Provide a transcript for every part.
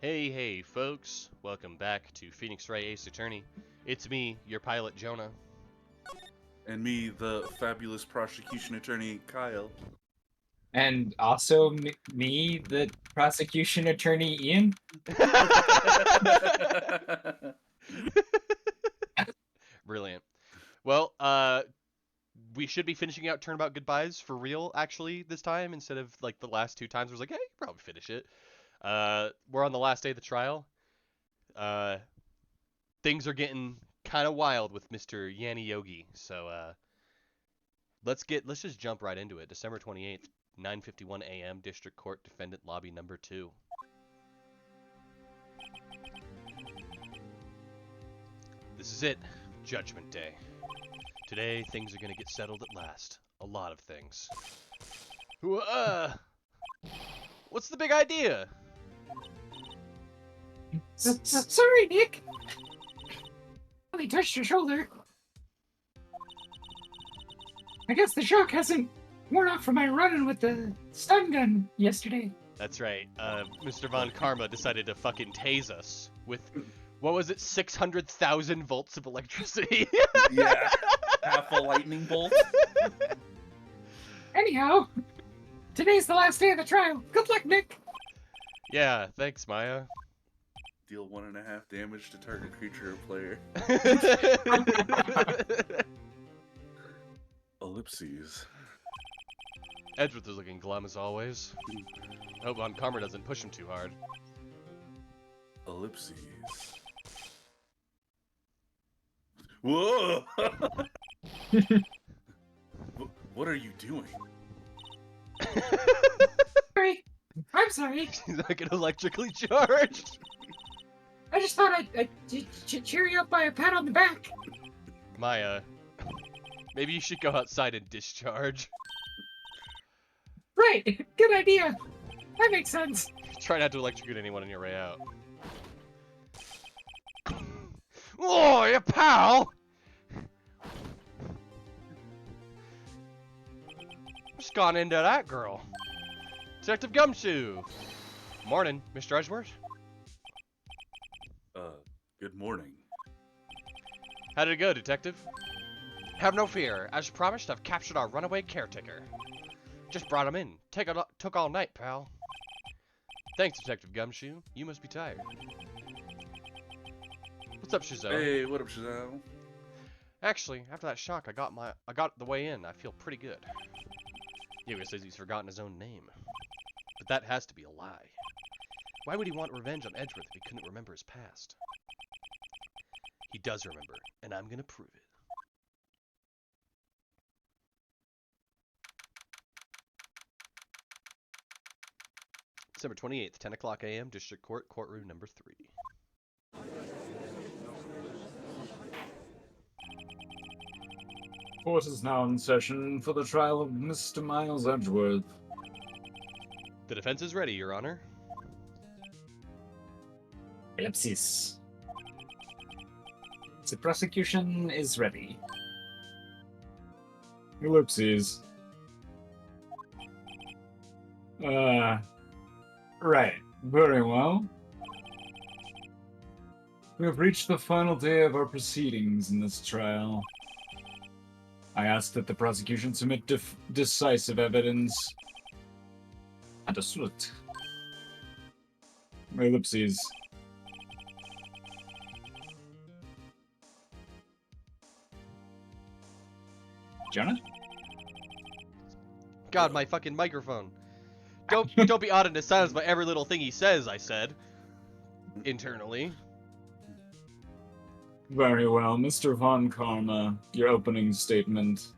Hey, folks. Welcome back to Phoenix Wright Ace Attorney. It's me, your pilot, Jonah. And me, the fabulous prosecution attorney, Kyle. And also me, the prosecution attorney, Ian. Brilliant. Well, we should be finishing out Turnabout Goodbyes for real, actually, this time, instead of, like, the last two times where it was like, hey, you probably finish it. We're on the last day of the trial. Things are getting kind of wild with Mr. Yanni Yogi, so, let's just jump right into it. December 28th, 9:51 a.m., District Court, Defendant Lobby Number 2. This is it. Judgment Day. Today, things are gonna get settled at last. A lot of things. What's the big idea? Sorry, Nick. Only touched your shoulder. I guess the shock hasn't worn off from my running with the stun gun yesterday. That's right. Mr. Von Karma decided to fucking tase us with, what was it, 600,000 volts of electricity? Yeah, half a lightning bolt. Anyhow, today's the last day of the trial. Good luck, Nick. Yeah, thanks, Maya. Deal 1.5 damage to target creature or player. Ellipses. Edgeworth is looking glum as always. Hope Von Karma doesn't push him too hard. Ellipses. Whoa! What are you doing? Sorry. I'm sorry. He's like an electrically charged. I just thought I'd cheer you up by a pat on the back. Maya, maybe you should go outside and discharge. Right. Good idea. That makes sense. Try not to electrocute anyone on your way out. Oh, you pal! Just gone into that girl. Detective Gumshoe. Morning, Mr. Edgeworth. Good morning. How did it go, Detective? Have no fear. As promised, I've captured our runaway caretaker. Just brought him in. Took all night, pal. Thanks, Detective Gumshoe. You must be tired. What's up, Shazam? Hey, what up, Shazam? Actually, after that shock, I got the way in. I feel pretty good. Yoga says he's forgotten his own name. But that has to be a lie. Why would he want revenge on Edgeworth if he couldn't remember his past? He does remember, and I'm gonna prove it. December 28th, 10 o'clock a.m., District Court, Courtroom Number 3. Court is now in session for the trial of Mr. Miles Edgeworth. The defense is ready, Your Honor. Ellipsis. The prosecution is ready. Ellipses. Right. Very well. We have reached the final day of our proceedings in this trial. I ask that the prosecution submit decisive evidence. Understood. Ellipses. Jonah? God, my fucking microphone. Don't be awed into silence by every little thing he says, I said. Internally. Very well, Mr. Von Karma, your opening statement.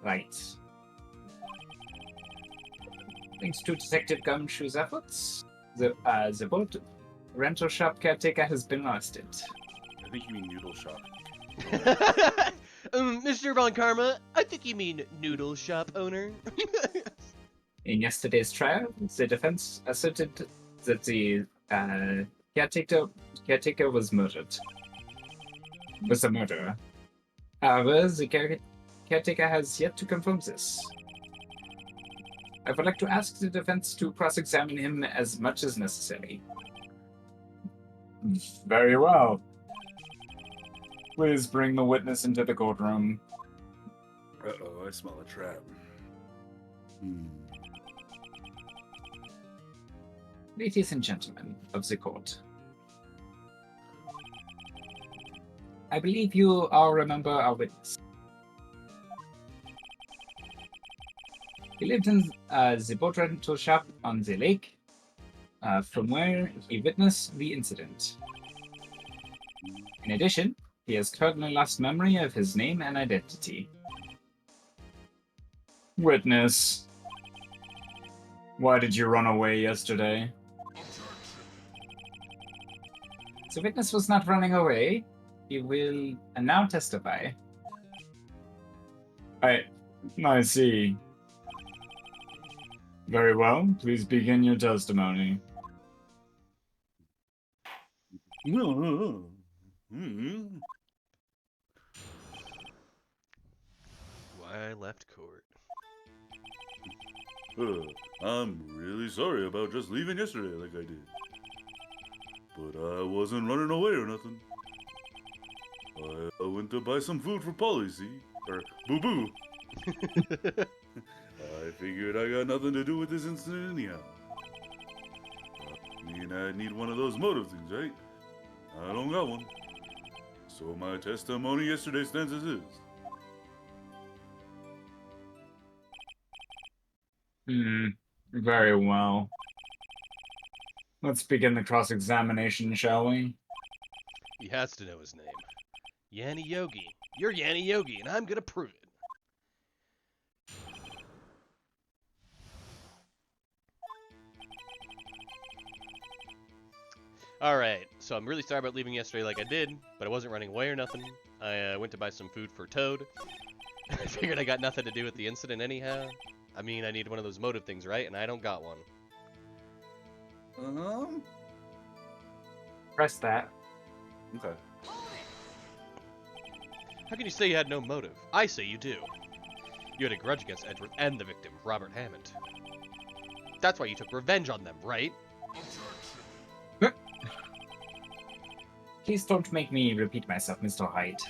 Right. Thanks to Detective Gumshoe's efforts, the boat rental shop caretaker has been arrested. I think you mean noodle shop. Mr. Von Karma, I think you mean noodle shop owner. In yesterday's trial, the defense asserted that the caretaker was murdered. Was a murderer. However, the caretaker has yet to confirm this. I would like to ask the defense to cross-examine him as much as necessary. Very well. Please bring the witness into the courtroom. Uh-oh, I smell a trap. Ladies and gentlemen of the court, I believe you all remember our witness. He lived in the boat rental shop on the lake, from where he witnessed the incident. In addition, he has currently lost memory of his name and identity. Witness, why did you run away yesterday? The witness was not running away. He will now testify. I see. Very well. Please begin your testimony. Why I left court. I'm really sorry about just leaving yesterday like I did. But I wasn't running away or nothing. I went to buy some food for Polly, see? Or Boo-Boo. I figured I got nothing to do with this incident anyhow. I mean, I need one of those motive things, right? I don't got one. So my testimony yesterday stands as is. Very well. Let's begin the cross-examination, shall we? He has to know his name. Yanni Yogi. You're Yanni Yogi, and I'm gonna prove it. Alright, so I'm really sorry about leaving yesterday like I did, but I wasn't running away or nothing. I went to buy some food for Toad. I figured I got nothing to do with the incident anyhow. I mean, I need one of those motive things, right? And I don't got one. Press that. Okay. How can you say you had no motive? I say you do. You had a grudge against Edgeworth and the victim, Robert Hammond. That's why you took revenge on them, right? Please don't make me repeat myself, Mr. Wright.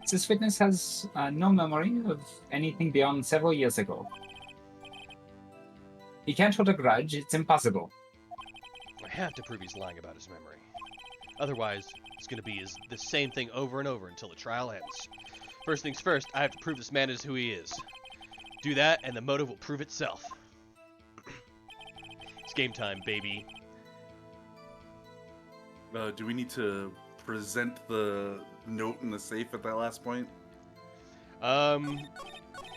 This witness has no memory of anything beyond several years ago. He can't hold a grudge, it's impossible. I have to prove he's lying about his memory. Otherwise, it's going to be the same thing over and over until the trial ends. First things first, I have to prove this man is who he is. Do that, and the motive will prove itself. It's game time, baby. Do we need to present the note in the safe at that last point?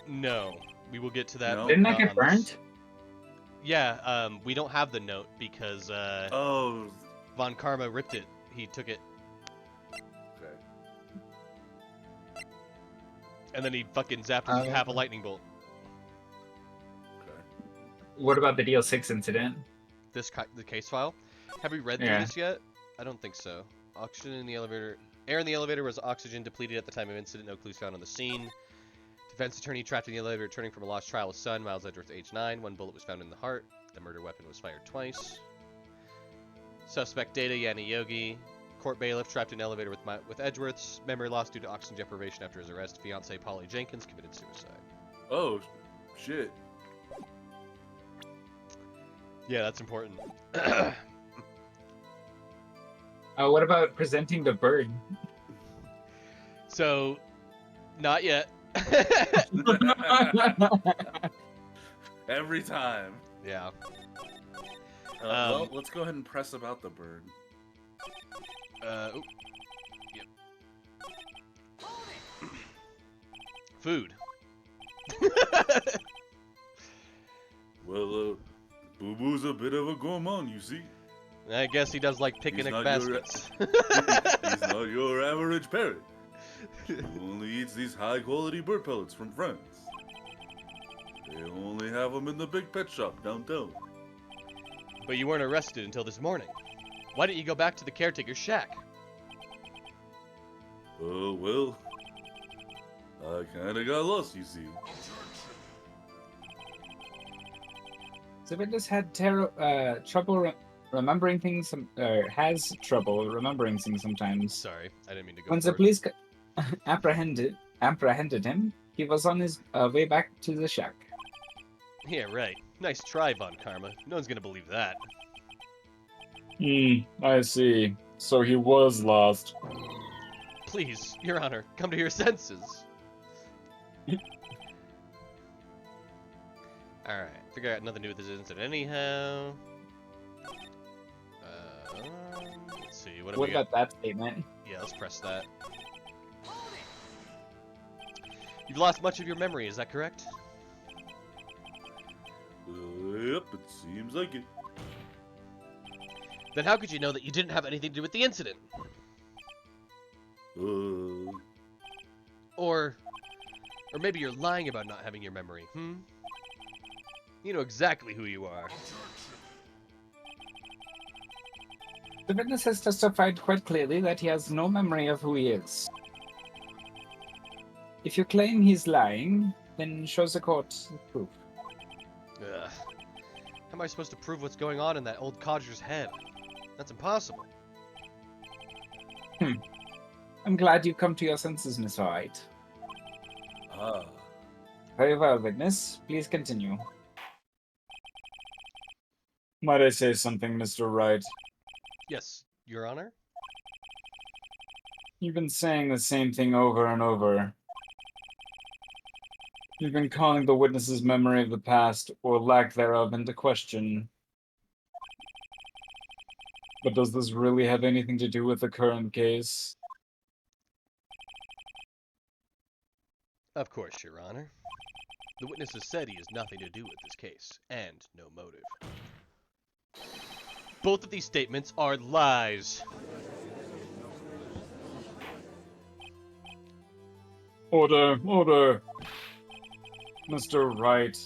No. We will get to that. No? Didn't that get burnt? Yeah, we don't have the note because, Oh. Von Karma ripped it. He took it. Okay. And then he fucking zapped us with half a lightning bolt. Okay. What about the DL6 incident? The case file? Have we read through Yeah. this yet? I don't think so. Oxygen in the elevator. Air in the elevator was oxygen depleted at the time of incident. No clues found on the scene. Defense attorney trapped in the elevator returning from a lost trial with son, Miles Edgeworth, age 9. One bullet was found in the heart. The murder weapon was fired twice. Suspect data, Yanni Yogi. Court bailiff trapped in elevator with Edgeworth's. Memory loss due to oxygen deprivation after his arrest. Fiancée Polly Jenkins committed suicide. Oh, shit. Yeah, that's important. What about presenting the bird? So, not yet. Every time. Yeah. Well, let's go ahead and press about the bird. Yep. Food. Well, Boo Boo's a bit of a gourmand, you see. I guess he does like picnic baskets. He's not your average parrot. He only eats these high-quality bird pellets from France. They only have them in the big pet shop downtown. But you weren't arrested until this morning. Why didn't you go back to the caretaker's shack? Oh, well, I kinda got lost, you see. The witness had trouble remembering things, has trouble remembering things sometimes. Sorry, I didn't mean to go When the for it. police apprehended him, he was on his way back to the shack. Yeah, right. Nice try, Von Karma. No one's gonna believe that. I see. So he was lost. Please, Your Honor, come to your senses. Alright, figure out nothing to do with this incident anyhow. Let's see, what do What we got? about that statement? Yeah, let's press that. You've lost much of your memory, is that correct? Yep, it seems like it. Then how could you know that you didn't have anything to do with the incident? Or maybe you're lying about not having your memory, You know exactly who you are. The witness has testified quite clearly that he has no memory of who he is. If you claim he's lying, then show the court the proof. Ugh. How am I supposed to prove what's going on in that old codger's head? That's impossible. I'm glad you come to your senses, Mr. Wright. Ah. Very well, witness. Please continue. Might I say something, Mr. Wright? Yes, Your Honor? You've been saying the same thing over and over. You've been calling the witness's memory of the past, or lack thereof, into question. But does this really have anything to do with the current case? Of course, Your Honor. The witness has said he has nothing to do with this case, and no motive. Both of these statements are lies. Order, order! Mr. Wright,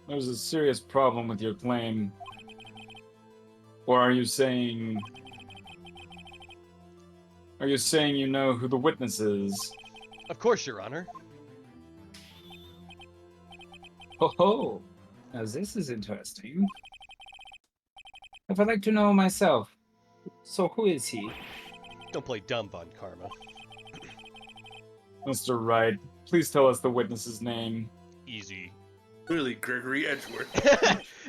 there's a serious problem with your claim. Or are you saying... Are you saying you know who the witness is? Of course, Your Honor. Ho ho! Now this is interesting. If I'd like to know myself, so who is he? Don't play dumb, Von Karma. Mr. Wright, please tell us the witness's name. Easy. Clearly Gregory Edgeworth.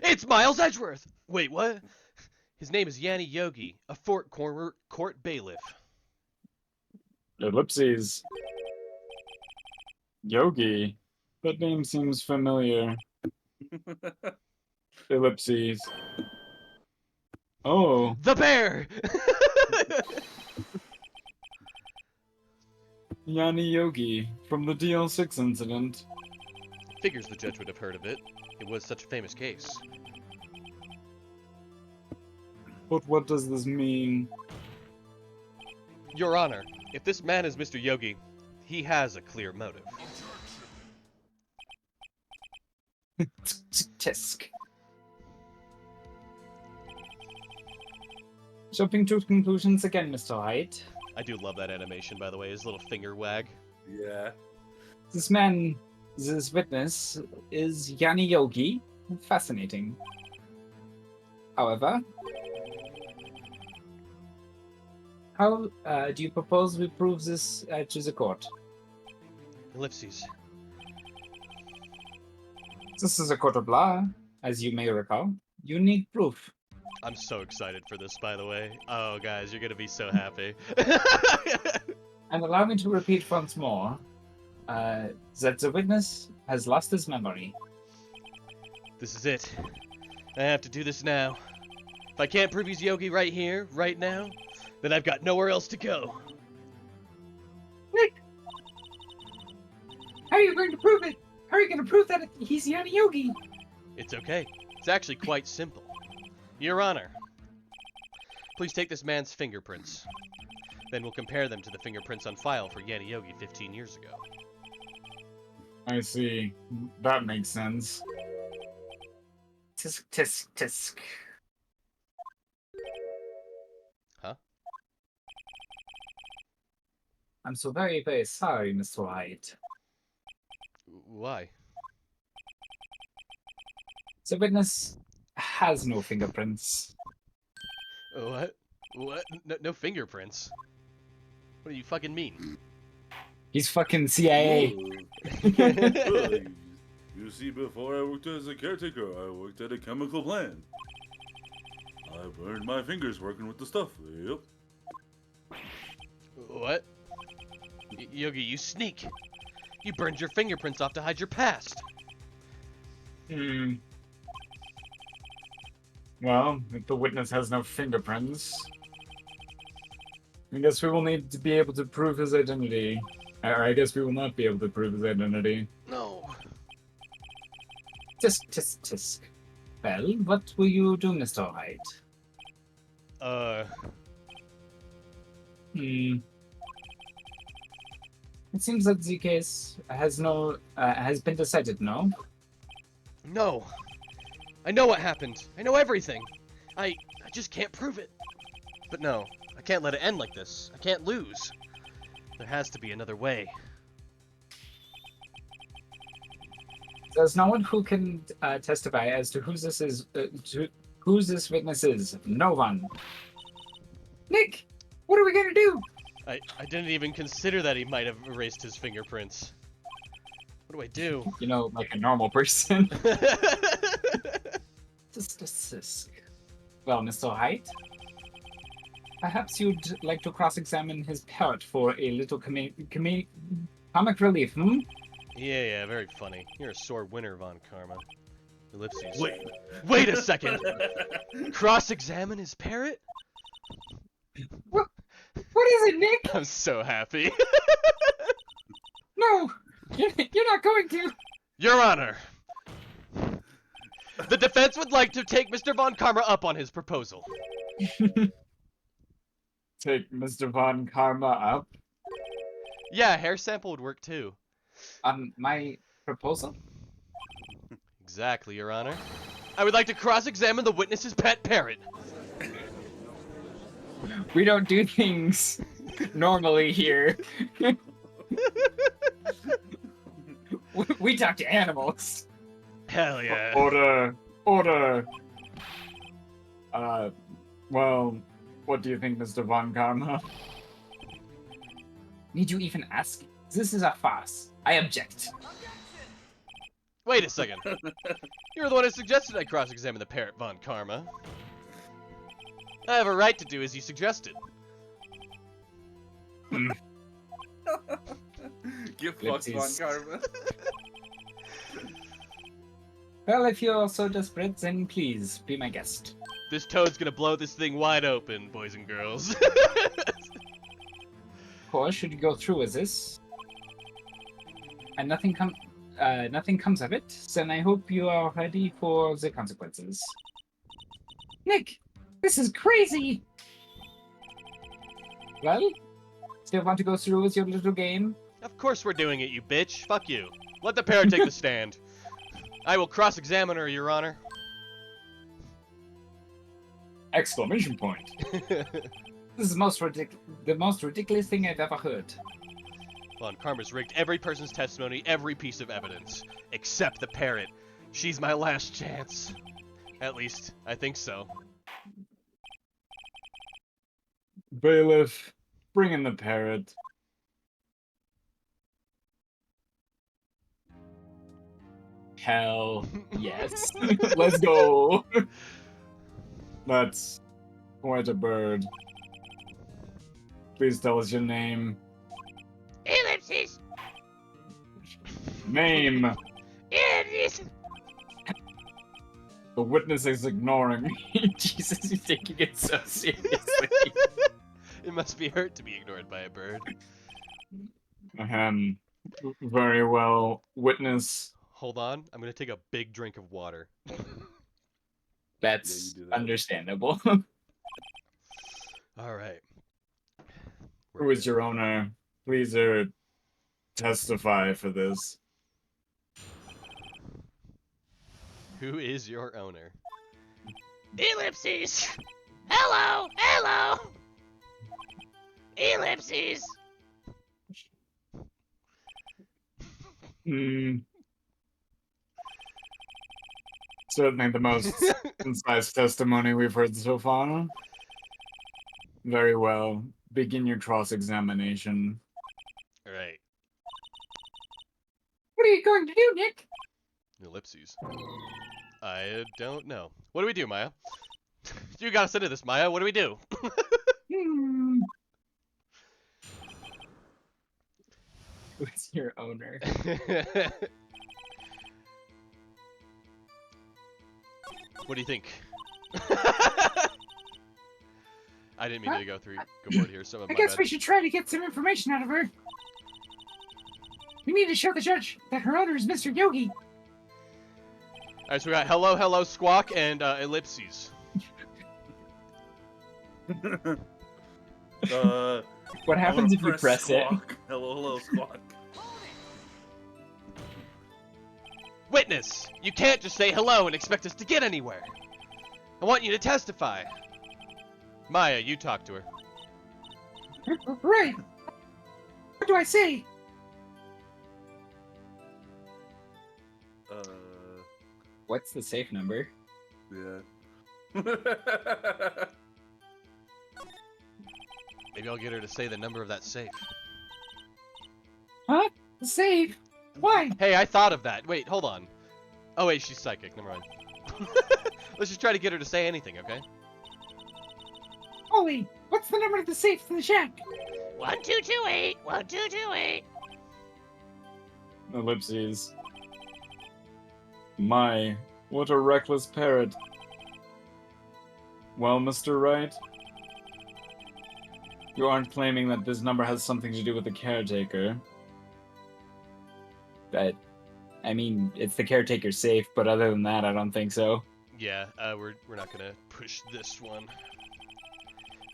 It's Miles Edgeworth! Wait, what? His name is Yanni Yogi, a Fort Corner court bailiff. Ellipses. Yogi. That name seems familiar. Ellipses. Oh, The bear! Yanni Yogi from the DL6 incident. Figures the judge would have heard of it. It was such a famous case. But what does this mean? Your Honor, if this man is Mr. Yogi, he has a clear motive. Tisk. Jumping to conclusions again, Mr. Wright. I do love that animation, by the way, his little finger wag. Yeah. This man, this witness, is Yanni Yogi. Fascinating. However, how do you propose we prove this to the court? Ellipses. This is a court of law, as you may recall. You need proof. I'm so excited for this, by the way. Oh, guys, you're gonna be so happy. And allow me to repeat once more that the witness has lost his memory. This is it. I have to do this now. If I can't prove he's Yogi right here, right now, then I've got nowhere else to go. Nick! How are you going to prove it? How are you going to prove that he's Yanni Yogi? It's okay. It's actually quite simple. Your Honor, please take this man's fingerprints. Then we'll compare them to the fingerprints on file for Yanni Yogi 15 years ago. I see. That makes sense. Tisk, tisk, tisk. Huh? I'm so very, very sorry, Mr. Wright. Why? The witness has no fingerprints. What? What? No fingerprints. What do you fucking mean? He's fucking CIA. Well, you see, before I worked as a caretaker, I worked at a chemical plant. I burned my fingers working with the stuff. Yep. What? Yogi, you sneak. You burned your fingerprints off to hide your past. Hmm. Well, if the witness has no fingerprints, I guess we will need to be able to prove his identity. Or I guess we will not be able to prove his identity. No. Tisk, tisk, tisk. Well, what will you do, Mr. Wright? Hmm. It seems that the case has been decided, no? No. I know what happened. I know everything. I just can't prove it. But no, I can't let it end like this. I can't lose. There has to be another way. There's no one who can testify as to whose this witness is. No one. Nick, what are we gonna do? I didn't even consider that he might have erased his fingerprints. What do I do? You know, like a normal person. Tisk. Well, Mr. Wright, perhaps you'd like to cross-examine his parrot for a little comic relief, hmm? Yeah, very funny. You're a sore winner, Von Karma. Ellipses. Wait a second! Cross-examine his parrot? What is it, Nick? I'm so happy. No, you're not going to. Your Honor! The defense would like to take Mr. Von Karma up on his proposal. Take Mr. Von Karma up. Yeah, hair sample would work too. My proposal? Exactly, Your Honor. I would like to cross-examine the witness's pet parrot. We don't do things normally here. we talk to animals. Hell yeah. Order! Well, what do you think, Mr. Von Karma? Need you even ask? This is a farce. I object. Wait a second. You're the one who suggested I cross-examine the parrot, Von Karma. I have a right to do as you suggested. Give fucks Von Ellipses. Karma. Well, if you're so desperate, then please be my guest. This toad's gonna blow this thing wide open, boys and girls. Of course, should you go through with this, and nothing comes of it, then I hope you are ready for the consequences. Nick, this is crazy. Well, still want to go through with your little game? Of course we're doing it, you bitch. Fuck you. Let the parrot take the stand. I will cross-examine her, Your Honor. Exclamation point. This is the most ridiculous thing I've ever heard. Von Karma's rigged every person's testimony, every piece of evidence. Except the parrot. She's my last chance. At least, I think so. Bailiff, bring in the parrot. Hell yes. Let's go. That's quite a bird. Please tell us your name. Ellipses. Name. Ellipses. The witness is ignoring me. Jesus, you're taking it so seriously. It must be hurt to be ignored by a bird. Very well. Witness. Hold on, I'm gonna take a big drink of water. That's Yeah, you do that. understandable. Alright. Who is your owner? Please testify for this. Who is your owner? Ellipses. Hello. Ellipses. Certainly the most concise testimony we've heard so far. Very well. Begin your cross-examination. Alright. What are you going to do, Nick? Ellipses. I don't know. What do we do, Maya? You got us into this, Maya. What do we do? Hmm. Who's your owner? What do you think? I didn't mean to go board here. Some of I my guess bad. we should try to get some information out of her. We need to show the judge that her owner is Mr. Yogi. Alright, so we got hello, hello, squawk, and ellipses. What happens if you press it? squawk. Hello, hello, squawk. Witness! You can't just say hello and expect us to get anywhere. I want you to testify. Maya, you talk to her. Right. What do I say? What's the safe number? Yeah. Maybe I'll get her to say the number of that safe. Huh? The safe? Why? Hey, I thought of that. Wait, hold on. Oh wait, she's psychic. Never mind. Let's just try to get her to say anything, okay? Ollie, what's the number of the safe in the shack? 1228. 1228. Ellipses. My, what a reckless parrot. Well, Mr. Wright? You aren't claiming that this number has something to do with the caretaker. But, I mean, it's the caretaker's safe, but other than that, I don't think so. Yeah, we're not gonna push this one.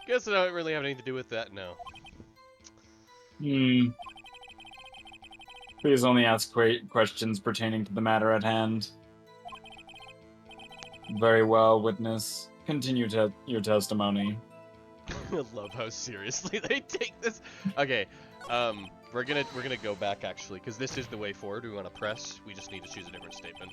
Guess I don't really have anything to do with that. No. Please only ask questions pertaining to the matter at hand. Very well, witness. Continue your testimony. I love how seriously they take this. Okay, we're gonna go back actually, because this is the way forward. We want to press. We just need to choose a different statement.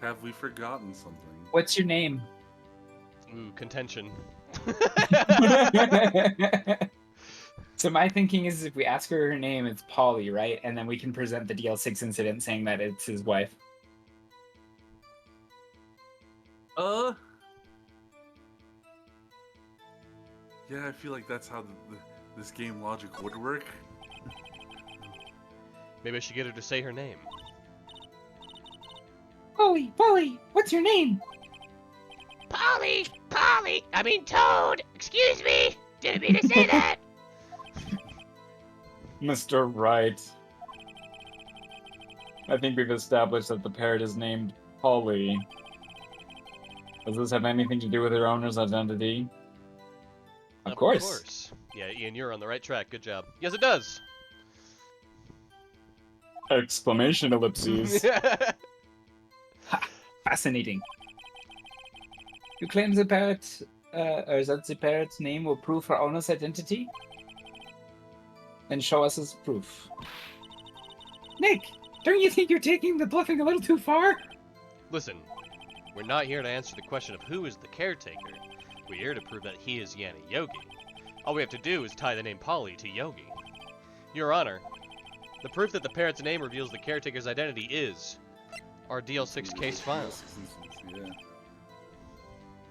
Have we forgotten something? What's your name? Ooh, contention. So my thinking is if we ask her name, it's Polly, right? And then we can present the DL6 incident saying that it's his wife. Yeah, I feel like that's how this game logic would work. Maybe I should get her to say her name. Polly, what's your name? Polly! I mean Toad! Excuse me! Didn't mean to say that! Mr. Wright. I think we've established that the parrot is named Polly. Does this have anything to do with her owner's identity? Of course. Yeah, Ian, you're on the right track. Good job. Yes, it does. Exclamation ellipses. Fascinating. You claim the parrot, or that the parrot's name will prove her owner's identity? Then show us as proof. Nick, don't you think you're taking the bluffing a little too far? Listen, we're not here to answer the question of who is the caretaker. We're here to prove that he is Yanni Yogi. All we have to do is tie the name Polly to Yogi. Your Honor, the proof that the parrot's name reveals the caretaker's identity is our DL6 case file. Yeah.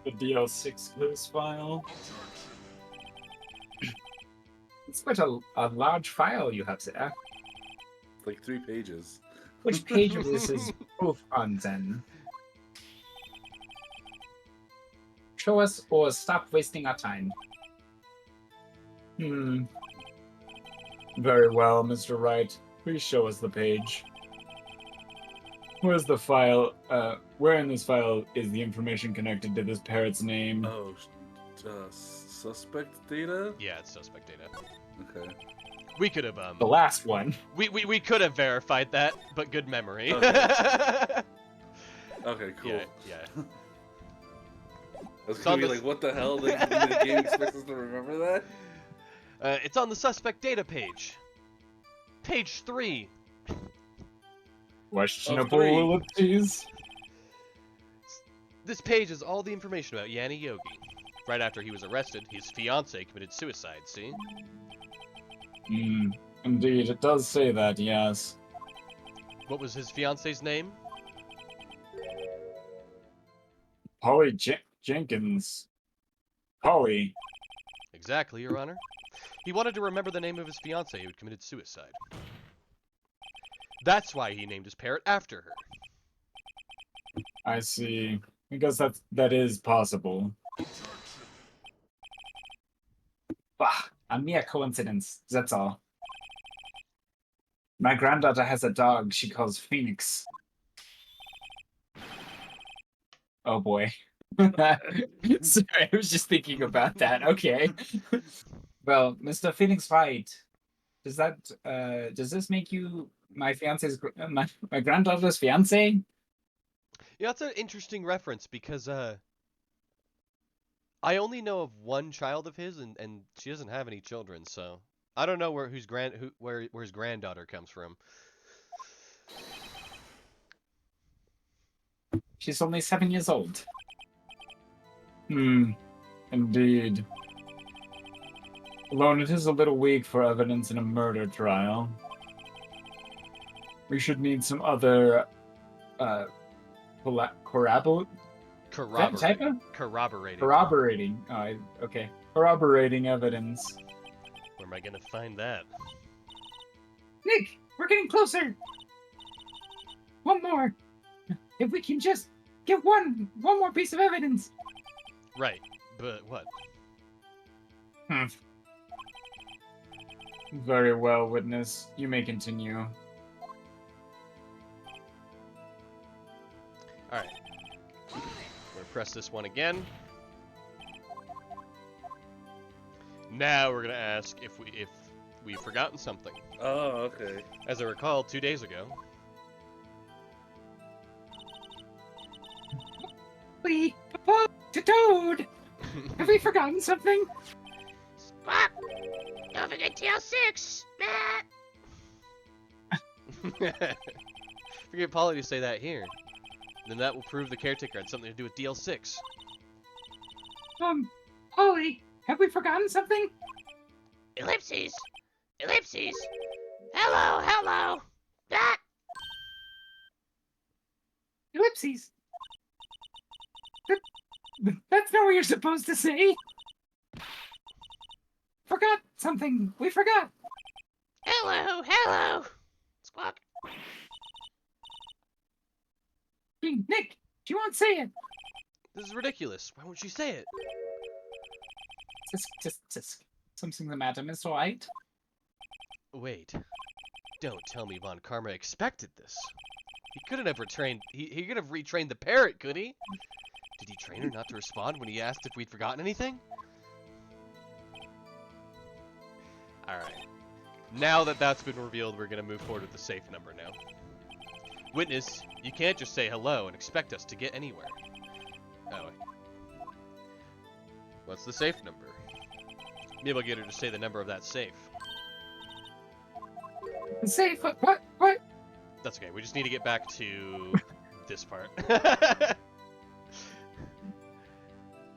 The DL6 case file. It's quite a large file you have there. Like 3 pages. Which page of this is proof on then? Show us or stop wasting our time. Very well, Mr. Wright. Please show us the page. Where's the file? Where in this file is the information connected to this parrot's name? Oh, suspect data? Yeah, it's suspect data. Okay. We could have The last one. we could have verified that, but good memory. Okay, okay cool. Yeah. was It's gonna on be the like, what the hell? Like, the game expects us to remember that? It's on the suspect data page. Page 3. Questionable three. ellipses. This page is all the information about Yanni Yogi. Right after he was arrested, his fiancée committed suicide, see? Indeed, it does say that, yes. What was his fiancée's name? Polly Jenkins. Polly. Exactly, Your Honor. He wanted to remember the name of his fiancée who had committed suicide. That's why he named his parrot after her. I see. I guess that is possible. Bah, a mere coincidence. That's all. My granddaughter has a dog she calls Phoenix. Oh boy. Sorry, I was just thinking about that. Okay. Well, Mr. Phoenix Wright, does this make you my my granddaughter's fiance? Yeah, that's an interesting reference because I only know of one child of his, and she doesn't have any children, so I don't know where his granddaughter comes from. She's only 7 years old. Indeed. Alone, it is a little weak for evidence in a murder trial. We should need some other, corroborating. Corroborating. Okay. Corroborating evidence. Where am I gonna find that? Nick, we're getting closer. One more. If we can just get one more piece of evidence. Right, but what? Very well, witness. You may continue. Alright. I'm gonna press this one again. Now we're gonna ask if we've forgotten something. Oh, okay. As I recall, 2 days ago. We to Toad. Have we forgotten something? Squawk! Don't forget TL6! Forget Polly to say that here. Then that will prove the caretaker had something to do with DL6. Polly, have we forgotten something? Ellipses! Ellipses! Hello, hello! That! Ellipses. That's not what you're supposed to say. Forgot something. We forgot. Hello, hello! Squawk! Hey, Nick, do you want to say it? This is ridiculous. Why won't you say it? Just something the matter, Mr. White? Wait. Don't tell me Von Karma expected this. He couldn't have retrained. He could have retrained the parrot, could he? Did he train her not to respond when he asked if we'd forgotten anything? Alright. Now that that's been revealed, we're gonna move forward with the safe number now. Witness, you can't just say hello and expect us to get anywhere. Oh. What's the safe number? Maybe I'll get her to say the number of that safe. Safe? What? That's okay, we just need to get back to this part.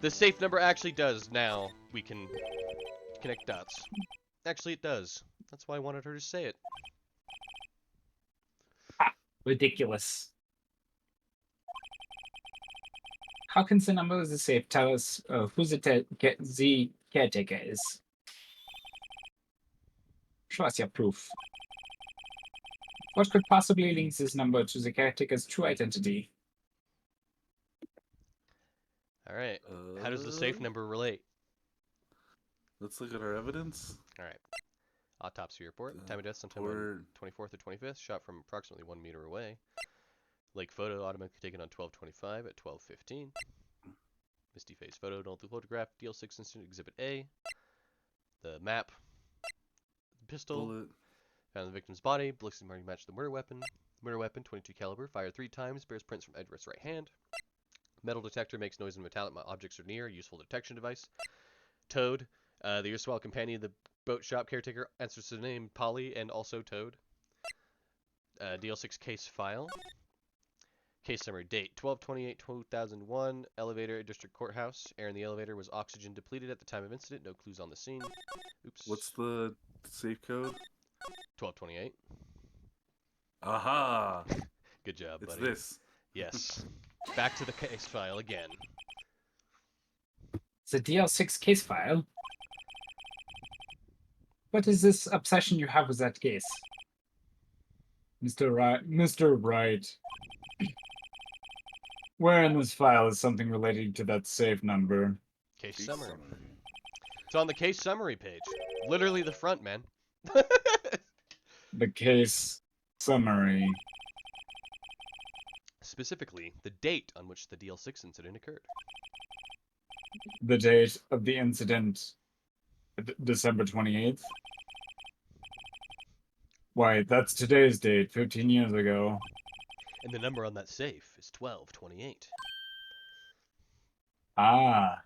The safe number actually does now. We can connect dots. Actually, it does. That's why I wanted her to say it. Ridiculous. How can the number of the safe tell us who the caretaker is? Show us your proof. What could possibly link this number to the caretaker's true identity? Alright. How does the safe number relate? Let's look at our evidence. Alright. Autopsy report. Time of death sometime on 24th or 25th. Shot from approximately 1 meter away. Lake photo automatically taken on 12:25 at 12:15. Misty face photo. Don't photograph. DL6 incident exhibit A. The map. Pistol. Bullet. Found the victim's body. Ballistic marking matched the murder weapon. Murder weapon 22 caliber. Fired 3 times. Bears prints from Edward's right hand. Metal detector makes noise when metallic objects are near. Useful detection device. Toad, the erstwhile companion of the boat shop caretaker, answers to the name Polly and also Toad. DL6 case file. Case summary. Date 12/28/2001. Elevator at District Courthouse. Air in the elevator was oxygen depleted at the time of incident. No clues on the scene. Oops. What's the safe code? 12/28. Aha! Good job, It's buddy. this. Yes. Back to the case file again. It's a DL6 case file. What is this obsession you have with that case? Mr. Wright. Where in this file is something relating to that safe number? Case summary. It's on the case summary page. Literally the front, man. The case summary. Specifically, the date on which the DL6 incident occurred. The date of the incident, December 28th. Why, that's today's date, 15 years ago. And the number on that safe is 12/28. Ah,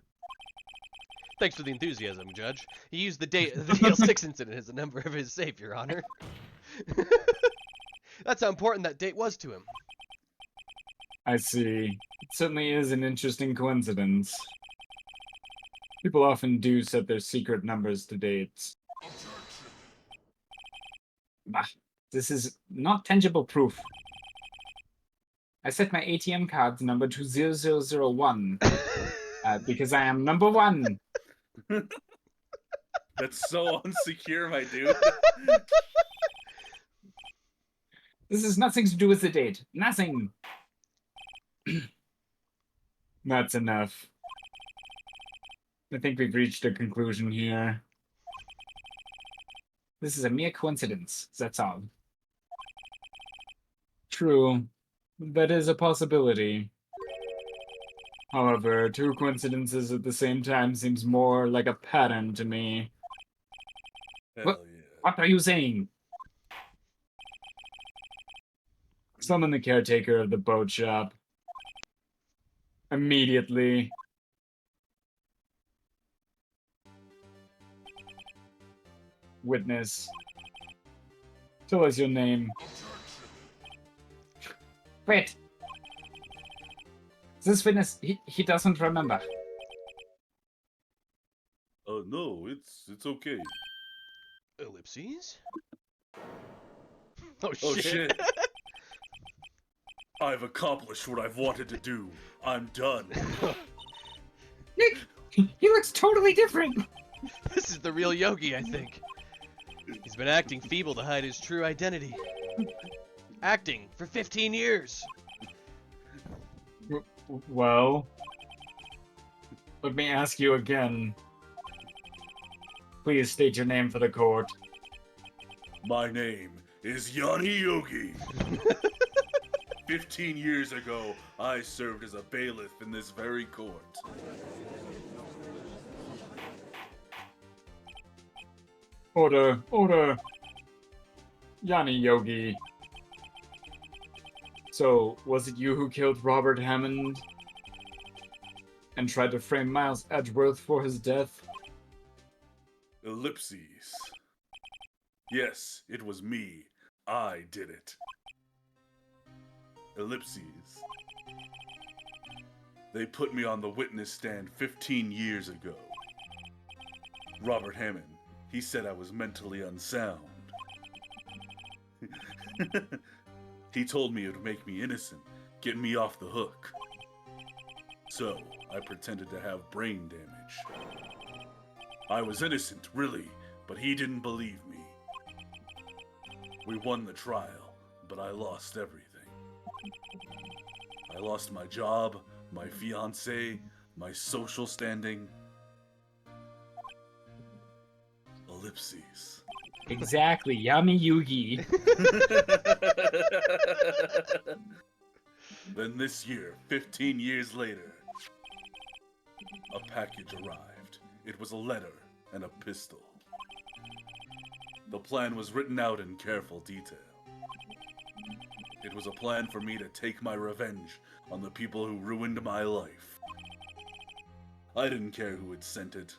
Thanks for the enthusiasm, Judge. He used the date of the DL6 incident as the number of his safe, Your Honor. That's how important that date was to him. I see. It certainly is an interesting coincidence. People often do set their secret numbers to dates. Bah, this is not tangible proof. I set my ATM card's number to 0001 because I am number one. That's so unsecure, my dude. This has nothing to do with the date. Nothing. That's enough. I think we've reached a conclusion here. This is a mere coincidence. That's all. True. That is a possibility. However, two coincidences at the same time seems more like a pattern to me. Hell yeah. What are you saying? Summon the caretaker of the boat shop. Immediately. Witness. Tell us your name. Wait. This witness, he doesn't remember. Oh no, it's okay. Ellipses? Oh, Oh shit. shit. I've accomplished what I've wanted to do. I'm done. Nick, he looks totally different. This is the real Yogi, I think. He's been acting feeble to hide his true identity. Acting for 15 years. Well, let me ask you again. Please state your name for the court. My name is Yanni Yogi. 15 years ago, I served as a bailiff in this very court. Order, order. Yanni Yogi. So, was it you who killed Robert Hammond? And tried to frame Miles Edgeworth for his death? Ellipses. Yes, it was me. I did it. Ellipses. They put me on the witness stand 15 years ago. Robert Hammond, he said I was mentally unsound. He told me it would make me innocent, get me off the hook. So, I pretended to have brain damage. I was innocent, really, but he didn't believe me. We won the trial, but I lost everything. I lost my job, my fiancé, my social standing. Ellipses. Exactly, Yami Yugi. Then this year, 15 years later, a package arrived. It was a letter and a pistol. The plan was written out in careful detail. It was a plan for me to take my revenge on the people who ruined my life. I didn't care who had sent it.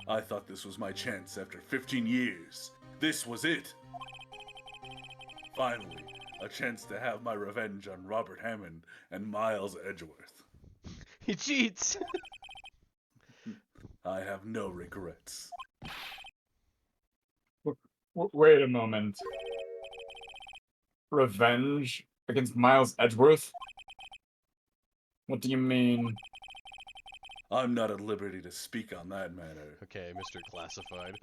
I thought this was my chance after 15 years. This was it. Finally, a chance to have my revenge on Robert Hammond and Miles Edgeworth. He cheats. I have no regrets. Wait a moment. Revenge against Miles Edgeworth? What do you mean? I'm not at liberty to speak on that matter. Okay, Mr. Classified.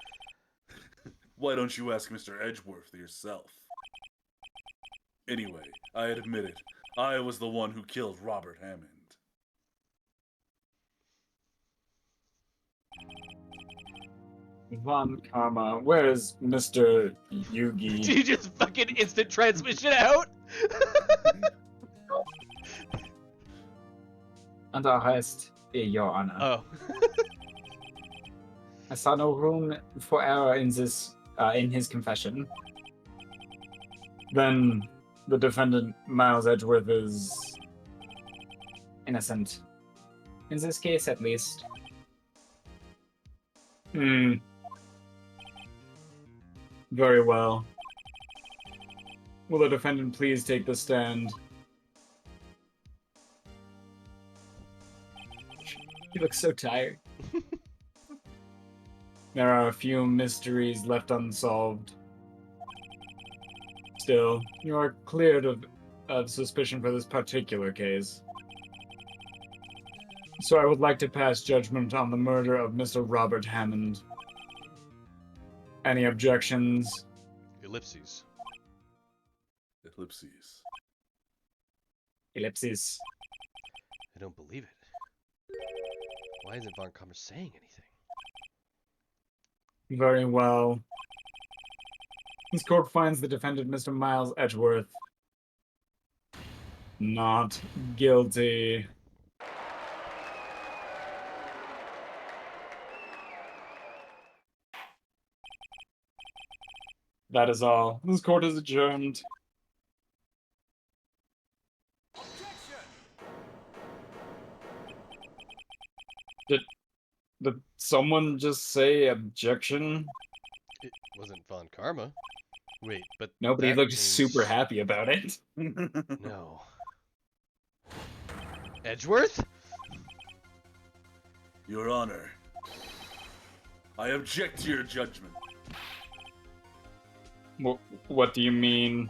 Why don't you ask Mr. Edgeworth yourself? Anyway, I admit it. I was the one who killed Robert Hammond. Von Karma, where is Mr. Yugi? Did you just fucking instant transmission out? Und Arrest, Your Honor. Oh. I saw no room for error in this, in his confession. Then the defendant, Miles Edgeworth, is... Innocent. In this case, at least. Very well. Will the defendant please take the stand? You look so tired. There are a few mysteries left unsolved. Still, you are cleared of suspicion for this particular case. So I would like to pass judgment on the murder of Mr. Robert Hammond. Any objections? Ellipses. Ellipses. Ellipses. I don't believe it. Why isn't Von Kammer saying anything? Very well. This court finds the defendant, Mr. Miles Edgeworth, not guilty. That is all. This court is adjourned. Did someone just say objection? It wasn't Von Karma. Wait, but Nobody that looked means- super happy about it. No. Edgeworth? Your Honor, I object to your judgment. What do you mean?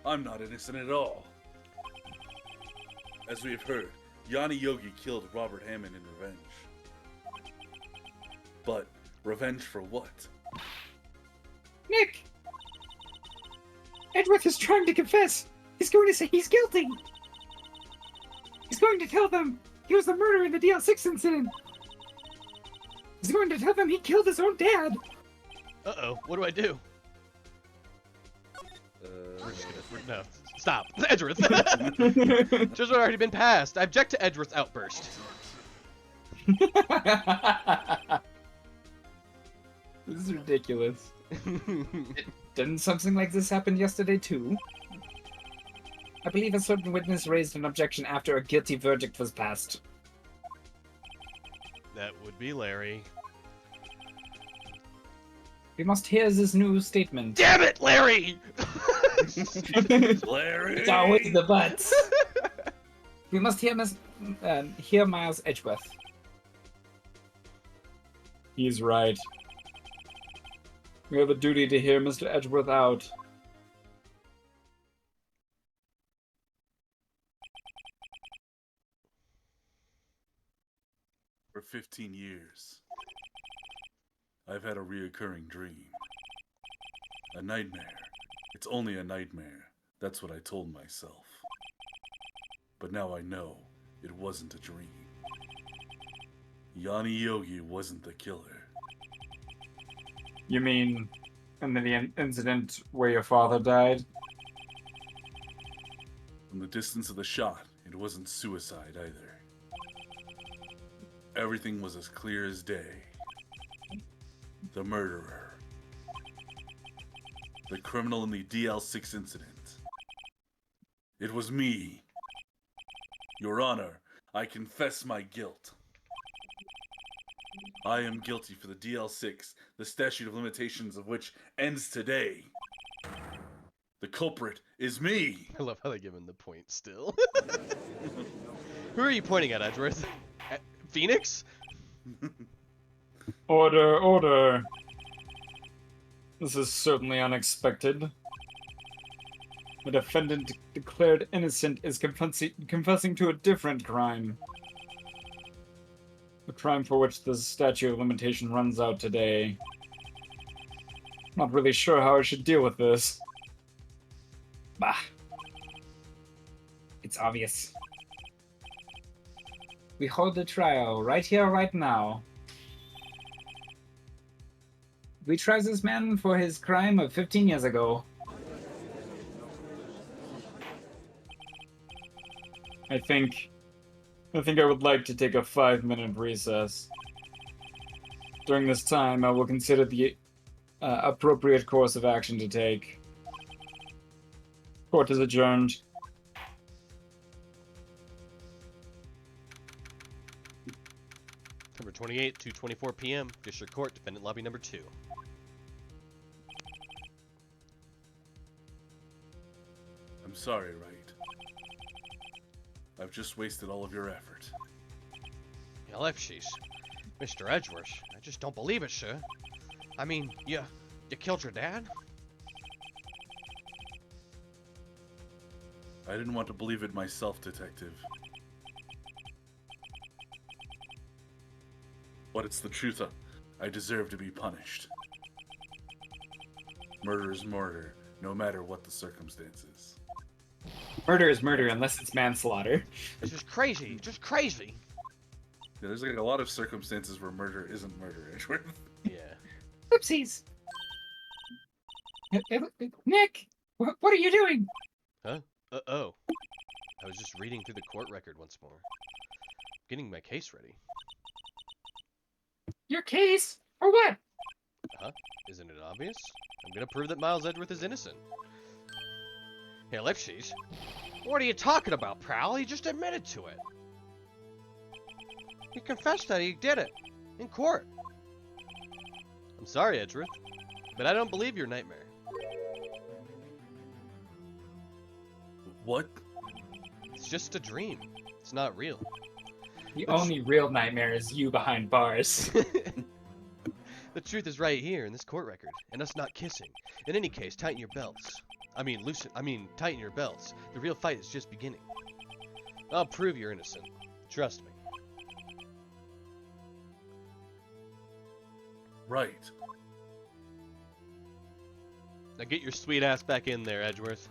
I'm not innocent at all. As we have heard, Yanni Yogi killed Robert Hammond in revenge. But revenge for what? Nick! Edgeworth is trying to confess. He's going to say he's guilty. He's going to tell them he was the murderer in the DL6 incident. He's going to tell them he killed his own dad. Uh-oh, what do I do? We're just gonna... no, stop. Edgeworth! Judgment already been passed. I object to Edgeworth's outburst. This is ridiculous. Didn't something like this happen yesterday too? I believe a certain witness raised an objection after a guilty verdict was passed. That would be Larry. We must hear this new statement. Damn it, Larry! Larry! It's always the buts. We must hear Miles Edgeworth. He's right. We have a duty to hear Mr. Edgeworth out. For 15 years, I've had a reoccurring dream. A nightmare. It's only a nightmare. That's what I told myself. But now I know it wasn't a dream. Yanni Yogi wasn't the killer. You mean in the incident where your father died? From the distance of the shot, it wasn't suicide either. Everything was as clear as day. The murderer. the criminal in the DL6 incident. It was me. Your Honor, I confess my guilt. I am guilty for the DL6, the statute of limitations of which ends today. The culprit is me. I love how they give him the point still. Who are you pointing at, Edgeworth? At Phoenix? Order, order. This is certainly unexpected. The defendant declared innocent is confessing to a different crime. A crime for which the statute of limitation runs out today. Not really sure how I should deal with this. Bah. It's obvious. We hold the trial right here, right now. We tried this man for his crime of 15 years ago. I think I would like to take a 5-minute recess. During this time, I will consider the appropriate course of action to take. Court is adjourned. September 28th, 2:24 p.m. District Court, Defendant Lobby Number 2. I'm sorry, Wright. I've just wasted all of your effort. Ellipses. Mr. Edgeworth, I just don't believe it, sir. I mean, you killed your dad? I didn't want to believe it myself, Detective. But it's the truth. I deserve to be punished. Murder is murder, no matter what the circumstances. Murder is murder unless it's manslaughter. It's just crazy, just crazy. Yeah, there's like a lot of circumstances where murder isn't murder, Edgeworth. Yeah. Oopsies. Nick, what are you doing? Huh? Oh. I was just reading through the court record once more. Getting my case ready. Your case? For what? Huh? Isn't it obvious? I'm gonna prove that Miles Edgeworth is innocent. Hey, Ellipses. What are you talking about, Prowl? He just admitted to it. He confessed that he did it. In court. I'm sorry, Edgeworth, but I don't believe your nightmare. What? It's just a dream. It's not real. The only real nightmare is you behind bars. The truth is right here in this court record, and us not kissing. In any case, tighten your belts. Tighten your belts. The real fight is just beginning. I'll prove you're innocent. Trust me. Right. Now get your sweet ass back in there, Edgeworth.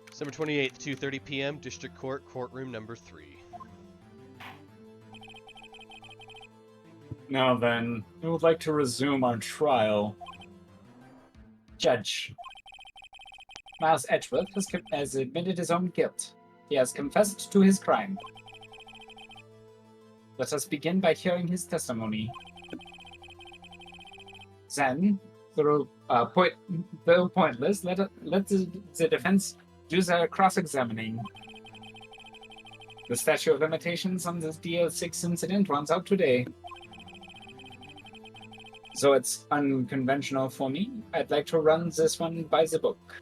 December 28th, 2:30 p.m., District Court, Courtroom Number 3. Now then, I would like to resume our trial. Judge. Miles Edgeworth has admitted his own guilt. He has confessed to his crime. Let us begin by hearing his testimony. Then, though pointless, let the defense do their cross-examining. The statute of limitations on this DL6 incident runs out today. So it's unconventional for me. I'd like to run this one by the book.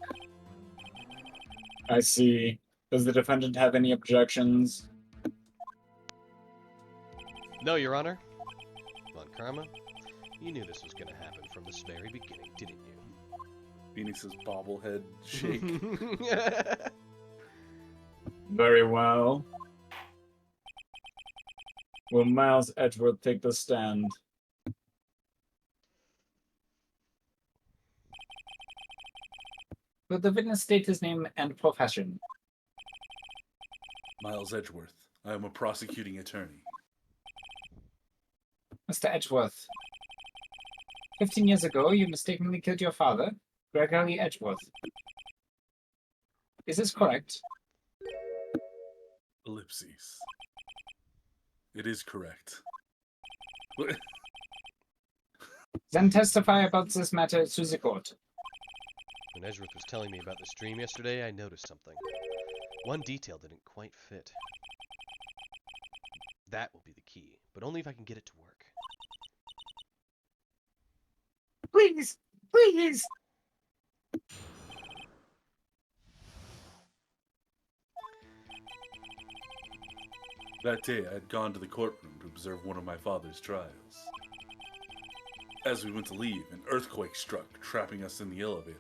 I see. Does the defendant have any objections? No, Your Honor. Von Karma, you knew this was going to happen from the very beginning, didn't you? Phoenix's bobblehead shake. Very well. Will Miles Edgeworth take the stand? Will the witness state his name and profession? Miles Edgeworth. I am a prosecuting attorney. Mr. Edgeworth, 15 years ago, you mistakenly killed your father, Gregory Edgeworth. Is this correct? Ellipses. It is correct. Then testify about this matter to the court. When Edgeworth was telling me about this dream yesterday, I noticed something. One detail didn't quite fit. That will be the key, but only if I can get it to work. Please, please. That day, I had gone to the courtroom to observe one of my father's trials. As we went to leave, an earthquake struck, trapping us in the elevator.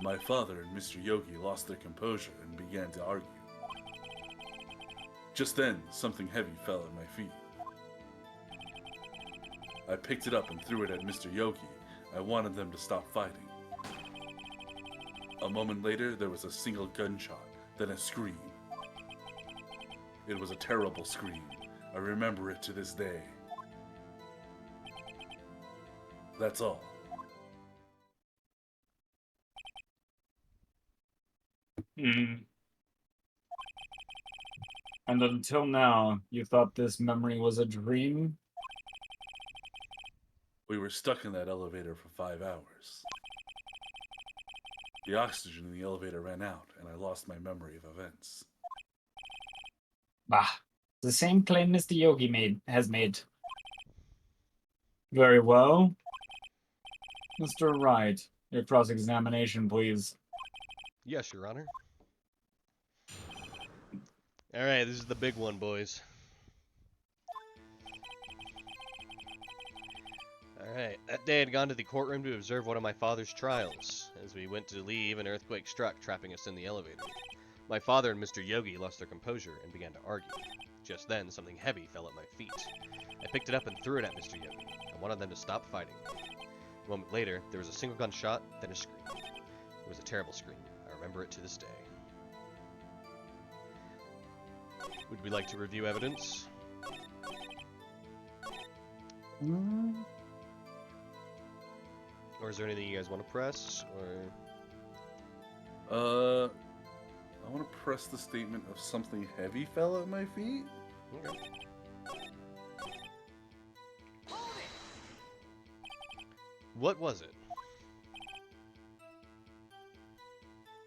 My father and Mr. Yogi lost their composure and began to argue. Just then, something heavy fell at my feet. I picked it up and threw it at Mr. Yogi. I wanted them to stop fighting. A moment later, there was a single gunshot, then a scream. It was a terrible scream. I remember it to this day. That's all. Hmm. And until now, you thought this memory was a dream? We were stuck in that elevator for 5 hours. The oxygen in the elevator ran out, and I lost my memory of events. Bah. The same claim Mr. Yogi has made. Very well. Mr. Wright, your cross-examination, please. Yes, Your Honor. Alright, this is the big one, boys. Alright, that day I'd gone to the courtroom to observe one of my father's trials. As we went to leave, an earthquake struck, trapping us in the elevator. My father and Mr. Yogi lost their composure and began to argue. Just then, something heavy fell at my feet. I picked it up and threw it at Mr. Yogi. I wanted them to stop fighting. A moment later, there was a single gunshot, then a scream. It was a terrible scream. I remember it to this day. Would we like to review evidence? Or is there anything you guys want to press? Or I want to press the statement of something heavy fell at my feet. okay. What was it?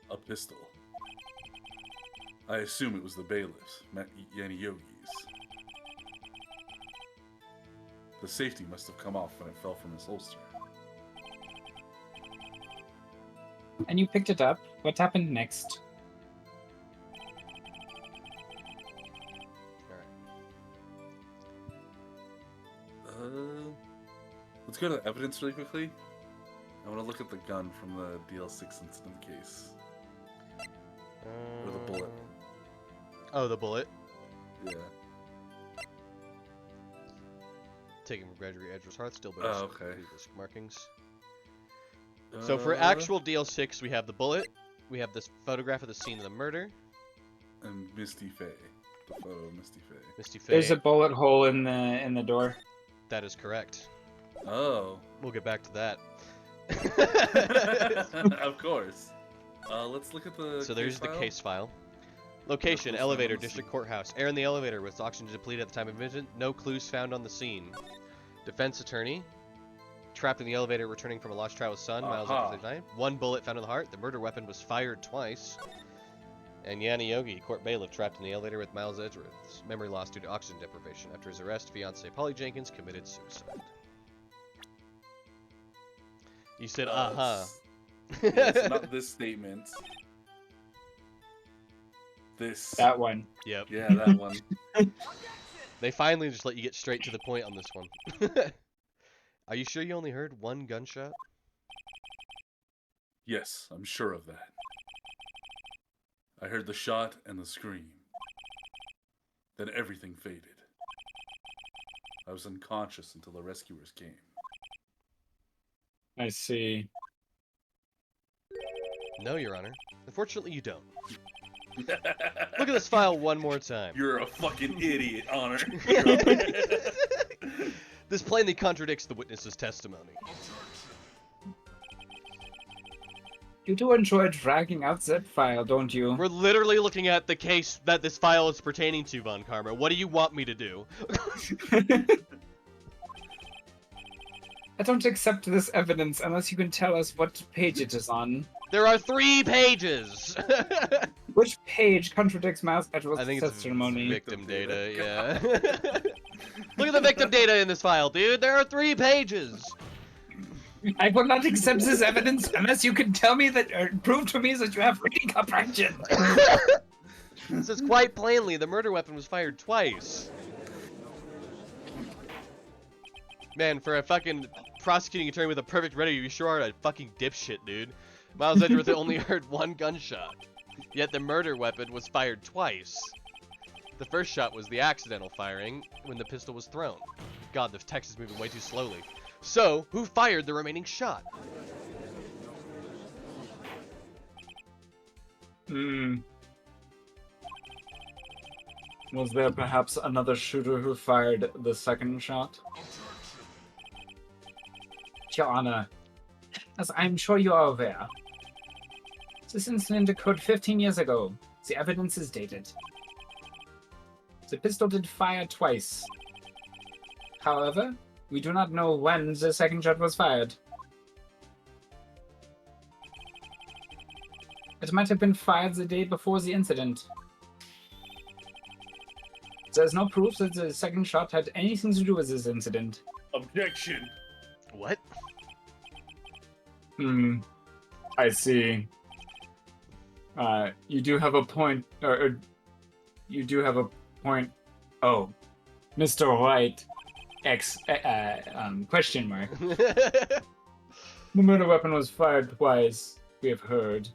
A pistol. I assume it was the bailiff's, Yanni Yogi's. The safety must have come off when it fell from his holster. And you picked it up. What happened next? Let's go to the evidence really quickly. I want to look at the gun from the DL6 incident case. Or the bullet. Oh, the bullet. Yeah. Taken from Gregory Edgeworth's heart, still Oh, okay. Risk markings. So for actual DL6, we have the bullet, we have this photograph of the scene of the murder. And Misty Faye. The photo of Misty Faye. Misty Faye. There's a bullet hole in the door. That is correct. Oh. We'll get back to that. Of course. Let's look at the So there's the case file. Location, No clues elevator, found on the district scene. courthouse. Air in the elevator with oxygen depleted at the time of incident. No clues found on the scene. Defense attorney. Trapped in the elevator returning from a lost trial with son. Miles Aha. after 39. One bullet found in the heart. The murder weapon was fired twice. And Yanni Yogi, court bailiff, trapped in the elevator with Miles Edgeworth's memory loss due to oxygen deprivation. After his arrest, fiancée Polly Jenkins committed suicide. You said, Yes, not this statement. This. That one. Yep. Yeah, that one. They finally just let you get straight to the point on this one. Are you sure you only heard one gunshot? Yes, I'm sure of that. I heard the shot and the scream. Then everything faded. I was unconscious until the rescuers came. I see. No, Your Honor. Unfortunately, you don't. Look at this file one more time. You're a fucking idiot, Honor. This plainly contradicts the witness's testimony. You do enjoy dragging out that file, don't you? We're literally looking at the case that this file is pertaining to, Von Karma. What do you want me to do? I don't accept this evidence unless you can tell us what page it is on. There are 3 pages! Which page contradicts Miles I Edgeworth's think it's testimony? victim data, yeah. Look at the victim data in this file, dude! There are 3 pages! I will not accept this evidence unless you can tell me that, or prove to me that you have reading comprehension. It says quite plainly the murder weapon was fired twice. Man, for a fucking prosecuting attorney with a perfect record, you sure are a fucking dipshit, dude. Miles Edgeworth only heard 1 gunshot, yet the murder weapon was fired twice. The first shot was the accidental firing when the pistol was thrown. God, the text is moving way too slowly. So, who fired the remaining shot? Was there perhaps another shooter who fired the second shot? Your Honor, as I'm sure you are aware, this incident occurred 15 years ago. The evidence is dated. The pistol did fire twice. However, we do not know when the second shot was fired. It might have been fired the day before the incident. There's no proof that the second shot had anything to do with this incident. Objection. What? I see. You do have a point, or you do have a point. Oh, Mr. Wright, question mark. The murder weapon was fired twice, we have heard.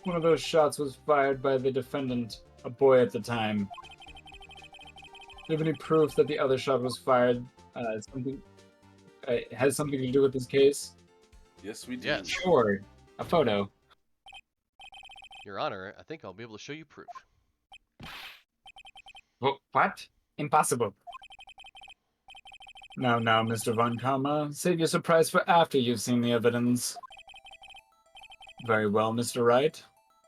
One of those shots was fired by the defendant, a boy at the time. Do you have any proof that the other shot was fired? Has something to do with this case? Yes, we do. Yes. Sure, a photo. Your Honor, I think I'll be able to show you proof. What? Impossible. Now, Mr. Von Karma, save your surprise for after you've seen the evidence. Very well, Mr. Wright.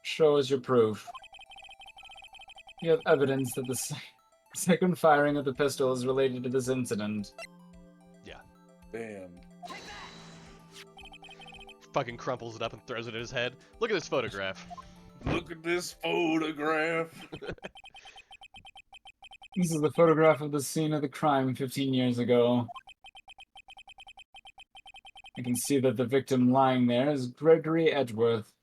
Show us your proof. You have evidence that the second firing of the pistol is related to this incident. Bam. Fucking crumples it up and throws it at his head. Look at this photograph. Look at this photograph. This is the photograph of the scene of the crime 15 years ago. I can see that the victim lying there is Gregory Edgeworth.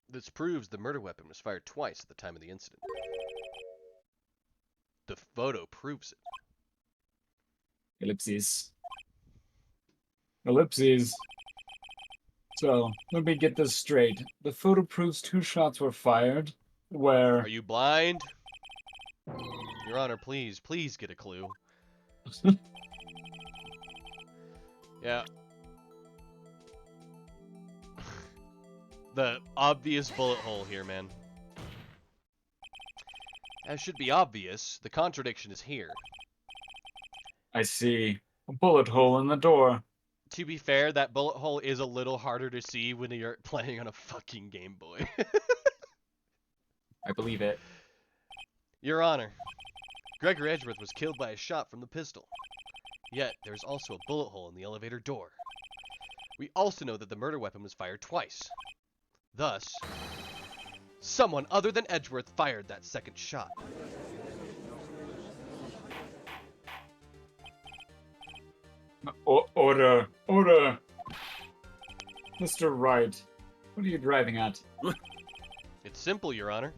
This proves the murder weapon was fired twice at the time of the incident. The photo proves it. Ellipses. Ellipses. So, let me get this straight. The photo proves 2 shots were fired, where... Are you blind? Your Honor, please get a clue. Yeah. The obvious bullet hole here, man. As should be obvious, the contradiction is here. I see. A bullet hole in the door. To be fair, that bullet hole is a little harder to see when you're playing on a fucking Game Boy. I believe it. Your Honor, Gregory Edgeworth was killed by a shot from the pistol. Yet, there's also a bullet hole in the elevator door. We also know that the murder weapon was fired twice. Thus, someone other than Edgeworth fired that second shot. Order! Order! Mr. Wright, what are you driving at? It's simple, Your Honor.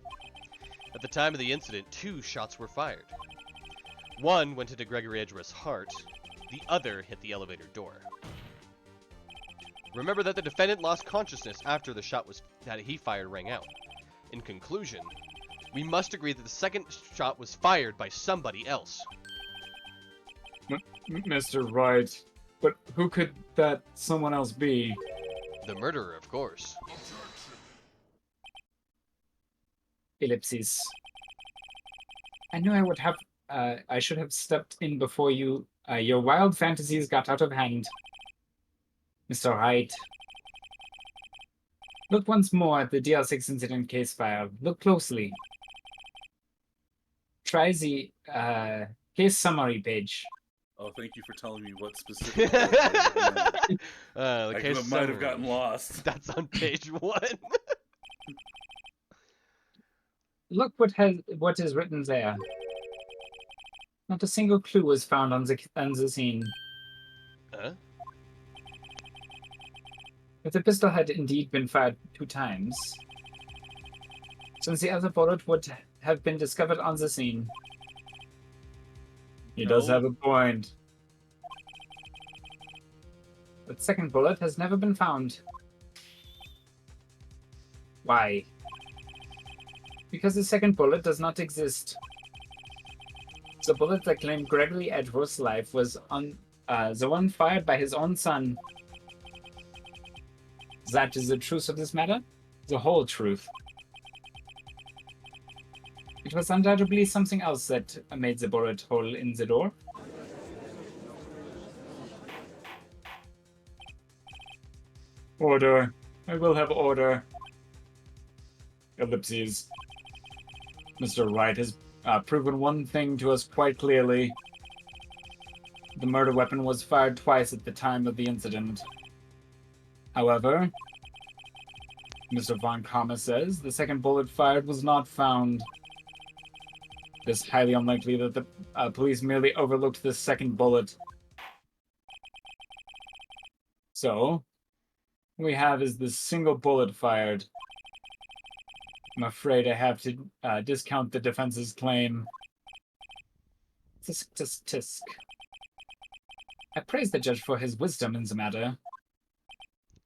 At the time of the incident, 2 shots were fired. One went into Gregory Edgeworth's heart, the other hit the elevator door. Remember that the defendant lost consciousness after the shot that he fired rang out. In conclusion, we must agree that the second shot was fired by somebody else. Mr. Wright, but who could that someone else be? The murderer, of course. Ellipses. I knew I would have. I should have stepped in before you. Your wild fantasies got out of hand. Mr. Wright. Look once more at the DL6 incident case file. Look closely. Try the case summary page. Oh, thank you for telling me what specific. The The case might summary. have gotten lost. That's on page 1. Look what is written there. Not a single clue was found on the scene. Huh? If the pistol had indeed been fired 2 times, since the other bullet would have been discovered on the scene. He does No. have a point. The second bullet has never been found. Why? Because the second bullet does not exist. The bullet that claimed Gregory Edgeworth's life was on the one fired by his own son. That is the truth of this matter? The whole truth. It was undoubtedly something else that made the bullet hole in the door. Order. I will have order. Ellipses. Mr. Wright has proven one thing to us quite clearly. The murder weapon was fired twice at the time of the incident. However, Mr. Von Kama says the second bullet fired was not found. It is highly unlikely that the police merely overlooked this second bullet. So, what we have is this single bullet fired. I'm afraid I have to discount the defense's claim. Tisk, tisk, tisk. I praise the judge for his wisdom in the matter.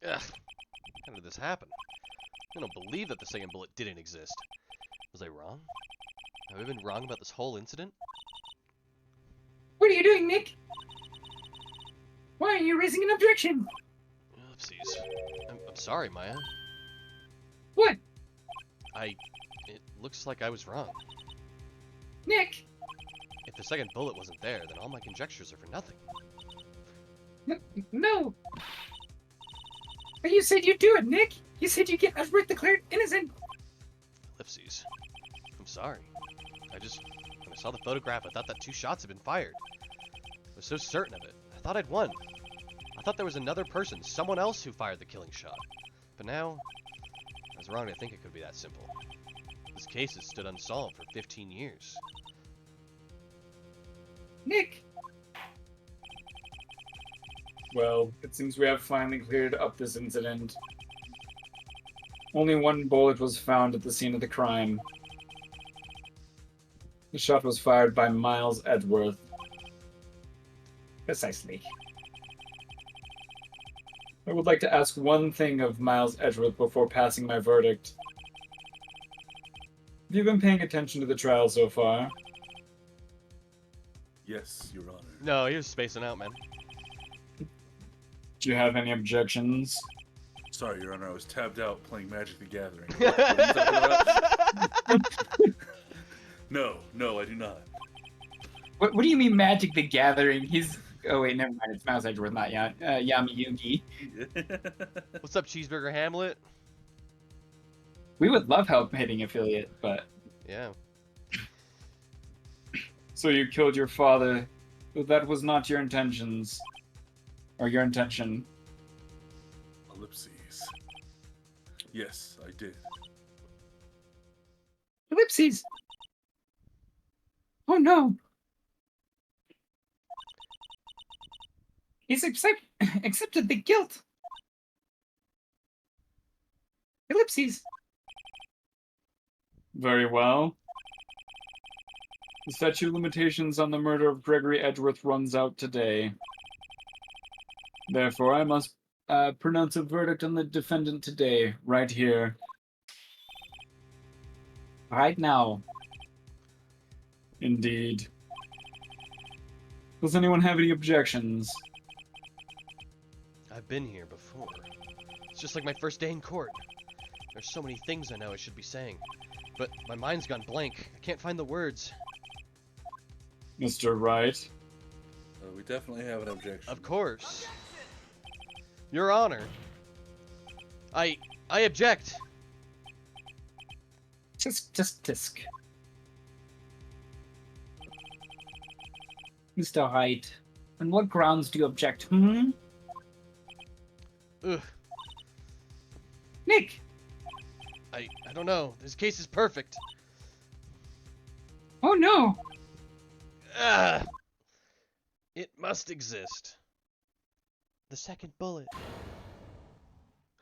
Ugh. How did this happen? I don't believe that the second bullet didn't exist. Was I wrong? Have I been wrong about this whole incident? What are you doing, Nick? Why are you raising an objection? Oopsies. I'm sorry, Maya. What? It looks like I was wrong. Nick? If the second bullet wasn't there, then all my conjectures are for nothing. No. But you said you'd do it, Nick. You said you'd get Edward declared innocent. Ellipses. I'm sorry. When I saw the photograph, I thought that 2 shots had been fired. I was so certain of it. I thought I'd won. I thought there was another person, someone else who fired the killing shot. But now, I was wrong to think it could be that simple. This case has stood unsolved for 15 years. Nick. Well, it seems we have finally cleared up this incident. Only 1 bullet was found at the scene of the crime. The shot was fired by Miles Edgeworth. Precisely. I would like to ask one thing of Miles Edgeworth before passing my verdict. Have you been paying attention to the trial so far? Yes, Your Honor. No, he was spacing out, man. Do you have any objections? Sorry, Your Honor. I was tabbed out playing Magic the Gathering. What are you talking about? No, I do not. What do you mean Magic the Gathering? He's... Oh wait, never mind. It's Miles Edgeworth, not Yami Yugi. What's up, Cheeseburger Hamlet? We would love help hitting affiliate, but... Yeah. So you killed your father, but that was not your intentions. Or your intention. Ellipses. Yes, I did. Ellipses. Oh no. He's accepted the guilt. Ellipses. Very well. The statute of limitations on the murder of Gregory Edgeworth runs out today. Therefore, I must pronounce a verdict on the defendant today, right here. Right now. Indeed. Does anyone have any objections? I've been here before. It's just like my first day in court. There's so many things I know I should be saying, but my mind's gone blank. I can't find the words. Mr. Wright? We definitely have an objection. Of course. Your Honor. I object. Just tisk. Mr. Wright, on what grounds do you object, Ugh. Nick! I don't know. This case is perfect. Oh no! Ah. It must exist. The second bullet.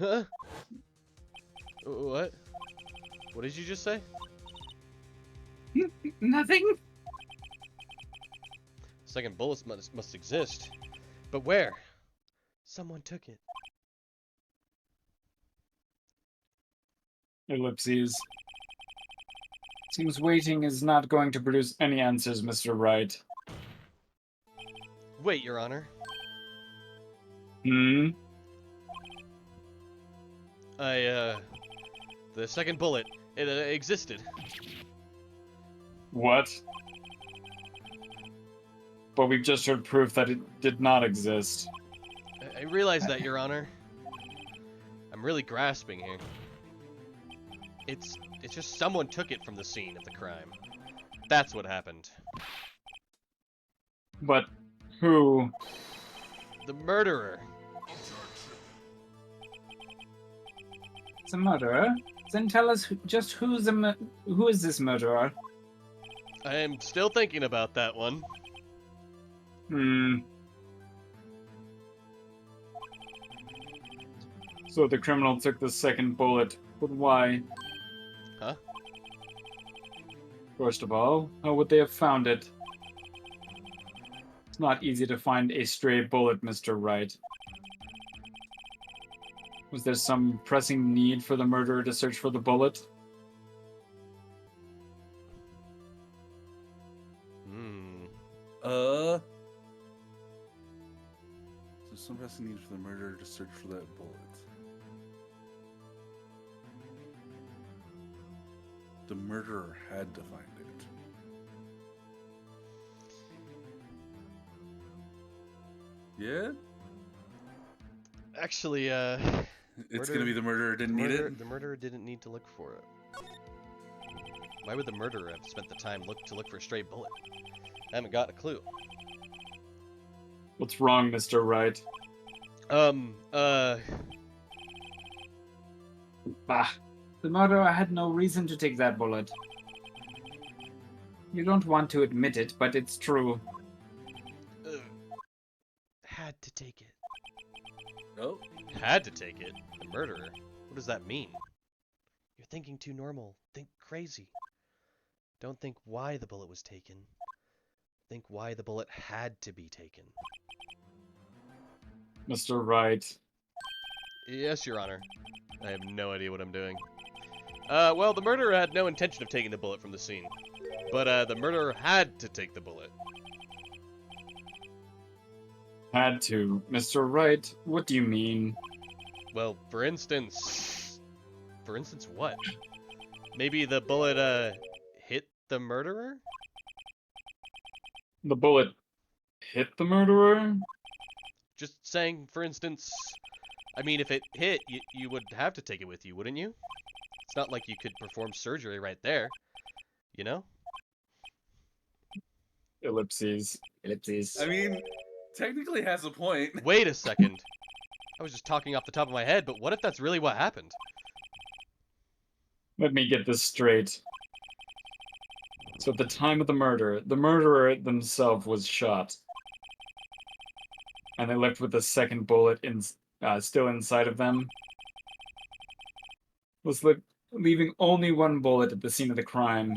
Huh? What? What did you just say? Nothing? Second bullets must exist. But where? Someone took it. Ellipses. Seems waiting is not going to produce any answers, Mr. Wright. Wait, Your Honor. The second bullet, it existed. What? But we've just heard proof that it did not exist. I realize that, Your Honor. I'm really grasping here. It's just someone took it from the scene of the crime. That's what happened. But who? The murderer. It's a murderer? Then tell us who is this murderer? I am still thinking about that one. So the criminal took the second bullet, but why? Huh? First of all, how would they have found it? It's not easy to find a stray bullet, Mr. Wright. Was there some pressing need for the murderer to search for the bullet? So some pressing need for the murderer to search for that bullet. The murderer had to find it. Yeah? Actually, It's gonna be the murderer didn't need it? The murderer didn't need to look for it. Why would the murderer have spent the time to look for a stray bullet? I haven't got a clue. What's wrong, Mr. Wright? Bah. The murderer had no reason to take that bullet. You don't want to admit it, but it's true. Had to take it. Oh? Had to take it? The murderer? What does that mean? You're thinking too normal. Think crazy. Don't think why the bullet was taken. Think why the bullet had to be taken. Mr. Wright. Yes, Your Honor. I have no idea what I'm doing. Well, the murderer had no intention of taking the bullet from the scene. But, the murderer had to take the bullet. Had to. Mr. Wright, what do you mean? Well, for instance... For instance what? Maybe the bullet, hit the murderer? The bullet hit the murderer? Just saying, for instance... I mean, if it hit, you would have to take it with you, wouldn't you? It's not like you could perform surgery right there. You know? Ellipses. I mean, technically has a point. Wait a second. I was just talking off the top of my head, but what if that's really what happened? Let me get this straight. So at the time of the murderer themselves was shot. And they left with the second bullet still inside of them. Was leaving only one bullet at the scene of the crime.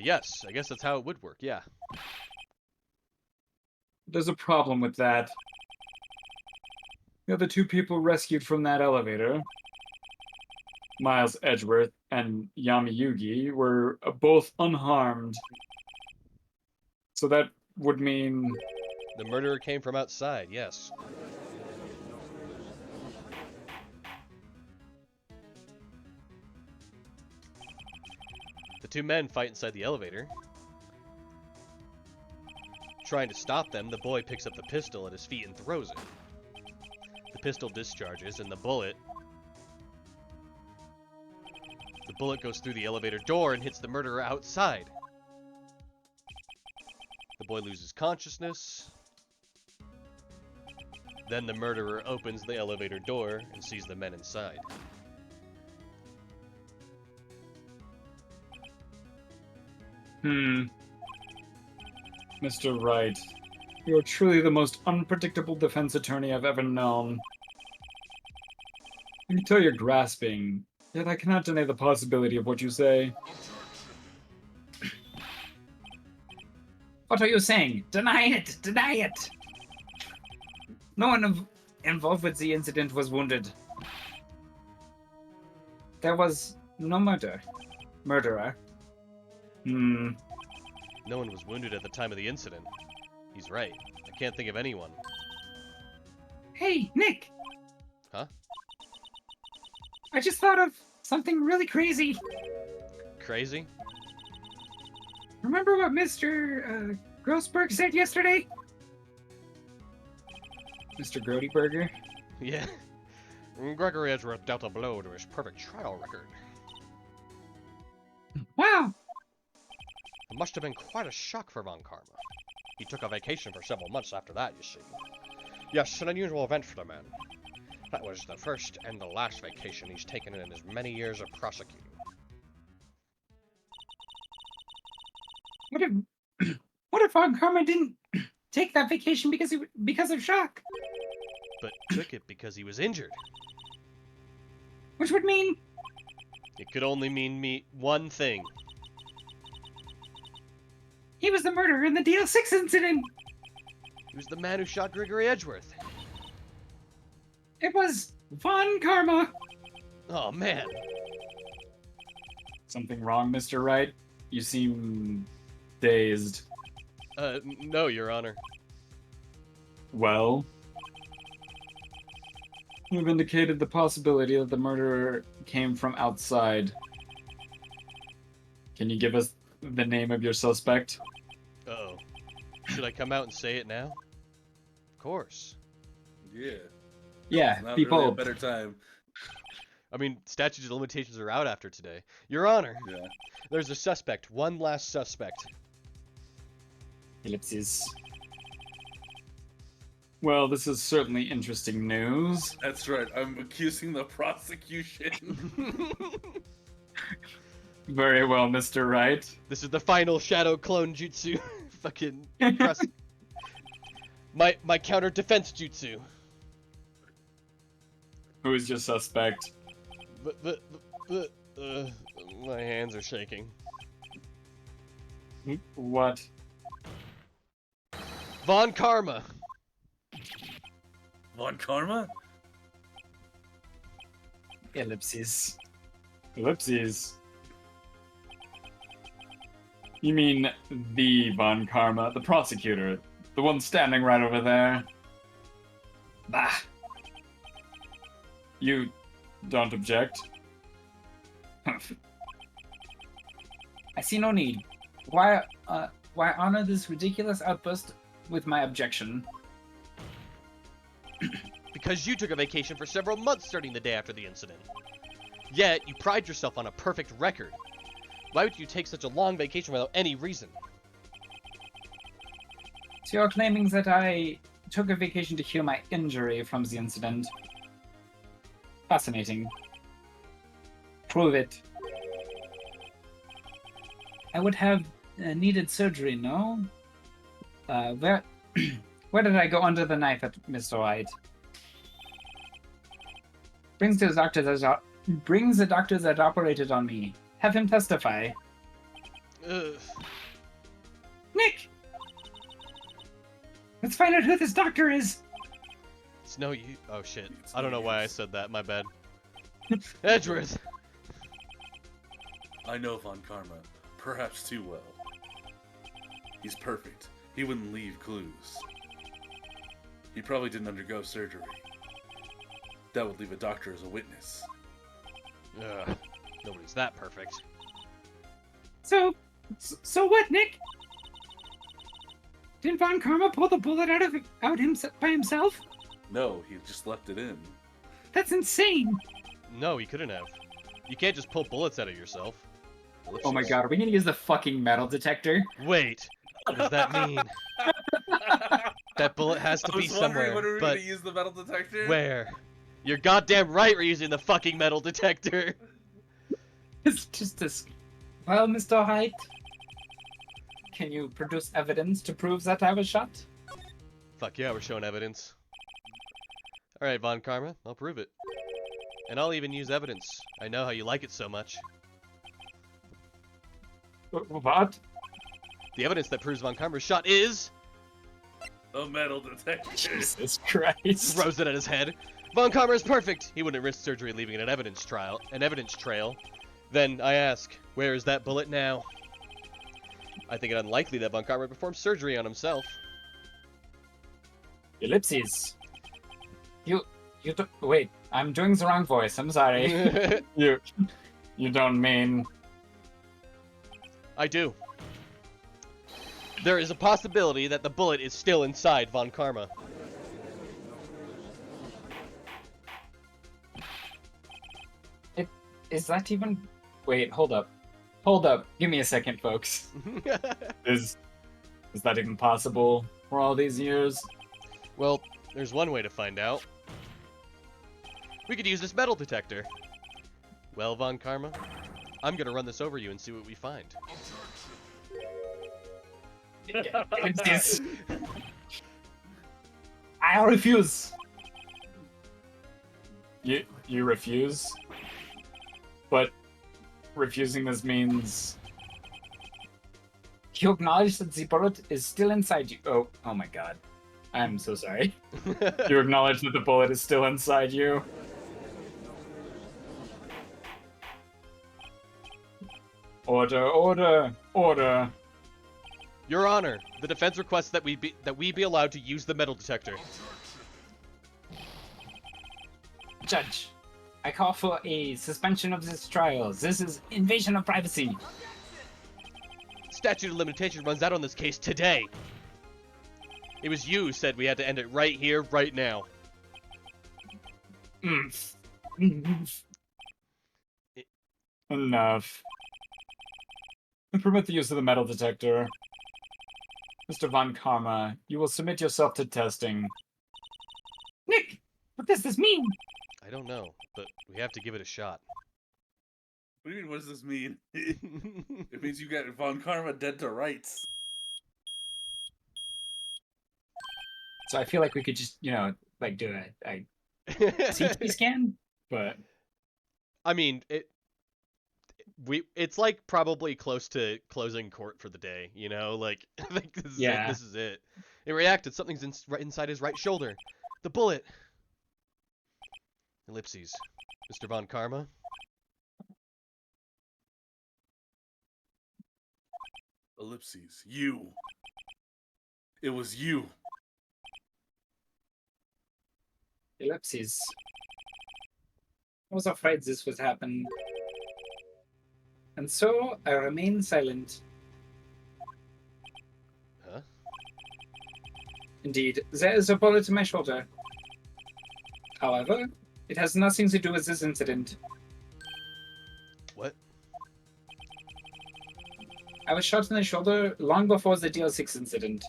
Yes, I guess that's how it would work, yeah. There's a problem with that. The other two people rescued from that elevator, Miles Edgeworth and Yami Yugi, were both unharmed. So that would mean... The murderer came from outside, yes. The two men fight inside the elevator. Trying to stop them, the boy picks up the pistol at his feet and throws it. The pistol discharges, and the bullet goes through the elevator door and hits the murderer outside. The boy loses consciousness. Then the murderer opens the elevator door and sees the men inside. Mr. Wright, you are truly the most unpredictable defense attorney I've ever known. I can tell you're grasping, yet I cannot deny the possibility of what you say. What are you saying? Deny it! Deny it! No one involved with the incident was wounded. There was no murderer. No one was wounded at the time of the incident. He's right. I can't think of anyone. Hey, Nick! Huh? I just thought of something really crazy. Crazy? Remember what Mr. Grossberg said yesterday? Mr. Grodyburger? Yeah. Gregory Edgeworth dealt a blow to his perfect trial record. Wow! It must have been quite a shock for Von Karma. He took a vacation for several months after that, you see. Yes, an unusual event for the man. That was the first and the last vacation he's taken in his many years of prosecuting. What if Von Karma didn't take that vacation because of shock? But took it because he was injured. Which would mean It could only mean one thing. he was the murderer in the DL6 incident. He was the man who shot Gregory Edgeworth. It was Von Karma. Oh, man. Something wrong, Mr. Wright? You seem dazed. No, Your Honor. Well, you've indicated the possibility that the murderer came from outside. Can you give us the name of your suspect? Uh-oh. Should I come out and say it now? Of course. Yeah. Yeah, Not people. really a better time. I mean, statutes of limitations are out after today. Your Honor, Yeah. there's a suspect. One last suspect. Ellipses. Well, this is certainly interesting news. That's right. I'm accusing the prosecution. Very well, Mr. Wright. This is the final shadow clone jutsu. Fucking press. My counter defense jutsu. Who is your suspect? My hands are shaking. What? Von Karma. Von Karma? Ellipses. Ellipses. You mean the Von Karma, the prosecutor, the one standing right over there? Bah. You don't object? I see no need. Why honor this ridiculous outburst with my objection? Because you took a vacation for several months starting the day after the incident. Yet, you pride yourself on a perfect record. Why would you take such a long vacation without any reason? So you're claiming that I took a vacation to heal my injury from the incident. Fascinating. Prove it. I would have needed surgery, no? Where did I go under the knife at Mr. Wright? Brings the doctor that operated on me. Have him testify. Ugh. Nick! Let's find out who this doctor is. It's no you. Oh shit. I don't know why I said that. My bad. Edgeworth. I know Von Karma, perhaps too well. He's perfect. He wouldn't leave clues. He probably didn't undergo surgery. That would leave a doctor as a witness. Ugh. Nobody's that perfect. So what, Nick? Didn't Von Karma pull the bullet out by himself? No, he just left it in. That's insane. No, he couldn't have. You can't just pull bullets out of yourself. Oh my god, are we gonna use the fucking metal detector? Wait, what does that mean? That bullet has to I be was wondering somewhere, when we were but gonna use the metal detector. where? You're goddamn right we're using the fucking metal detector! It's just this. Well, Mr. Height, can you produce evidence to prove that I was shot? Fuck yeah, we're showing evidence. Alright, Von Karma, I'll prove it. And I'll even use evidence. I know how you like it so much. What? The evidence that proves Von Karma's shot is... A metal detector. Jesus Christ. throws it at his head. Von Karma is perfect! He wouldn't risk surgery leaving an evidence trail. Then, I ask, where is that bullet now? I think it unlikely that Von Karma performed surgery on himself. Ellipses. You don't. Wait, I'm doing the wrong voice. I'm sorry. You don't mean. I do. There is a possibility that the bullet is still inside Von Karma. Is that even? Wait, hold up. Hold up. Give me a second, folks. Is that even possible for all these years? Well, there's one way to find out. We could use this metal detector. Well, Von Karma, I'm gonna run this over you and see what we find. Ellipses. I refuse. You refuse? But refusing this means you acknowledge that the bullet is still inside you. Oh my god. I'm so sorry. You acknowledge that the bullet is still inside you. Order. Your Honor, the defense requests that we be allowed to use the metal detector. Judge, I call for a suspension of this trial. This is invasion of privacy. Statute of limitation runs out on this case today. It was you who said we had to end it right here, right now. Enough. I permit the use of the metal detector. Mr. Von Karma, you will submit yourself to testing. Nick, what does this mean? I don't know, but we have to give it a shot. What do you mean? What does this mean? It means you got Von Karma dead to rights. So I feel like we could just, like do a CT scan, but I mean, it's like probably close to closing court for the day, you know? Like, I think this is it. This is it. It reacted. Something's right inside his right shoulder. The bullet. Ellipses. Mr. Von Karma? Ellipses. You. It was you. ellipses. I was afraid this would happen. And so I remain silent. Huh? Indeed, there is a bullet in my shoulder. However, it has nothing to do with this incident. What? I was shot in the shoulder long before the DL6 incident.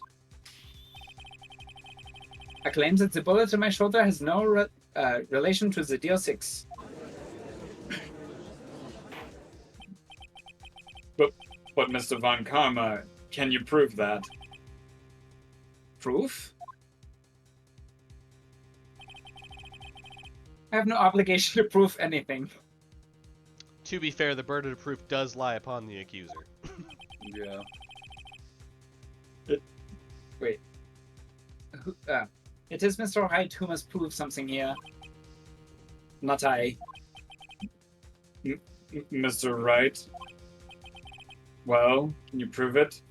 I claim that the bullet in my shoulder has no relation to the DL6. But Mr. Von Karma, can you prove that? Proof? I have no obligation to prove anything. To be fair, the burden of proof does lie upon the accuser. Yeah. Wait. It is Mr. Wright who must prove something here. Not I. Mr. Wright? Well, can you prove it?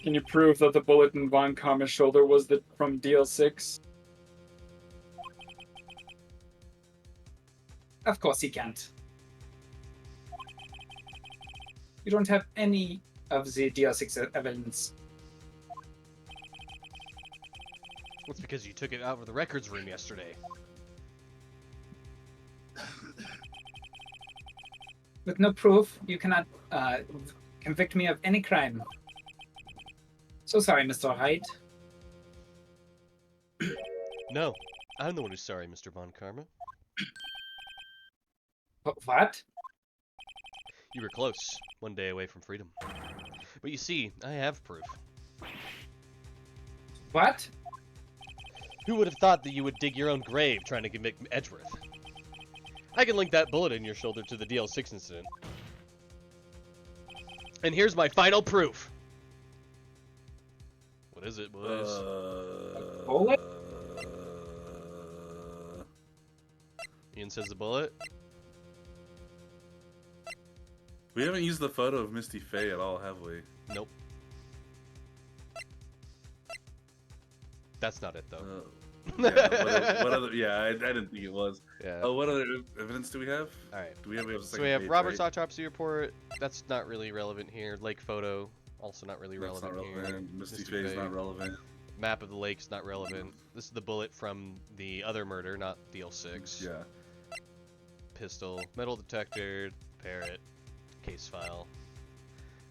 Can you prove that the bullet in Von Karma's shoulder was from DL6? Of course he can't. You don't have any of the DL6 evidence. That's because you took it out of the records room yesterday. With no proof, you cannot convict me of any crime. So sorry, Mr. Wright. No, I'm the one who's sorry, Mr. Von Karma. What? You were close, one day away from freedom. But you see, I have proof. What? Who would have thought that you would dig your own grave trying to convict Edgeworth? I can link that bullet in your shoulder to the DL6 incident. And here's my final proof. What is it, boys? Bullet? Ian says the bullet. We haven't used the photo of Misty Faye at all, have we? Nope. That's not it, though. Yeah, what other? Yeah, I didn't think it was. Yeah. Oh, what other evidence do we have? All right. Do we have a So second we have page, Robert's right? autopsy report. That's not really relevant here. Lake photo, also not really That's relevant, not relevant. here. Misty Mr. Faye's Faye. not relevant. Map of the lake's not relevant. This is the bullet from the other murder, not DL6. Yeah. Pistol, metal detector, parrot, case file,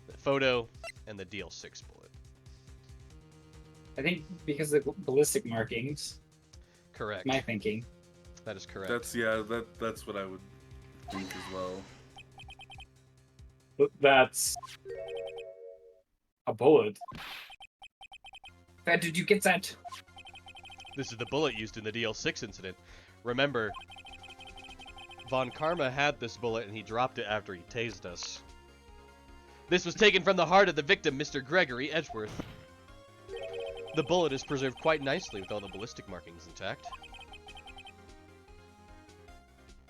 the photo, and the DL6 bullet. I think because of the ballistic markings, Correct. my thinking. That is correct. That's what I would think as well. But that's a bullet. Where did you get that? This is the bullet used in the DL6 incident. Remember, Von Karma had this bullet and he dropped it after he tased us. This was taken from the heart of the victim, Mr. Gregory Edgeworth. The bullet is preserved quite nicely with all the ballistic markings intact.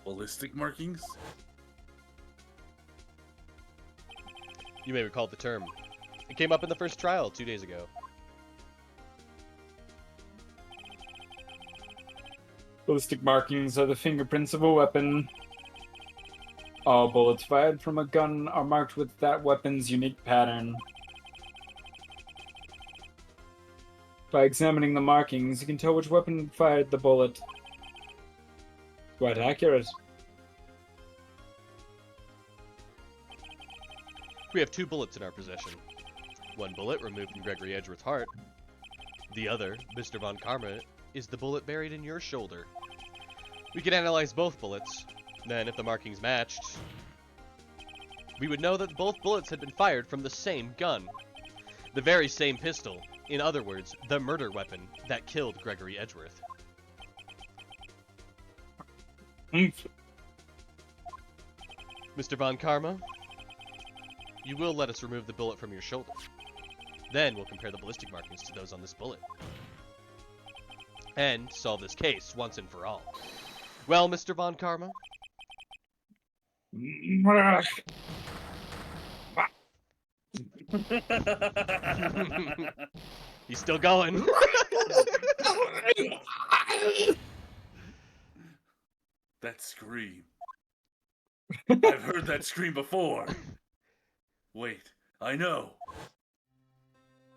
Ballistic markings? You may recall the term. It came up in the first trial 2 days ago. Ballistic markings are the fingerprints of a weapon. All bullets fired from a gun are marked with that weapon's unique pattern. By examining the markings, you can tell which weapon fired the bullet. Quite accurate. We have 2 bullets in our possession. One bullet removed from Gregory Edgeworth's heart. The other, Mr. Von Karma, is the bullet buried in your shoulder. We can analyze both bullets. Then, if the markings matched, we would know that both bullets had been fired from the same gun. The very same pistol. In other words, the murder weapon that killed Gregory Edgeworth. Mr. Von Karma, you will let us remove the bullet from your shoulder. Then we'll compare the ballistic markings to those on this bullet. And solve this case once and for all. Well, Mr. Von Karma? He's still going. That scream. I've heard that scream before. Wait, I know.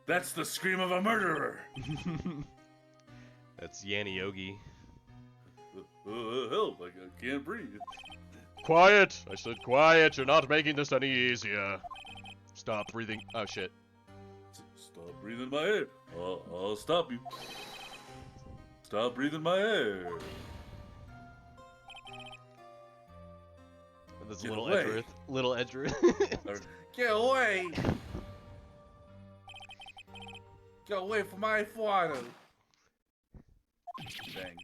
That's the scream of a murderer. That's Yanni Yogi. Help, I can't breathe. Quiet! I said quiet, you're not making this any easier. Stop breathing. Oh shit. Stop breathing my air. I'll stop you. Stop breathing my air. That's Get little away. Edgeworth. Little Edgeworth. Get away! Get away from my father! Bang.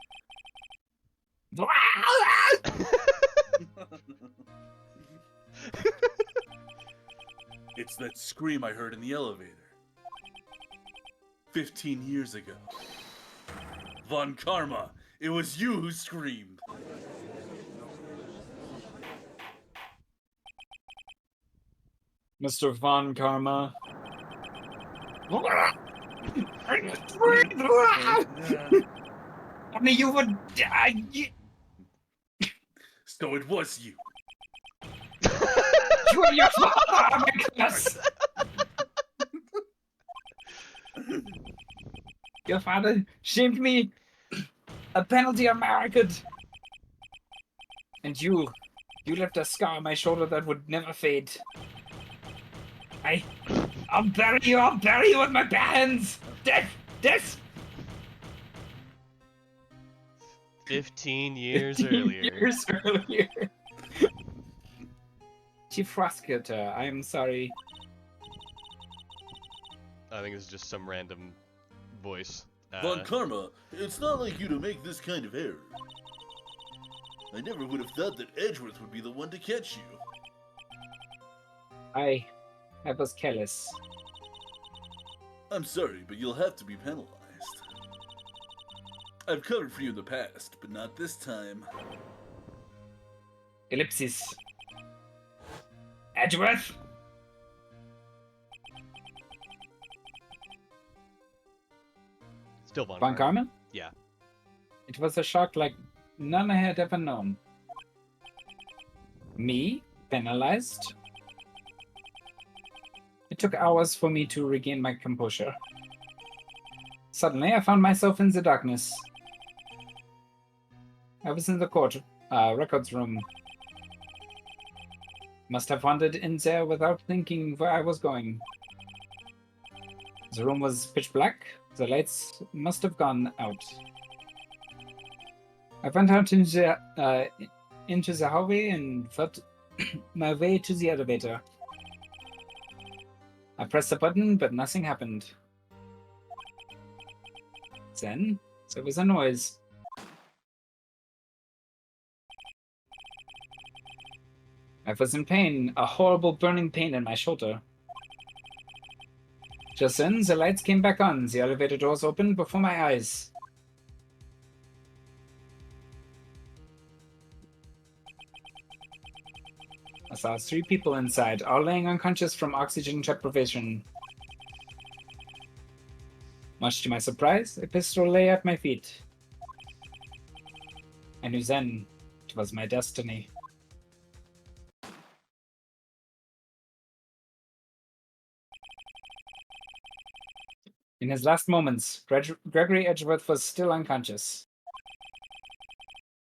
It's that scream I heard in the elevator. 15 years ago. Von Karma, it was you who screamed. Mr. Von Karma. Only you would die. So it was you. You and your father are my class. Your father shamed me. A penalty on my record. And you left a scar on my shoulder that would never fade. I'll bury you with my bare hands. Death. 15 years 15 earlier. years earlier. Chief Prosecutor, I am sorry. I think it's just some random voice. Von Karma, it's not like you to make this kind of error. I never would have thought that Edgeworth would be the one to catch you. I was careless. I'm sorry, but you'll have to be penalized. I've covered for you in the past, but not this time. Ellipsis. Edgeworth? Still Von Von Karma. Karma? Yeah. It was a shock like none I had ever known. Me? Penalized? It took hours for me to regain my composure. Suddenly, I found myself in the darkness. I was in the records room. Must have wandered in there without thinking where I was going. The room was pitch black. The lights must have gone out. I went out into the hallway and felt my way to the elevator. I pressed the button, but nothing happened. Then, there was a noise. I was in pain, a horrible burning pain in my shoulder. Just then, the lights came back on. The elevator doors opened before my eyes. I saw 3 people inside, all laying unconscious from oxygen deprivation. Much to my surprise, a pistol lay at my feet. I knew then it was my destiny. In his last moments, Gregory Edgeworth was still unconscious.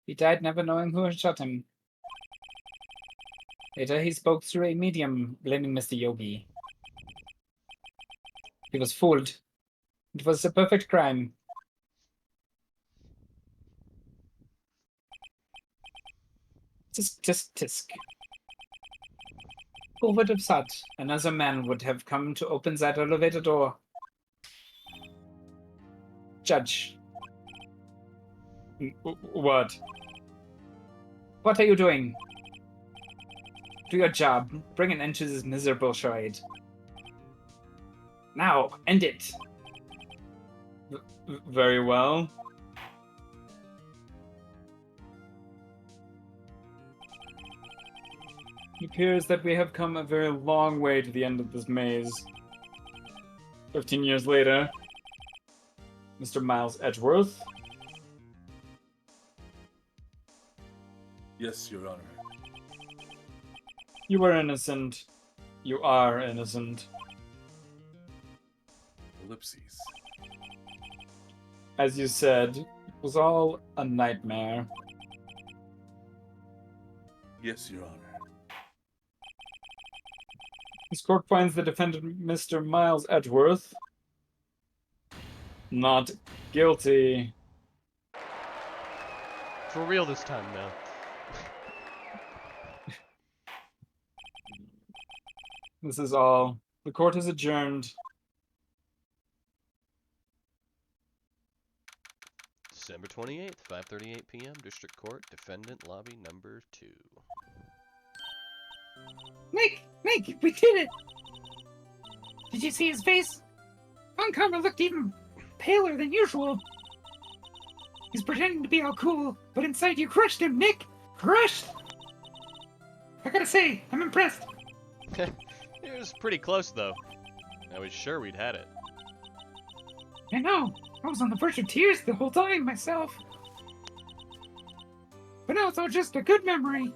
He died never knowing who had shot him. Later, he spoke through a medium, blaming Mr. Yogi. He was fooled. It was a perfect crime. Tisk. Who would have thought another man would have come to open that elevator door? Judge. What? What are you doing? Do your job. Bring an end to this miserable charade. Now, end it. Very well. It appears that we have come a very long way to the end of this maze. 15 years later, Mr. Miles Edgeworth. Yes, Your Honor. You were innocent. You are innocent. Ellipses. As you said, it was all a nightmare. Yes, Your Honor. This court finds the defendant, Mr. Miles Edgeworth, not guilty. For real this time now. This is all. The court is adjourned. December 28th, 5:38 p.m. District Court, Defendant Lobby Number 2. Nick, we did it! Did you see his face? Von Karma looked even paler than usual. He's pretending to be all cool, but inside you crushed him, Nick! Crushed! I gotta say, I'm impressed. It was pretty close, though. I was sure we'd had it. I know, I was on the verge of tears the whole time myself. But now it's all just a good memory.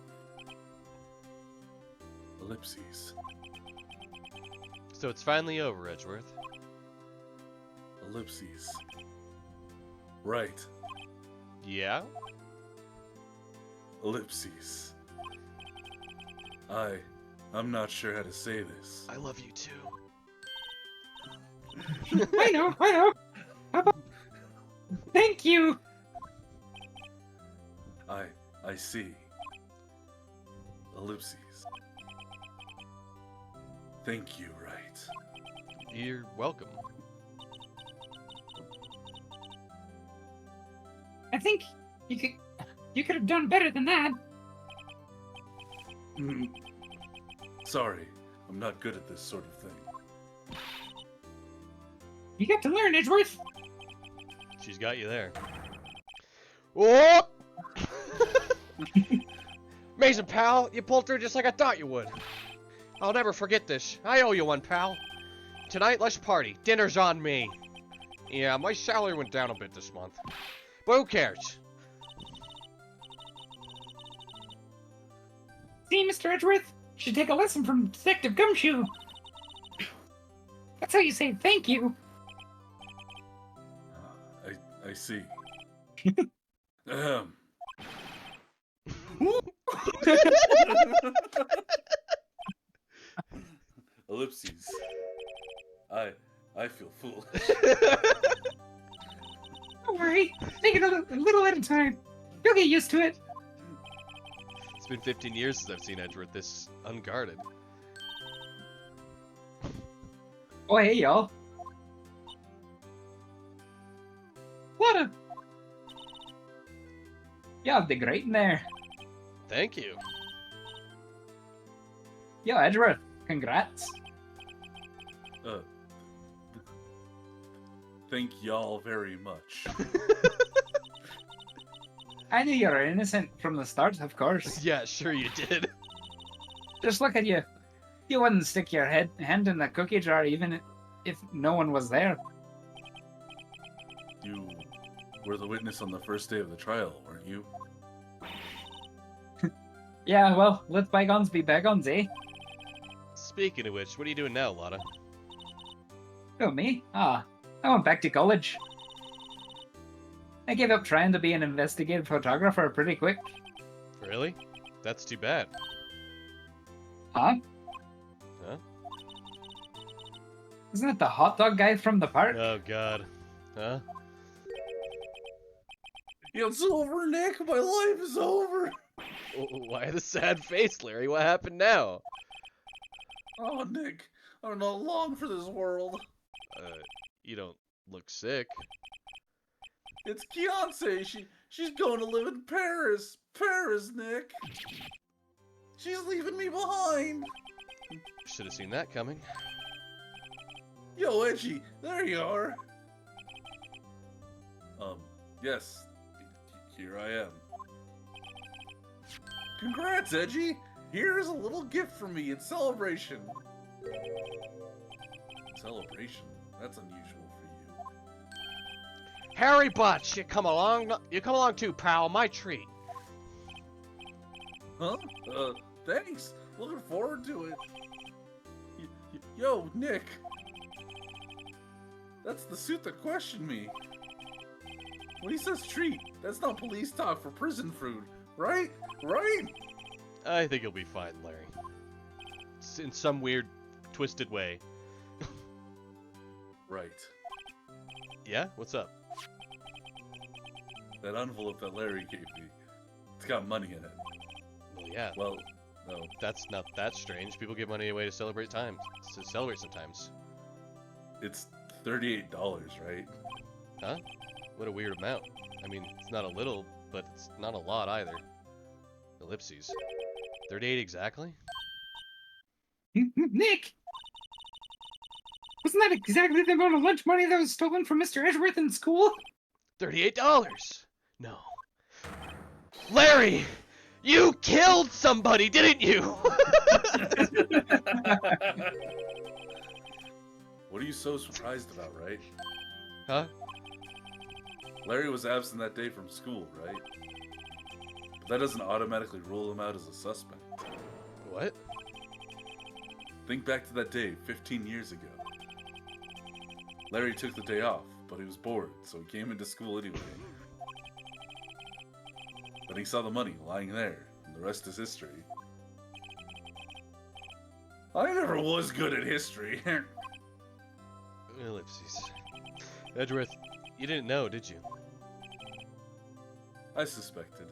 Ellipses. So it's finally over, Edgeworth. Ellipses. Right. Yeah? Ellipses. I'm not sure how to say this. I love you too. I know. How about... Thank you. I see. Ellipses. Thank you, Wright. You're welcome. I think you could have done better than that. Sorry, I'm not good at this sort of thing. You got to learn, Edgeworth. She's got you there. Oh! Amazing, pal. You pulled through just like I thought you would. I'll never forget this. I owe you one, pal. Tonight, let's party. Dinner's on me. Yeah, my salary went down a bit this month. But who cares? See, Mr. Edgeworth, you should take a lesson from Detective Gumshoe. That's how you say thank you. I see. Ellipses. I feel foolish. Don't worry. Take it a little at a time. You'll get used to it. It's been 15 years since I've seen Edgeworth this unguarded. Oh, hey, y'all. What a... Y'all did great in there. Thank you. Yo, Edgeworth, congrats. Thank y'all very much. I knew you were innocent from the start, of course. Yeah, sure you did. Just look at you. You wouldn't stick your hand in the cookie jar even if no one was there. You were the witness on the first day of the trial, weren't you? Yeah, well, let bygones be bygones, eh? Speaking of which, what are you doing now, Lotta? Oh, me? I went back to college. I gave up trying to be an investigative photographer pretty quick. Really? That's too bad. Huh? Huh? Isn't it the hot dog guy from the park? Oh, God. Huh? It's over, Nick. My life is over. Why the sad face, Larry? What happened now? Oh, Nick, I'm not long for this world. You don't look sick. It's Beyonce. She's going to live in Paris. Paris, Nick. She's leaving me behind. Should have seen that coming. Yo, Edgy, there you are. Yes, here I am. Congrats, Edgy. Here's a little gift from me in celebration. Celebration? That's unusual for you. Harry Butch, you come along. You come along too, pal. My treat. Huh? Thanks. Looking forward to it. Yo, Nick. That's the suit that questioned me. When he says treat, that's not police talk for prison food, right? Right? I think you'll be fine, Larry. In some weird, twisted way. Right. Yeah? What's up? That envelope that Larry gave me, it's got money in it. Well, yeah. Well, no. That's not that strange. People give money away to celebrate times. To celebrate sometimes. It's $38, right? Huh? What a weird amount. I mean, it's not a little, but it's not a lot either. Ellipses. 38 exactly? Nick! Wasn't that exactly the amount of lunch money that was stolen from Mr. Edgeworth in school? $38! No. Larry! You killed somebody, didn't you? What are you so surprised about, right? Huh? Larry was absent that day from school, right? But that doesn't automatically rule him out as a suspect. What? Think back to that day 15 years ago. Larry took the day off, but he was bored, so he came into school anyway. Then he saw the money lying there, and the rest is history. I never was good at history. Ellipses. Edgeworth, you didn't know, did you? I suspected.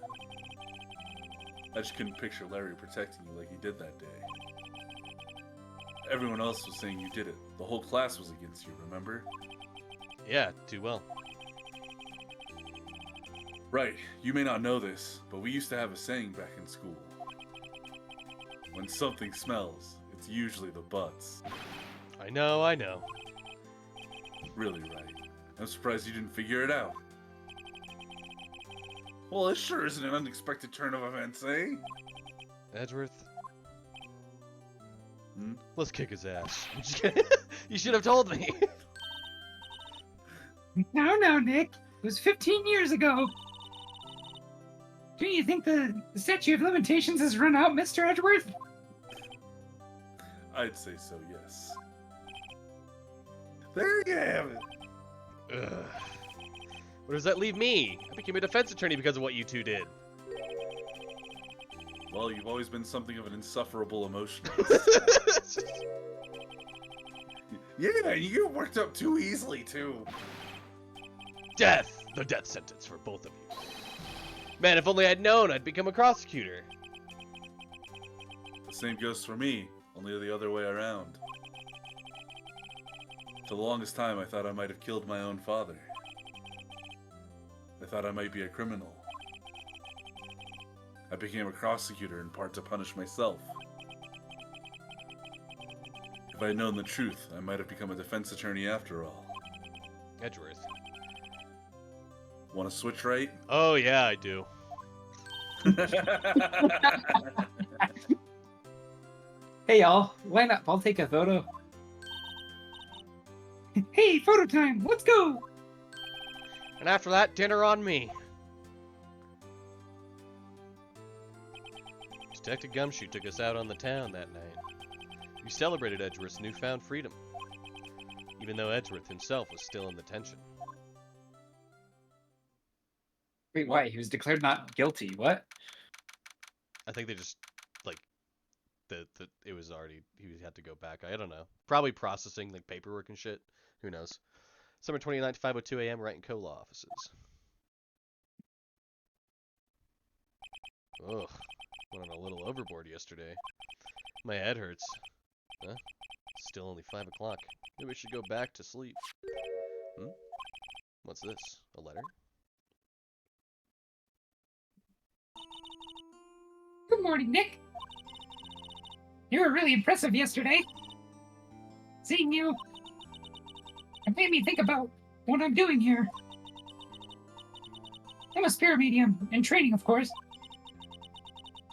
I just couldn't picture Larry protecting you like he did that day. Everyone else was saying you did it. The whole class was against you, remember? Yeah, too well. Right, you may not know this, but we used to have a saying back in school. When something smells, it's usually the butts. I know, I know. Really, Wright. I'm surprised you didn't figure it out. Well, it sure isn't an unexpected turn of events, eh? Edgeworth, Hmm? let's kick his ass. You should have told me. No, Nick. It was 15 years ago. Do you think the statute of limitations has run out, Mr. Edgeworth? I'd say so, yes. There you have it. Ugh. Where does that leave me? I became a defense attorney because of what you two did. Well, you've always been something of an insufferable emotion. Yeah, you get worked up too easily, too. Death! The death sentence for both of you. Man, if only I'd known I'd become a prosecutor. The same goes for me, only the other way around. For the longest time, I thought I might have killed my own father. I thought I might be a criminal. I became a prosecutor in part to punish myself. If I had known the truth, I might have become a defense attorney after all. Edgeworth. Want to switch, right? Oh yeah, I do. Hey y'all, line up. I'll take a photo. Hey, photo time. Let's go. And after that, dinner on me. Detective Gumshoe took us out on the town that night. We celebrated Edgeworth's newfound freedom, even though Edgeworth himself was still in detention. Wait, why? He was declared not guilty. What? I think they just, like, it was already, he had to go back. I don't know. Probably processing, like, paperwork and shit. Who knows? Summer 29th, 5:02 a.m., Wright and Co. law offices. Ugh. Went on a little overboard yesterday. My head hurts. Huh? Still only 5 o'clock. Maybe we should go back to sleep. Hmm? What's this? A letter? Good morning, Nick. You were really impressive yesterday. Seeing you, it made me think about what I'm doing here. I'm a spirit medium, in training, of course.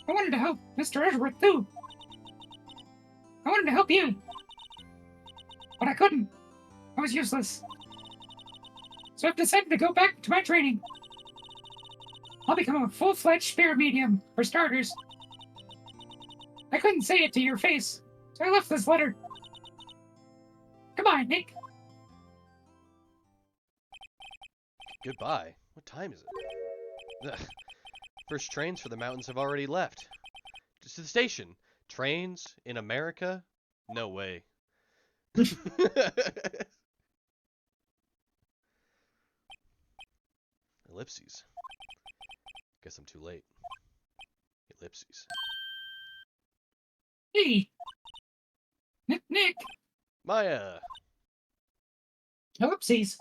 I wanted to help Mr. Edgeworth, too. I wanted to help you. But I couldn't. I was useless. So I've decided to go back to my training. I'll become a full-fledged spirit medium, for starters. I couldn't say it to your face, so I left this letter. Goodbye, Nick. Goodbye. What time is it? Ugh. First trains for the mountains have already left. Just to the station. Trains in America? No way. Ellipses. Guess I'm too late. Ellipses. Hey. Nick. Maya. Ellipses.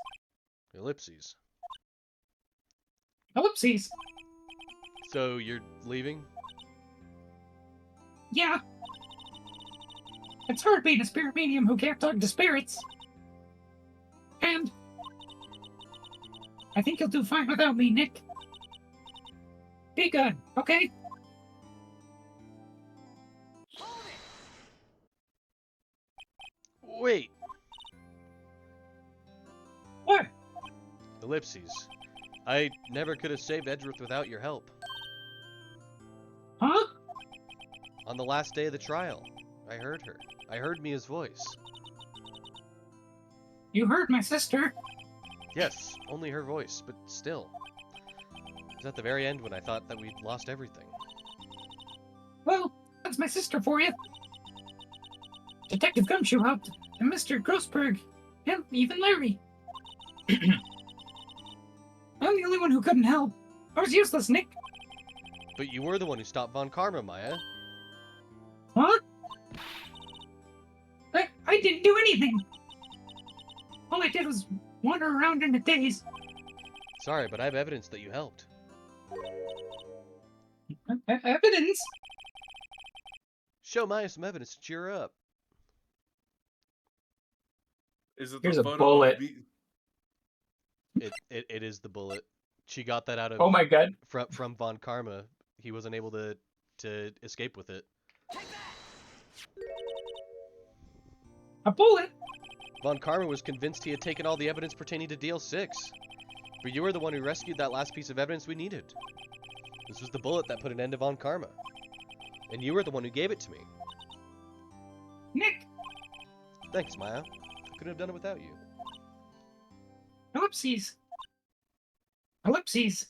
Ellipses. Ellipses. So you're leaving? Yeah. It's hard being a spirit medium who can't talk to spirits. And I think you'll do fine without me, Nick. Be good, okay? Wait. What? Ellipses. I never could have saved Edgeworth without your help. Huh? On the last day of the trial, I heard her. I heard Mia's voice. You heard my sister. Yes, only her voice, but still. It was at the very end when I thought that we'd lost everything. Well, that's my sister for you. Detective Gumshoe helped, and Mr. Grossberg, and even Larry. I'm the only one who couldn't help. I was useless, Nick. But you were the one who stopped Von Karma, Maya. Huh? I didn't do anything. All I did was wander around in a daze. Sorry, but I have evidence that you helped. Evidence? Show Maya some evidence to cheer her up. Is it Here's the a photo bullet. of me? It is the bullet. She got that out of Oh my god. from Von Karma. He wasn't able to escape with it. A bullet? Von Karma was convinced he had taken all the evidence pertaining to Deal 6. But you were the one who rescued that last piece of evidence we needed. This was the bullet that put an end to Von Karma. And you were the one who gave it to me. Nick! Thanks, Maya. I couldn't have done it without you. Ellipses. Ellipses.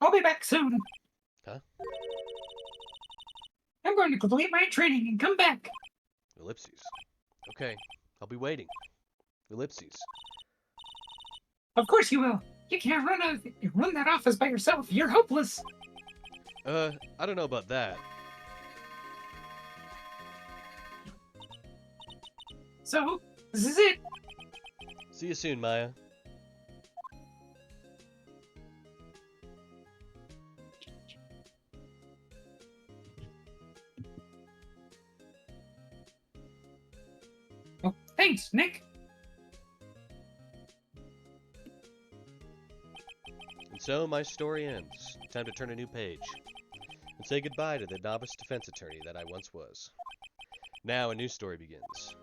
I'll be back soon. Huh? I'm going to complete my training and come back. Ellipses. Okay, I'll be waiting. Ellipses. Of course you will. You can't run that office by yourself. You're hopeless. I don't know about that. So, this is it. See you soon, Maya. Oh, thanks, Nick. And so my story ends. Time to turn a new page. And say goodbye to the novice defense attorney that I once was. Now a new story begins.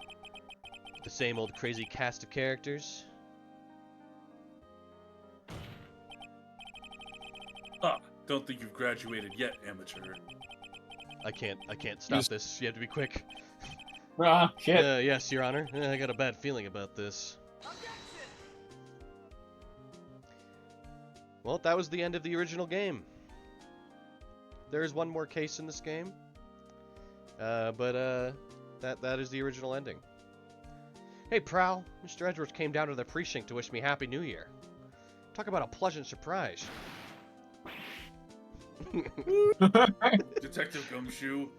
The same old crazy cast of characters. Ah, don't think you've graduated yet, amateur. I can't stop this. You have to be quick. Ah, shit. Yes, Your Honor. I got a bad feeling about this. Well, that was the end of the original game. There is one more case in this game. But that is the original ending. Hey, Prowl. Mr. Edwards came down to the precinct to wish me Happy New Year. Talk about a pleasant surprise. Detective Gumshoe.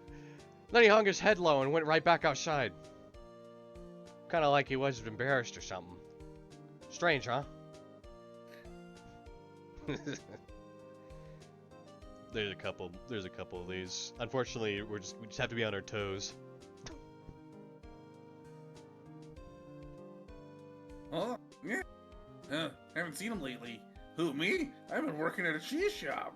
Then he hung his head low and went right back outside. Kinda like he was embarrassed or something. Strange, huh? There's a couple of these. Unfortunately, we just have to be on our toes. Huh? Yeah. Haven't seen him lately. Who, me? I've been working at a cheese shop.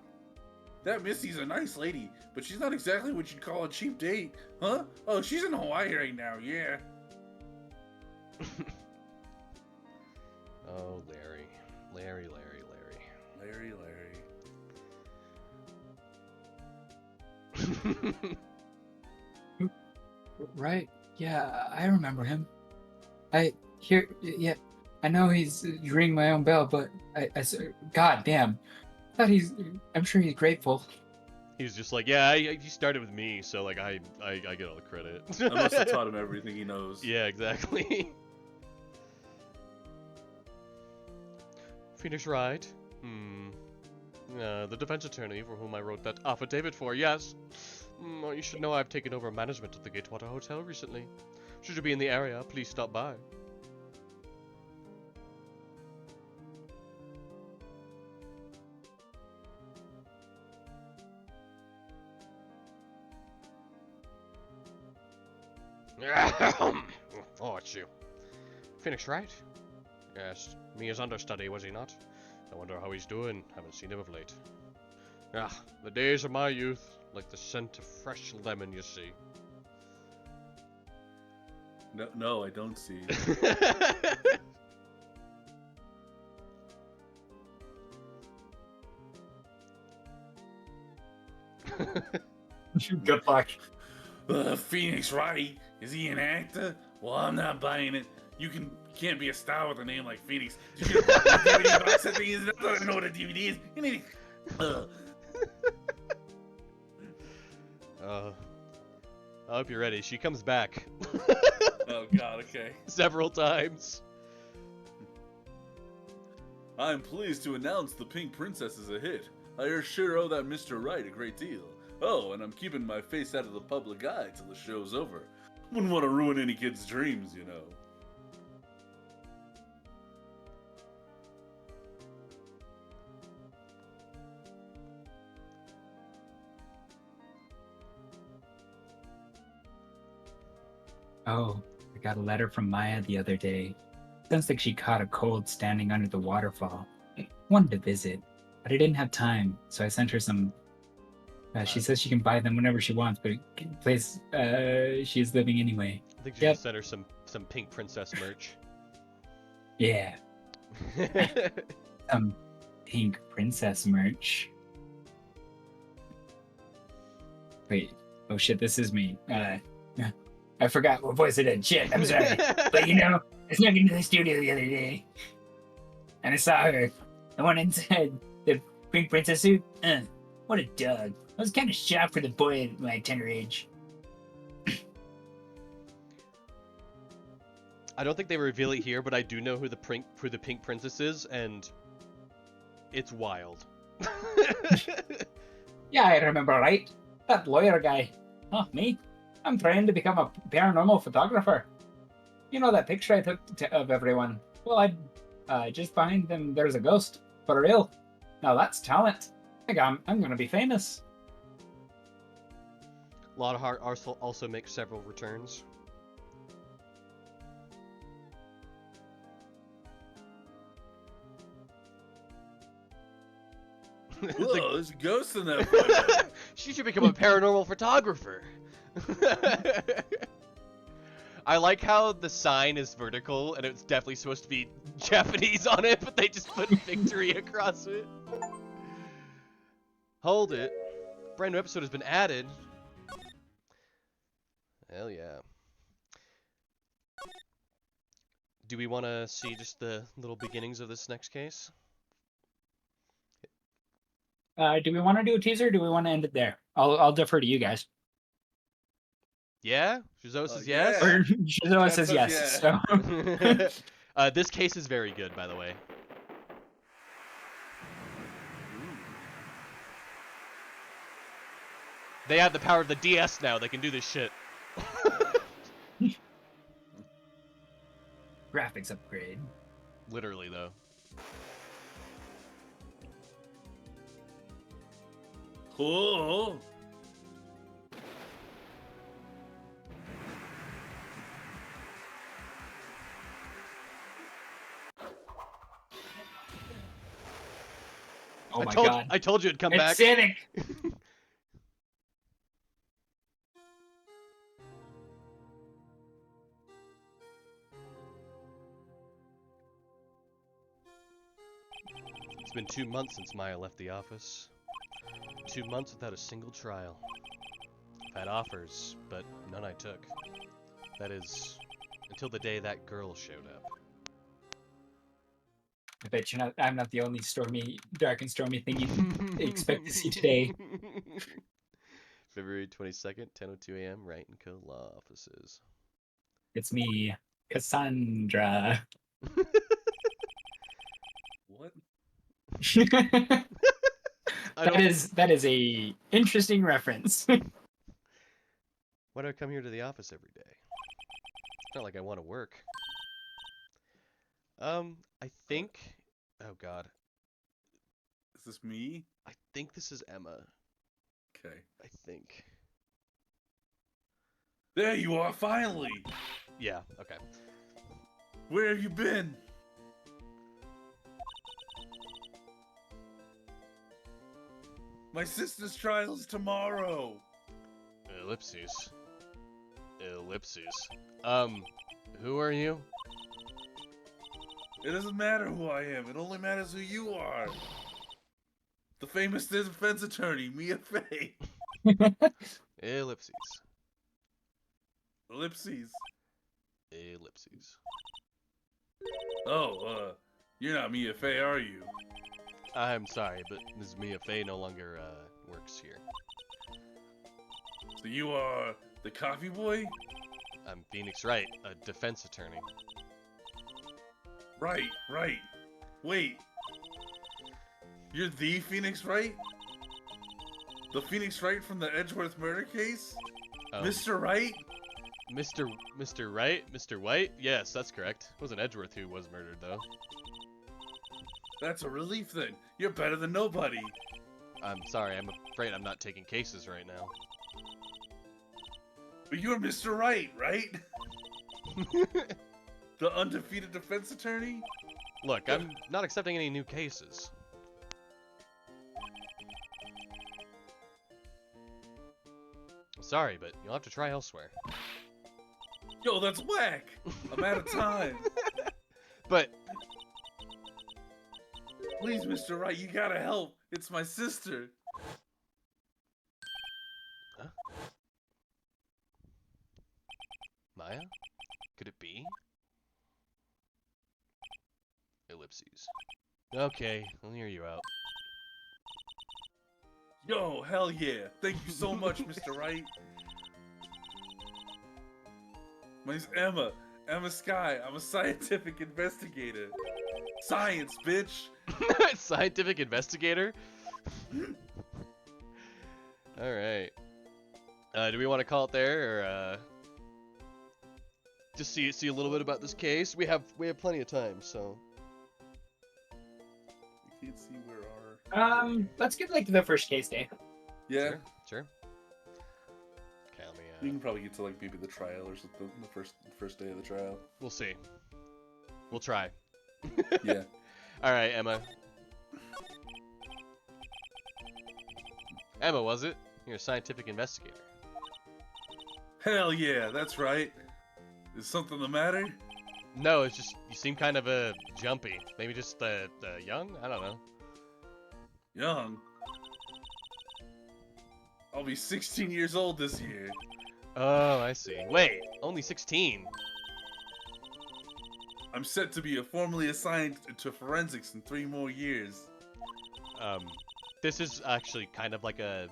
That Missy's a nice lady, but she's not exactly what you'd call a cheap date. Huh? Oh, she's in Hawaii right now, yeah. Oh, Larry. Right? Yeah, I remember him. Yeah, I know he's ringing my own bell, but God damn. I'm sure he's grateful. He's just like, yeah, he started with me, so like I get all the credit. I must have taught him everything he knows. Yeah, exactly. Phoenix Wright? The defense attorney for whom I wrote that affidavit for, yes. You should know I've taken over management of the Gatewater Hotel recently. Should you be in the area, please stop by. Oh, it's you. Phoenix Wright? Yes, me as understudy, was he not? I wonder how he's doing. Haven't seen him of late. Ah, the days of my youth, like the scent of fresh lemon, you see. No, I don't see. Good luck. Phoenix Wright? Is he an actor? Well, I'm not buying it. You can Can't be a star with a name like Phoenix. You should have bought the DVD box set thing. I don't know what a DVD is. You need. I hope you're ready. She comes back. Oh God. Okay. Several times. I'm pleased to announce the Pink Princess is a hit. I sure owe that Mr. Wright a great deal. Oh, and I'm keeping my face out of the public eye till the show's over. Wouldn't want to ruin any kid's dreams, you know. Oh, I got a letter from Maya the other day. Sounds like she caught a cold standing under the waterfall. I wanted to visit, but I didn't have time, so I sent her some. She says she can buy them whenever she wants, but place she's living anyway. I think you Yep. should send her some Pink Princess merch. Yeah, Pink Princess merch. Wait, oh shit, this is me. I forgot what voice I did. Shit, I'm sorry. But you know, I snuck into the studio the other day, and I saw her. The one inside the Pink Princess suit. What a dog. I was kind of shocked for the boy at my tender age. I don't think they reveal it here, but I do know who the Pink Princess is, and it's wild. Yeah, I remember, right? That lawyer guy. Oh, me? I'm trying to become a paranormal photographer. You know that picture I took of everyone? Well, just behind them, there's a ghost. For real. Now that's talent. I'm gonna be famous. Lockhart also makes several returns. Whoa, there's a ghost in that photo. She should become a paranormal photographer. I like how the sign is vertical and it's definitely supposed to be Japanese on it, but they just put victory across it. Hold it. Brand new episode has been added. Hell yeah. Do we want to see just the little beginnings of this next case? Do we want to do a teaser? Or do we want to end it there? I'll defer to you guys. Yeah? Shizuo says yeah. yes? Or Shizuo says Jeff yes. says So This case is very good, by the way. They have the power of the DS now. They can do this shit. graphics upgrade. Literally, though. Cool. Oh my told, god. I told you it'd come It's back. Cynic! It's been 2 months since Maya left the office. 2 months without a single trial. I've had offers, but none I took. That is, until the day that girl showed up. I bet I'm not the only dark and stormy thing you expect to see today. February 22nd, 10:02 a.m., Wright & Co. Law Offices. It's me, Cassandra. What? that is a interesting reference. Why do I come here to the office every day? It's not like I want to work. I think... Oh god. Is this me? I think this is Emma. Okay. I think. There you are, finally! Yeah, okay. Where have you been? My sister's trial is tomorrow! Ellipses. Who are you? It doesn't matter who I am, it only matters who you are. The famous defense attorney, Mia Fey. Ellipses. Ellipses. Ellipses. Oh, you're not Mia Fey, are you? I'm sorry, but Ms. Mia Fey no longer works here. So you are the coffee boy? I'm Phoenix Wright, a defense attorney. Right. Wait. You're the Phoenix Wright? The Phoenix Wright from the Edgeworth murder case? Mr. Wright? Mr. Wright? Mr. White? Yes, that's correct. It wasn't Edgeworth who was murdered, though. That's a relief then. You're better than nobody. I'm sorry, I'm afraid I'm not taking cases right now. But you're Mr. Wright, right? The undefeated defense attorney? Look, I'm not accepting any new cases. Sorry, but you'll have to try elsewhere. Yo, that's whack! I'm out of time. But Please, Mr. Wright, you gotta help. It's my sister. Huh? Maya? Could it be? Ellipses. Okay, I'll hear you out. Yo, hell yeah. Thank you so much, Mr. Wright. My name's Emma. Emma Sky. I'm a scientific investigator. Science, bitch. Scientific investigator? Alright. Do we want to call it there, or just see a little bit about this case? We have plenty of time, so. I can't see where our... Let's get like the first case day. Yeah. Sure. Okay, let me We can probably get to like maybe the trial or something. The first day of the trial. we'll see. We'll try. Yeah. Alright, Emma. Emma, was it? You're a scientific investigator. Hell yeah, that's right. Is something the matter? No, it's just, you seem kind of jumpy. Maybe just young? I don't know. Young. I'll be 16 years old this year. Oh, I see. Wait, only 16? I'm set to be formally assigned to forensics in 3 more years. This is actually kind of like a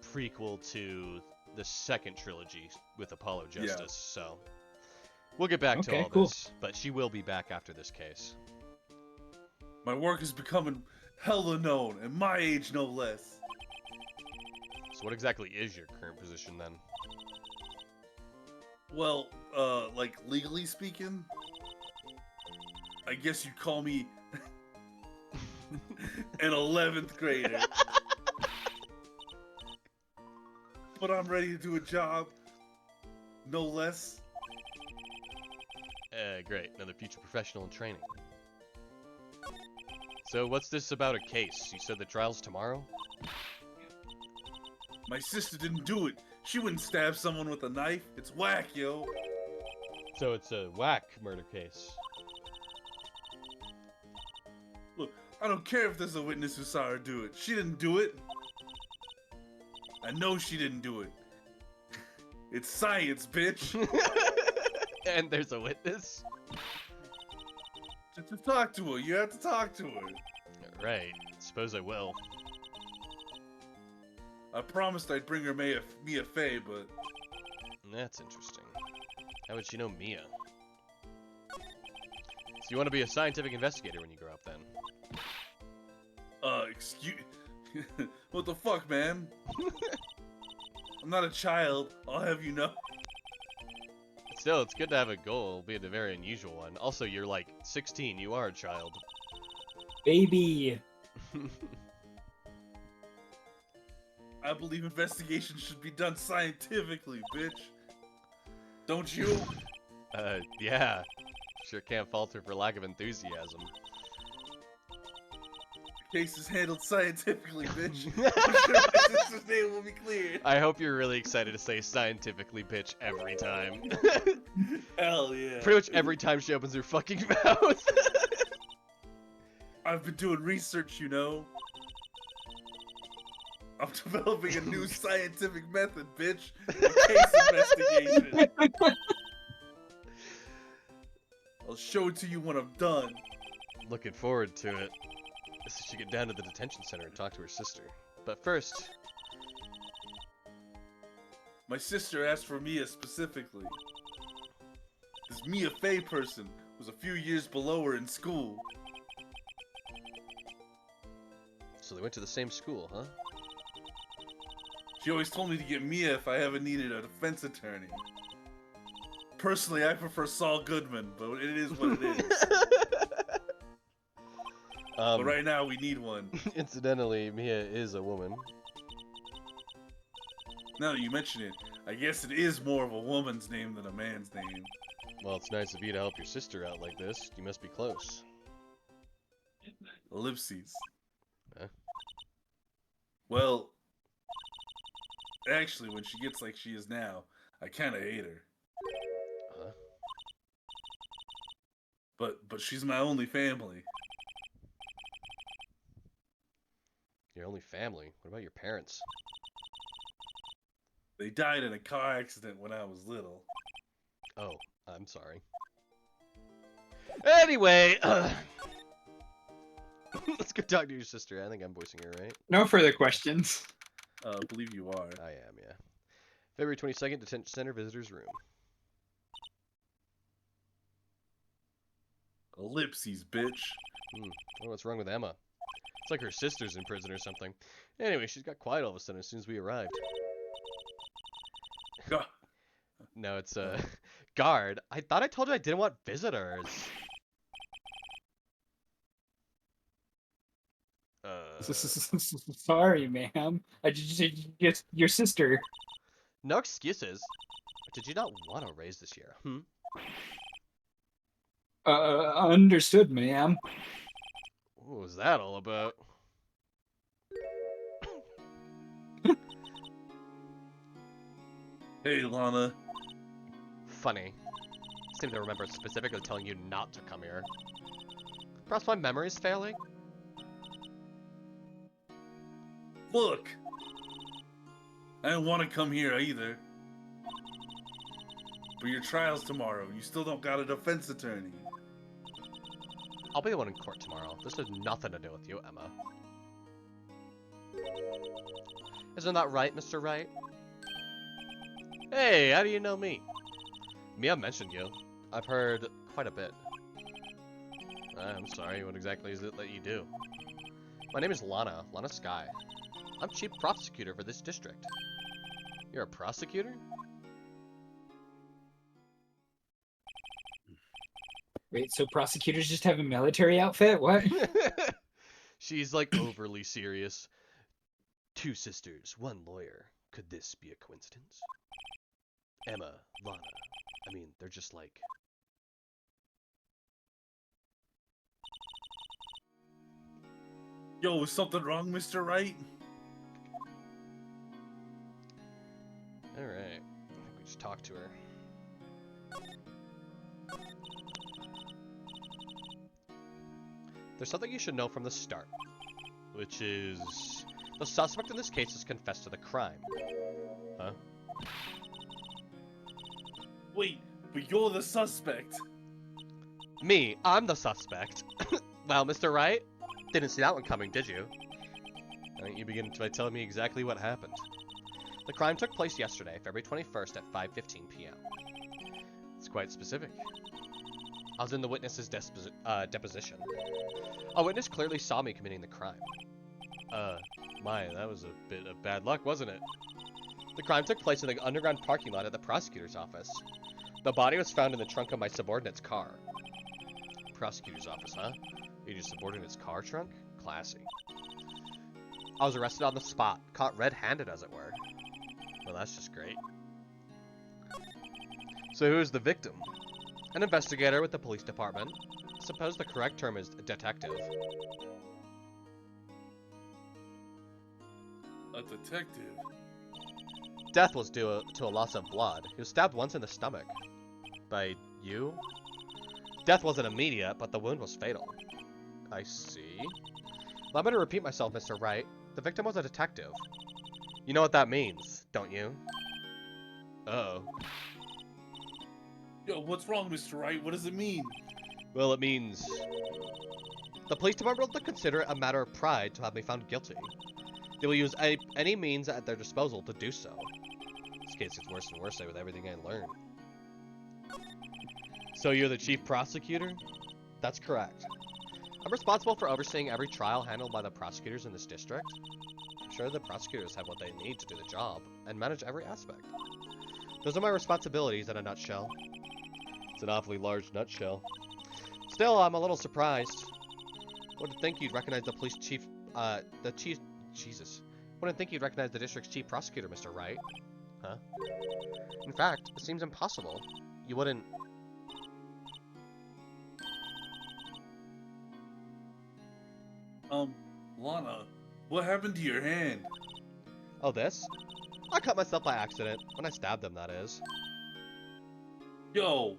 prequel to the second trilogy with Apollo Justice, so we'll get back to all this, but she will be back after this case. My work is becoming hella known, and my age no less. So what exactly is your current position then? Well, like legally speaking, I guess you'd call me an 11th grader. But I'm ready to do a job, no less. Great, another future professional in training. So what's this about a case? You said the trial's tomorrow? My sister didn't do it. She wouldn't stab someone with a knife. It's whack, yo. So it's a whack murder case. Look, I don't care if there's a witness who saw her do it. She didn't do it. I know she didn't do it. It's science, bitch. And there's a witness? Just to talk to her. You have to talk to her. Right, suppose I will. I promised I'd bring her Mia Fey, but... That's interesting. How would she know Mia? So you want to be a scientific investigator when you grow up, then? Excuse... What the fuck, man? I'm not a child, I'll have you know. Still, it's good to have a goal, albeit a very unusual one. Also, you're like 16, you are a child. Baby. I believe investigations should be done scientifically, bitch. Don't you? Yeah. Sure can't falter for lack of enthusiasm. The case is handled scientifically, bitch. I'm sure my sister's name will be cleared. I hope you're really excited to say scientifically, bitch, every time. Hell yeah. Pretty much every time she opens her fucking mouth. I've been doing research, you know. I'm developing a new scientific method, bitch. A case investigation. I'll show it to you when I'm done. Looking forward to it. Guess I should get down to the detention center and talk to her sister. But first, My sister asked for Mia specifically. This Mia Fey person was a few years below her in school. so they went to the same school, huh? She always told me to get Mia if I ever needed a defense attorney. Personally, I prefer Saul Goodman, but it is what it is. But right now, we need one. Incidentally, Mia is a woman. Now that you mention it, I guess it is more of a woman's name than a man's name. Well, it's nice of you to help your sister out like this. You must be close. Ellipses. Huh? Well, actually, when she gets like she is now, I kind of hate her. Huh? But she's my only family. Your only family? What about your parents? They died in a car accident when I was little. Oh, I'm sorry. Anyway, let's go talk to your sister. I think I'm voicing her right. No further questions. I believe you are. I am, yeah. February 22nd, Detention Center Visitors Room. Ellipses, bitch. I don't know what's wrong with Emma. It's like her sister's in prison or something. Anyway, she's got quiet all of a sudden as soon as we arrived. God. No, it's guard. I thought I told you I didn't want visitors. Sorry, ma'am. I just your sister. No excuses. Did you not want to raise this year? Understood, ma'am. What was that all about? Hey, Lana. Funny. Seem to remember specifically telling you not to come here. Perhaps my memory's failing? Look! I don't want to come here either. But your trial's tomorrow. You still don't got a defense attorney. I'll be the one in court tomorrow. This has nothing to do with you, Emma. Isn't that right, Mr. Wright? Hey, how do you know me? Mia mentioned you. I've heard quite a bit. I'm sorry, what exactly is it that you do? My name is Lana Sky. I'm chief prosecutor for this district. You're a prosecutor? Wait, so prosecutors just have a military outfit? What? She's like overly serious. Two sisters, one lawyer. Could this be a coincidence? Emma, Lana. I mean, they're just like... Yo, is something wrong, Mr. Wright? Alright. I think we just talk to her. There's something you should know from the start, which is the suspect in this case has confessed to the crime. Huh? Wait, but you're the suspect. Me, I'm the suspect. Well, Mr. Wright, didn't see that one coming, did you? Why don't you begin by telling me exactly what happened? The crime took place yesterday, February 21st at 5:15 p.m. It's quite specific. I was in the witness's deposition. A witness clearly saw me committing the crime. That was a bit of bad luck, wasn't it? The crime took place in the underground parking lot at the prosecutor's office. The body was found in the trunk of my subordinate's car. Prosecutor's office, huh? In your subordinate's car trunk? Classy. I was arrested on the spot, caught red-handed as it were. Well, that's just great. So who's the victim? An investigator with the police department. Suppose the correct term is detective. A detective? Death was due to a loss of blood. He was stabbed once in the stomach. By you? Death wasn't immediate, but the wound was fatal. I see. Allow me to repeat myself, Mr. Wright. The victim was a detective. You know what that means, don't you? Uh-oh. Yo, what's wrong, Mr. Wright? What does it mean? Well, it means the police department will consider it a matter of pride to have me found guilty. They will use any means at their disposal to do so. This case gets worse and worse with everything I learn. So you're the chief prosecutor? That's correct. I'm responsible for overseeing every trial handled by the prosecutors in this district. I'm sure the prosecutors have what they need to do the job and manage every aspect. Those are my responsibilities in a nutshell. It's an awfully large nutshell. Still, I'm a little surprised. Wouldn't think you'd recognize the police chief, Jesus. Wouldn't think you'd recognize the district's chief prosecutor, Mr. Wright. Huh? In fact, it seems impossible. You wouldn't... Lana, what happened to your hand? Oh, this? I cut myself by accident. When I stabbed him, that is. Yo!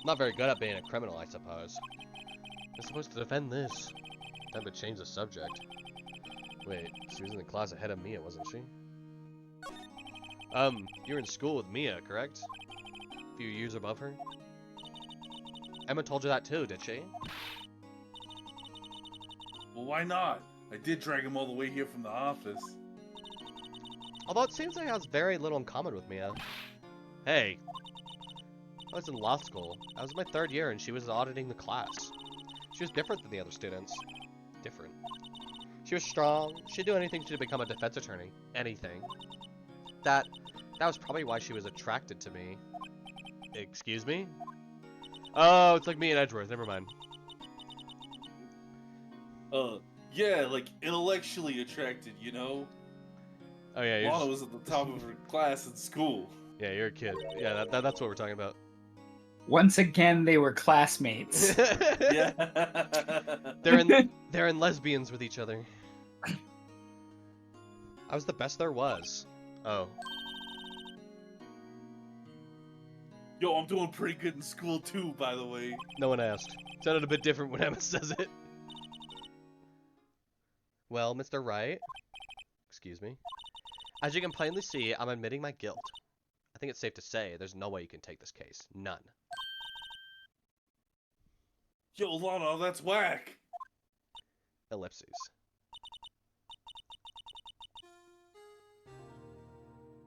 Not very good at being a criminal, I suppose. I'm supposed to defend this. Time to change the subject. Wait, she was in the class ahead of Mia, wasn't she? You were in school with Mia, correct? A few years above her? Emma told you that too, did she? Well, why not? I did drag him all the way here from the office. Although it seems like he has very little in common with Mia. Hey. I was in law school. I was in my 3rd year and she was auditing the class. She was different than the other students. Different. She was strong. She'd do anything to become a defense attorney. Anything. That was probably why she was attracted to me. Excuse me? Oh, it's like me and Edgeworth. Never mind. Yeah, like intellectually attracted, you know? Oh yeah, you're Lana just... was at the top of her class in school. Yeah, you're a kid. Yeah, that's what we're talking about. Once again, they were classmates. Yeah. They're in lesbians with each other. I was the best there was. Oh. Yo, I'm doing pretty good in school too, by the way. No one asked. Sounded a bit different when Emma says it. Well, Mr. Wright. Excuse me. As you can plainly see, I'm admitting my guilt. I think it's safe to say there's no way you can take this case. None. Yo, Lana, that's whack. Ellipses.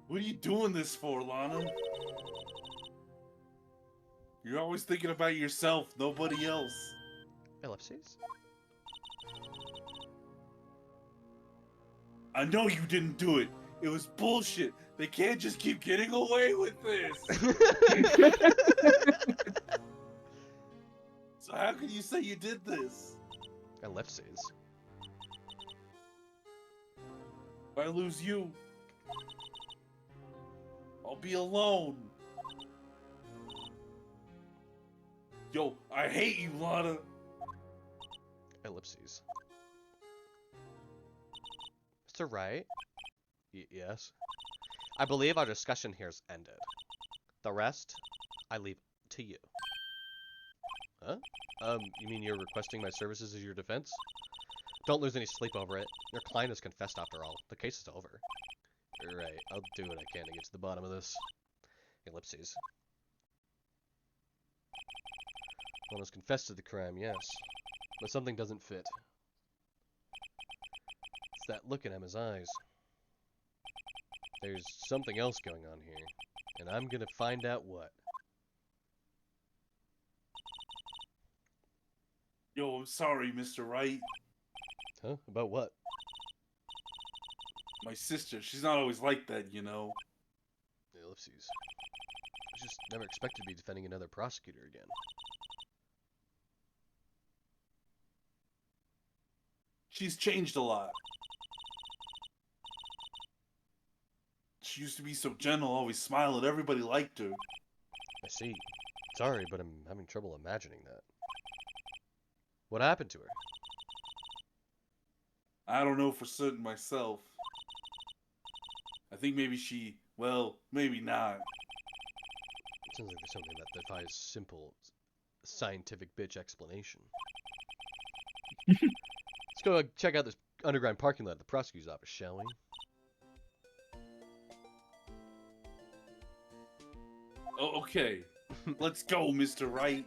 What are you doing this for, Lana? You're always thinking about yourself, nobody else. Ellipses? I know you didn't do it. It was bullshit. They can't just keep getting away with this. So how can you say you did this? Ellipses. If I lose you, I'll be alone. Yo, I hate you, Lana. Ellipses. Mr. Wright? Yes? I believe our discussion here's ended. The rest, I leave to you. Huh? You mean you're requesting my services as your defense? Don't lose any sleep over it. Your client has confessed after all. The case is over. You're right. I'll do what I can to get to the bottom of this. Ellipses. One has confessed to the crime, yes. But something doesn't fit. It's that look in Emma's eyes. There's something else going on here. And I'm gonna find out what. Yo, I'm sorry, Mr. Wright. Huh? About what? My sister, she's not always like that, you know. Ellipses. I just never expected to be defending another prosecutor again. She's changed a lot. She used to be so gentle, always smiling. Everybody liked her. I see. Sorry, but I'm having trouble imagining that. What happened to her? I don't know for certain myself. I think maybe she, well, maybe not. It sounds like there's something that defies simple, scientific bitch explanation. Let's go check out this underground parking lot at the prosecutor's office, shall we? Oh, okay. Let's go, Mr. Wright.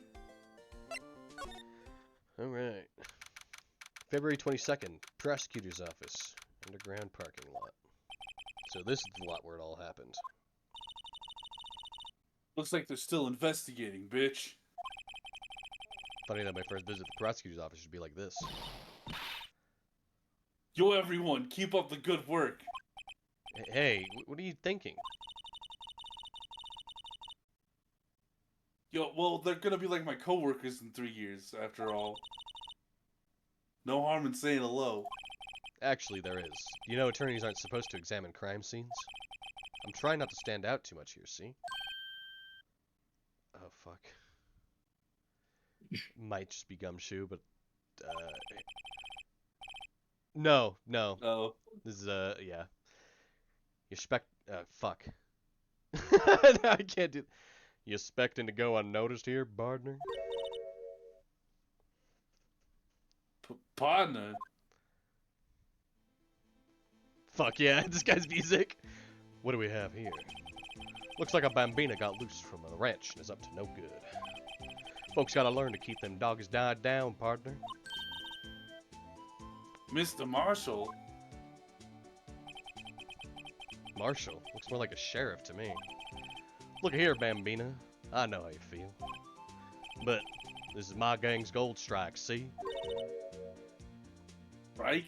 February 22nd, prosecutor's office, underground parking lot. So this is the lot where it all happened. Looks like they're still investigating, bitch. Funny that my first visit to the prosecutor's office should be like this. Yo, everyone, keep up the good work. Hey, what are you thinking? Yo, well, they're gonna be like my coworkers in 3 years, after all. No harm in saying hello. Actually, there is. You know attorneys aren't supposed to examine crime scenes? I'm trying not to stand out too much here, see? Oh, fuck. Might just be gumshoe, but, No. Oh. This is, yeah. You fuck. No, I can't do... You expecting to go unnoticed here, Bardner? Partner? Fuck yeah, this guy's music. What do we have here? Looks like a bambina got loose from the ranch and is up to no good. Folks gotta learn to keep them doggies died down, partner. Mr. Marshall? Marshall? Looks more like a sheriff to me. Look here, bambina. I know how you feel. But this is my gang's gold strike, see? Right?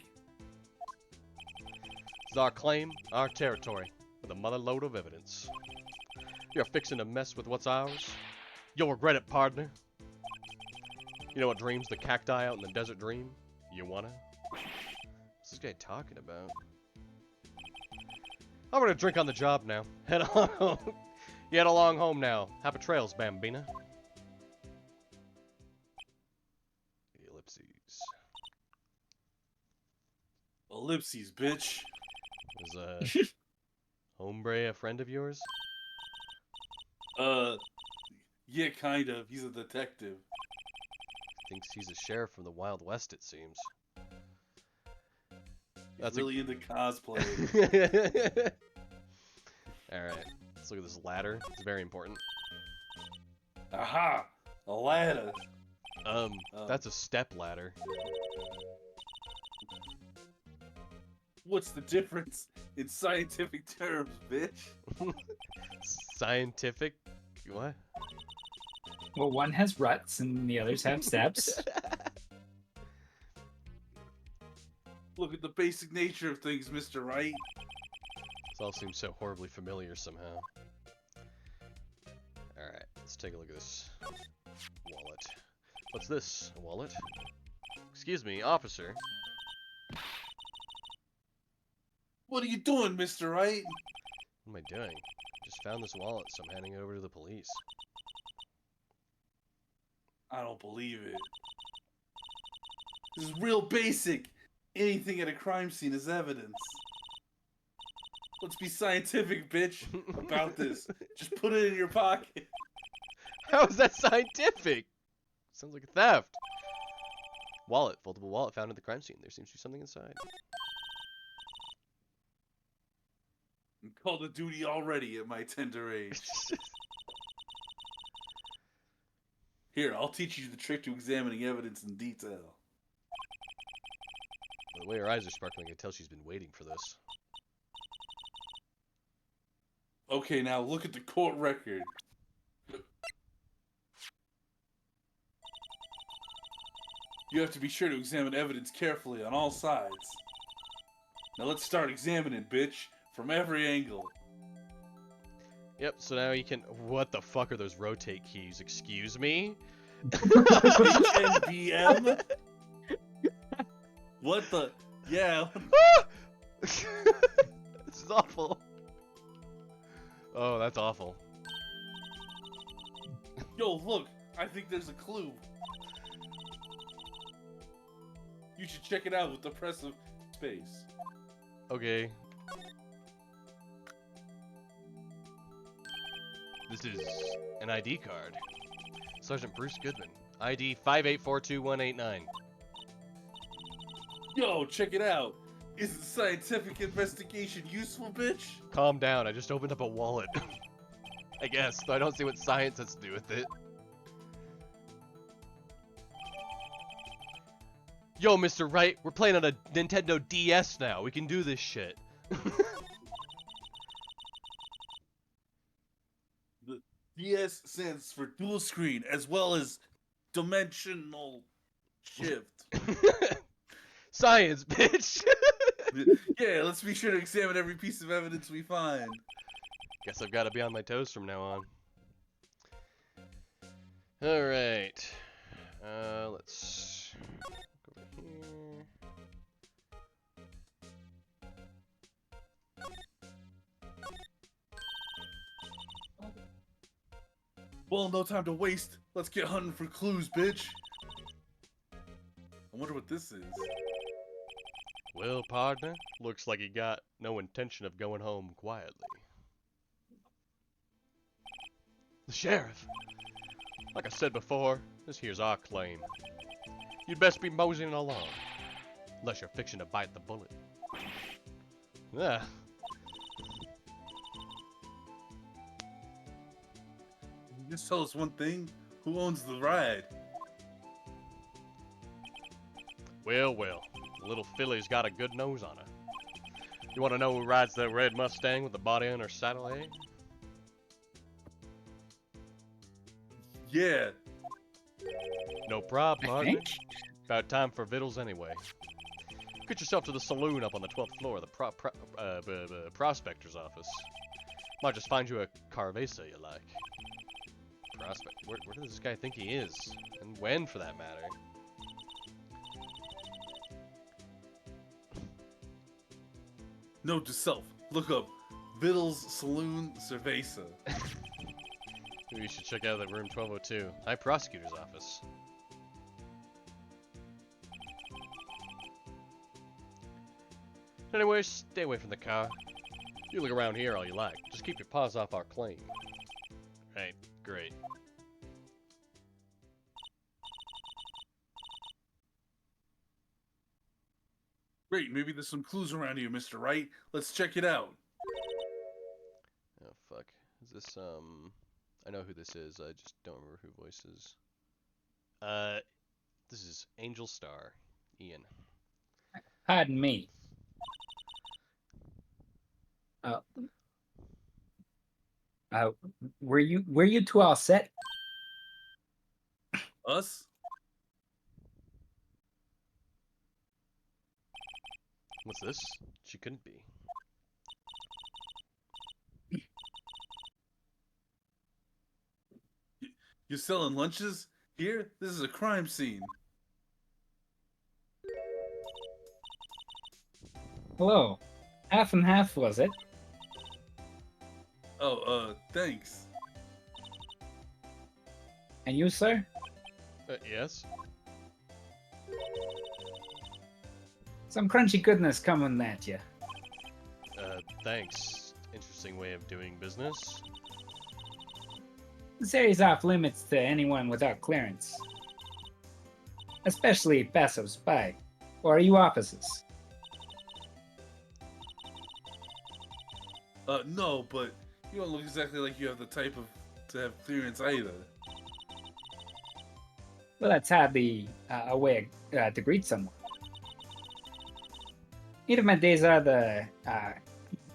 This is our claim, our territory, with a mother load of evidence. You're fixing to mess with what's ours? You'll regret it, partner. You know what dreams the cacti out in the desert dream? You wanna? What's this guy talking about? I'm gonna drink on the job now. Head on home. You head along home now. Happy trails, bambina. Ellipses. Ellipses, bitch. Is, Hombre a friend of yours? Yeah, kind of. He's a detective. Thinks he's a sheriff from the Wild West, it seems. He's really into cosplay. Alright, let's look at this ladder. It's very important. Aha! A ladder. That's a step ladder. What's the difference in scientific terms, bitch? Scientific? What? Well, one has ruts and the others have steps. Look at the basic nature of things, Mr. Wright. This all seems so horribly familiar somehow. Alright, let's take a look at this wallet. What's this? A wallet? Excuse me, officer. What are you doing, Mr. Wright? What am I doing? Just found this wallet, so I'm handing it over to the police. I don't believe it. This is real basic. Anything at a crime scene is evidence. Let's be scientific, bitch, about this. Just put it in your pocket. How is that scientific? Sounds like a theft. Wallet, foldable wallet found at the crime scene. There seems to be something inside. I'm called to duty already at my tender age. Here, I'll teach you the trick to examining evidence in detail. The way her eyes are sparkling, I can tell she's been waiting for this. Okay, now look at the court record. You have to be sure to examine evidence carefully on all sides. Now let's start examining, bitch, from every angle. Yep, so now you can... What the fuck are those rotate keys? Excuse me? HNBM? What the... Yeah. This is awful. Oh, that's awful. Yo, look. I think there's a clue. You should check it out with the press of space. Okay. This is an ID card. Sergeant Bruce Goodman. ID 5842189. Yo, check it out. Isn't scientific investigation useful, bitch? Calm down, I just opened up a wallet. I guess, though I don't see what science has to do with it. Yo, Mr. Wright, we're playing on a Nintendo DS now. We can do this shit. The DS stands for dual screen as well as dimensional shift. Science, bitch. Yeah, let's be sure to examine every piece of evidence we find. Guess I've got to be on my toes from now on. All right. Let's go over here. Well, no time to waste. Let's get hunting for clues, bitch. I wonder what this is. Well, partner, looks like you got no intention of going home quietly. The sheriff! Like I said before, this here's our claim. You'd best be moseying along, unless you're fixing to bite the bullet. Yeah. Just tell us one thing. Who owns the ride? Well, well, the little filly's got a good nose on her. You want to know who rides that red Mustang with the body on her saddle, eh? Yeah. No prob, I partner. think. About time for vittles anyway. Get yourself to the saloon up on the 12th floor of the prospector's office. Might just find you a carvesa you like. Prospect. Where does this guy think he is? And when, for that matter? Note to self. Look up Vittles Saloon Cerveza. Maybe you should check out that room 1202. High prosecutor's office. Anyway, stay away from the car. You look around here all you like. Just keep your paws off our claim. Right, great. Great, maybe there's some clues around here, Mr. Wright. Let's check it out. Oh, fuck. Is this, I know who this is, I just don't remember who voices. This is Angel Star, Ian. Pardon me. Were you two all set? Us? What's this? She couldn't be. You're selling lunches? Here? This is a crime scene. Hello. Half and half, was it? Oh, thanks. And you, sir? Yes? Some crunchy goodness coming at you. Thanks. Interesting way of doing business. This area's off limits to anyone without clearance. Especially passers-by. Or are you officers? No, but you don't look exactly like you have the type of to have clearance either. Well, that's hardly a way to greet someone. Eight of my days are the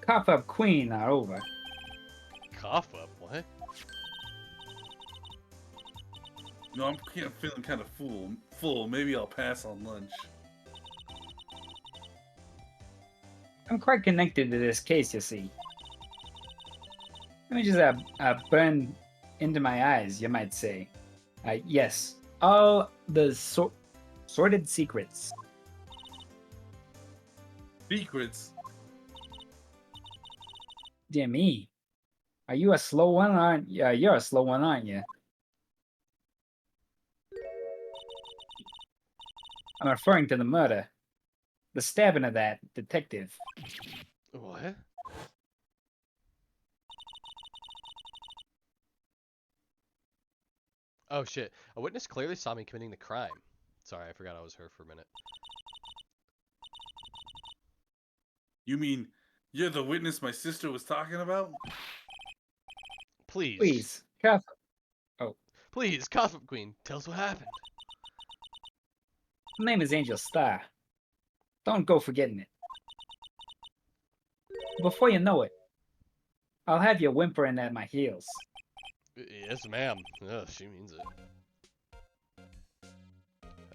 cough-up queen are over. Cough up, what? No, I'm feeling kind of full. Maybe I'll pass on lunch. I'm quite connected to this case, you see. Let me just burn into my eyes, you might say. Yes, all the sordid secrets. Secrets? Dear me, are you a slow one? Aren't you? You're a slow one, aren't you? I'm referring to the murder, the stabbing of that detective. What? Oh shit. A witness clearly saw me committing the crime. Sorry, I forgot I was her for a minute. You mean you're the witness my sister was talking about? Please. Please, cough. Please, cough up queen. Tell us what happened. Her name is Angel Star. Don't go forgetting it. Before you know it, I'll have you whimpering at my heels. Yes, ma'am. Ugh, she means it.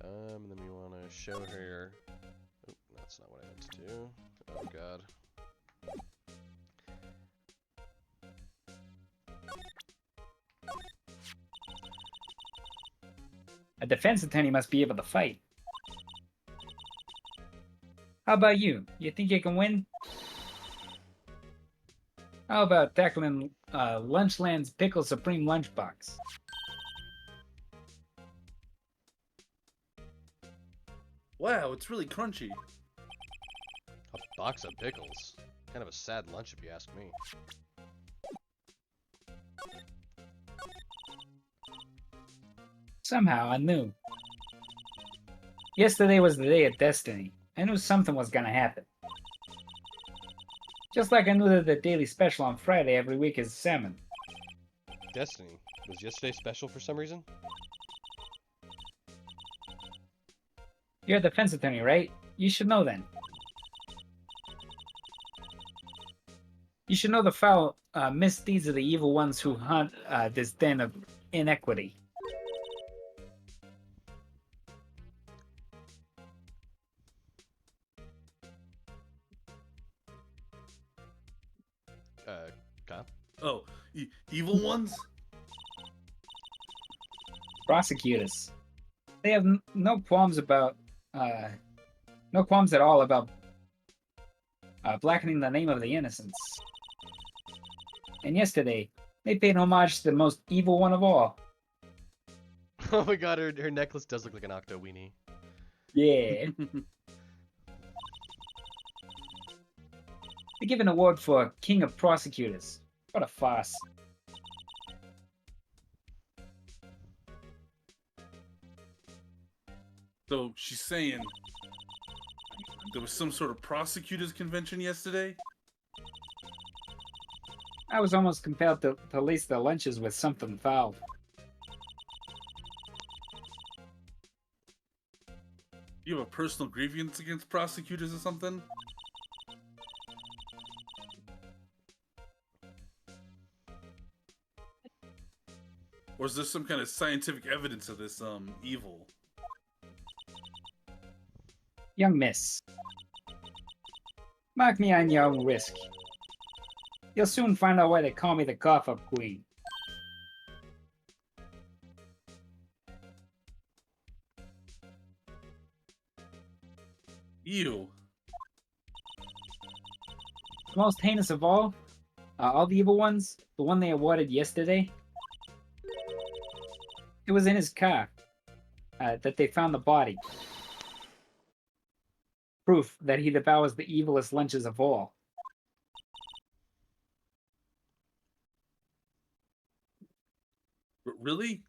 Then we want to show her. Oh, that's not what I meant to do. Oh God. A defense attorney must be able to fight. How about you? You think you can win? How about tackling Lunchland's Pickle Supreme Lunchbox? Wow, it's really crunchy. A box of pickles. Kind of a sad lunch, if you ask me. Somehow I knew. Yesterday was the day of destiny. I knew something was gonna happen. Just like I knew that the daily special on Friday every week is salmon. Destiny. Was yesterday special for some reason? You're a defense attorney, right? You should know then. You should know the foul misdeeds of the evil ones who haunt this den of inequity. Kyle? Oh, evil ones? Prosecutors. They have no qualms about, no qualms at all about blackening the name of the innocents. And yesterday, they paid homage to the most evil one of all. Oh my God, her necklace does look like an octo weenie. Yeah. They give an award for King of Prosecutors. What a farce. So she's saying there was some sort of prosecutors convention yesterday? I was almost compelled to lace the lunches with something foul. You have a personal grievance against prosecutors or something? Or is there some kind of scientific evidence of this evil? Young miss. Mark me on your own risk. You'll soon find out why they call me the cough-up queen. Ew. The most heinous of all the evil ones, the one they awarded yesterday, it was in his car that they found the body. Proof that he devours the evilest lunches of all. Really?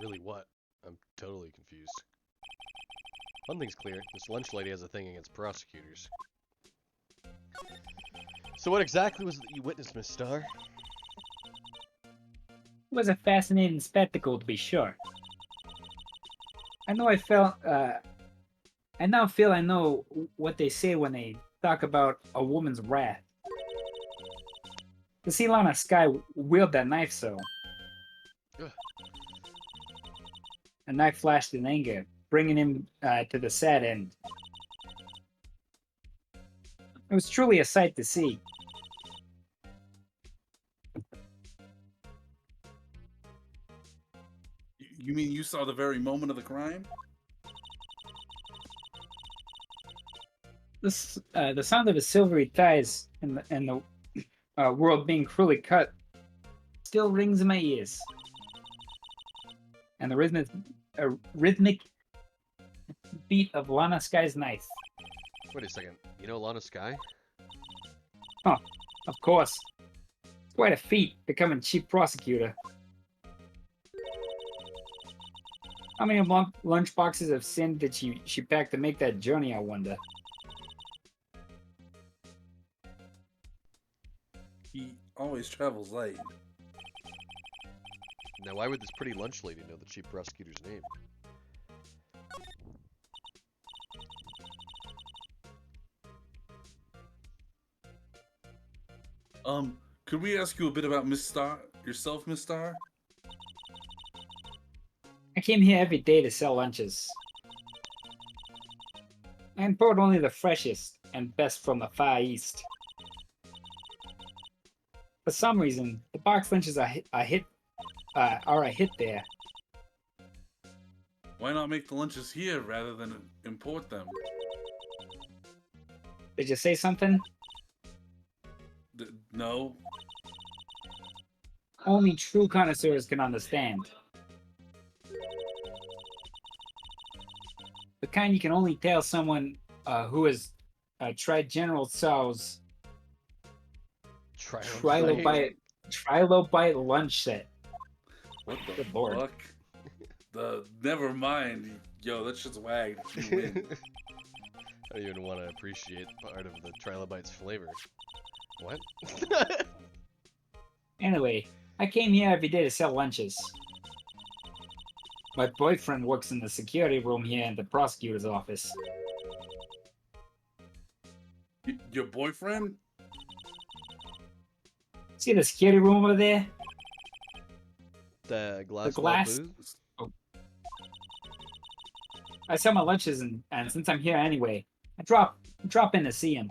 Really what? I'm totally confused. One thing's clear, this lunch lady has a thing against prosecutors. So what exactly was it that you witnessed, Miss Starr? It was a fascinating spectacle, to be sure. I now feel I know what they say when they talk about a woman's wrath. To see Lana Sky wield that knife so. Ugh. A knife flashed in anger, bringing him to the sad end. It was truly a sight to see. You mean you saw the very moment of the crime? The sound of his silvery thighs and the world being cruelly cut still rings in my ears. And the rhythmic beat of Lana Sky's knife. Wait a second, you know Lana Sky? Of course. It's quite a feat becoming chief prosecutor. How many lunch boxes of sin did she pack to make that journey, I wonder? He always travels light. Now why would this pretty lunch lady know the chief prosecutor's name? Could we ask you a bit about Miss Star? Yourself, Miss Star? I came here every day to sell lunches. I import only the freshest and best from the Far East. For some reason, the box lunches are a hit there. Why not make the lunches here rather than import them? Did you say something? No. Only true connoisseurs can understand. The kind you can only tell someone who has tried General Tso's Trilobite lunch set. What the Good lord. fuck? Never mind. Yo, that shit's wagged. You win. I don't even want to appreciate part of the Trilobite's flavor. What? Anyway, I came here every day to sell lunches. My boyfriend works in the security room here in the prosecutor's office. Your boyfriend? See the security room over there? The glass. glass- Booth? I sell my lunches, and since I'm here anyway, I drop in to see him.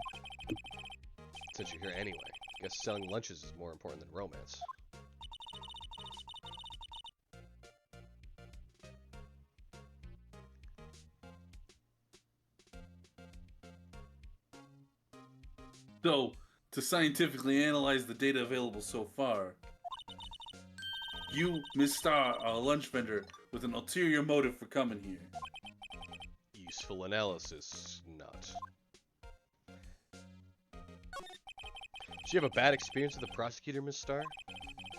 Since you're here anyway, I guess selling lunches is more important than romance. So, to scientifically analyze the data available so far, you, Miss Star, are a lunch vendor with an ulterior motive for coming here. Useful analysis, not. Did you have a bad experience with the prosecutor, Miss Star?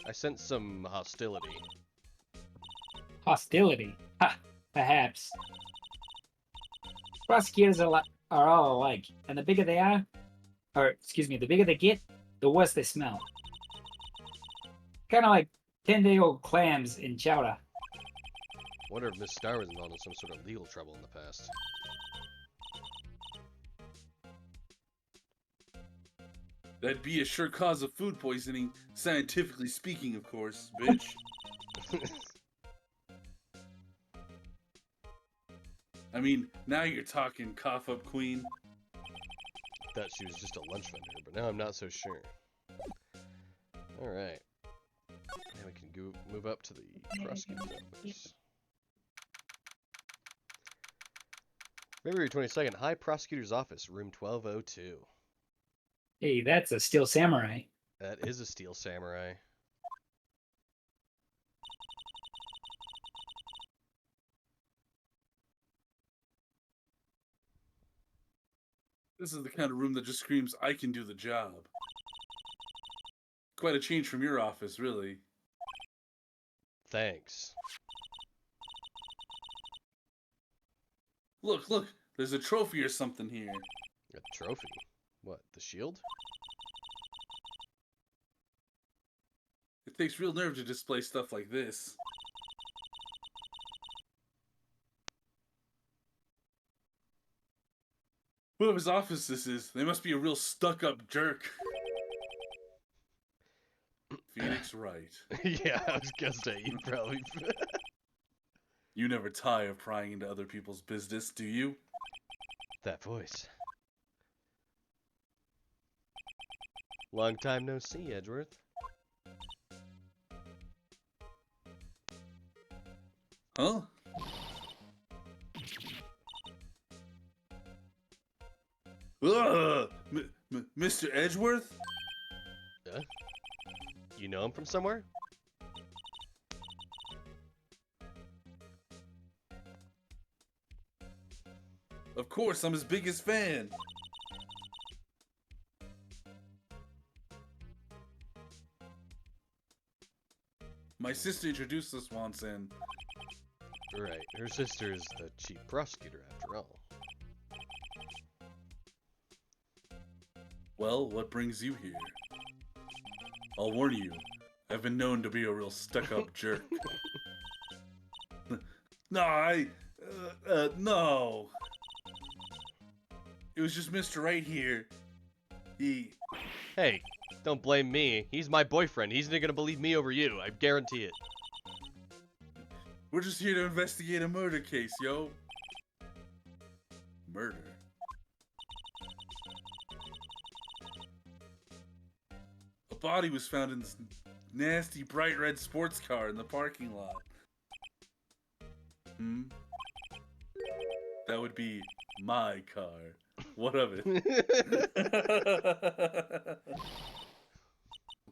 I sense some hostility. Hostility? Ha! Perhaps. Prosecutors are all alike, and the bigger they are, the bigger they get, the worse they smell. Kind of like 10-day-old clams in chowder. Wonder if Miss Star was involved in some sort of legal trouble in the past. That'd be a sure cause of food poisoning, scientifically speaking, of course, bitch. I mean, now you're talking, cough up queen. Thought she was just a lunch vendor, but now I'm not so sure. Alright. Now we can go move up to the prosecutor's office. February 22nd, High Prosecutor's Office, room 1202. Hey, that's a Steel Samurai. That is a Steel Samurai. This is the kind of room that just screams, I can do the job. Quite a change from your office, really. Thanks. Look, there's a trophy or something here. A trophy? What, the shield? It takes real nerve to display stuff like this. Whoever's office this is, they must be a real stuck-up jerk. Phoenix Wright. Yeah, I was gonna say, you probably... You never tire of prying into other people's business, do you? That voice. Long time no see, Edgeworth. Huh? Ugh! Mr. Edgeworth? You know him from somewhere? Of course, I'm his biggest fan. My sister introduced us once, and Right, her sister is the chief prosecutor after all. well, what brings you here? I'll warn you, I've been known to be a real stuck-up jerk. No, no. It was just Mr. Right here. Hey, Don't blame me. He's my boyfriend. He's not gonna believe me over you. I guarantee it. We're just here to investigate a murder case, yo. Murder? A body was found in this nasty bright red sports car in the parking lot. Hmm? That would be my car. What of it?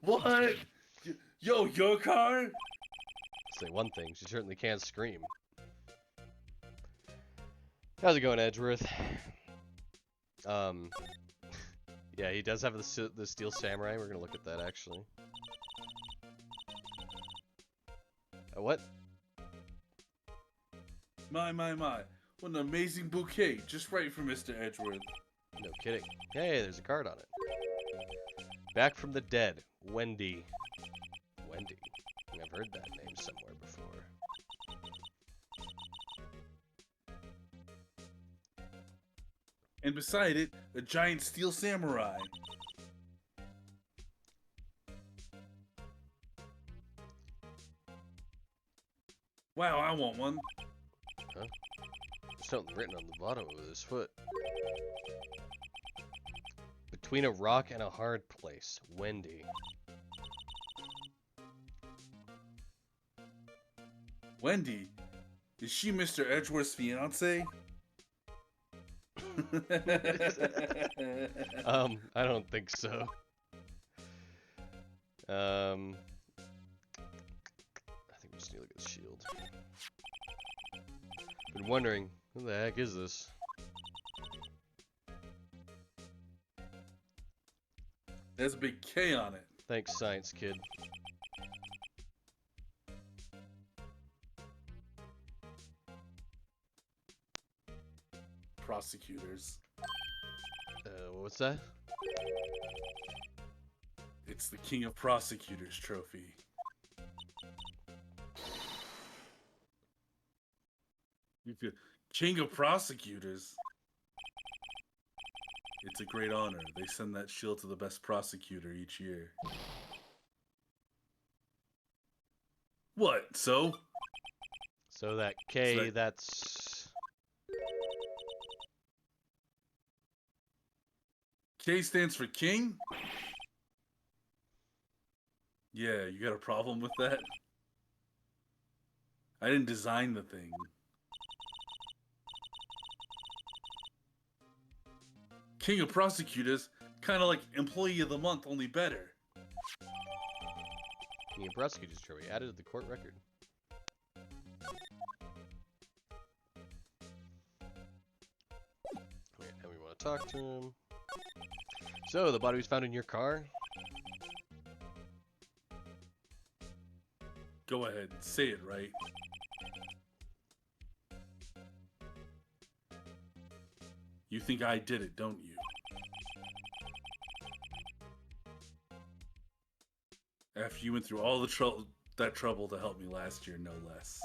What? Yo, your car? Say one thing, she certainly can't scream. How's it going, Edgeworth? Yeah, he does have the Steel Samurai. We're gonna look at that, actually. What? My. What an amazing bouquet. Just right for Mr. Edgeworth. No kidding. Hey, there's a card on it. Back from the dead, Wendy. Wendy. I've heard that name somewhere before. And beside it, a giant steel samurai. Wow, I want one. Huh? There's something written on the bottom of his foot. Between a rock and a hard place, Wendy. Wendy? Is she Mr. Edgeworth's fiance? I don't think so. I think we just need to look at his shield. Been wondering, who the heck is this? There's a big K on it. Thanks, science kid. Prosecutors. What's that? It's the King of Prosecutors trophy. King of Prosecutors? It's a great honor. They send that shield to the best prosecutor each year. What, so? So that K, So that- that's... K stands for king? Yeah, you got a problem with that? I didn't design the thing. King of Prosecutors, kind of like Employee of the Month, only better. King of Prosecutors trophy added to the court record. Wait, now we want to talk to him. So, the body was found in your car? Go ahead, say it right. You think I did it, don't you? After you went through all the trouble to help me last year, no less.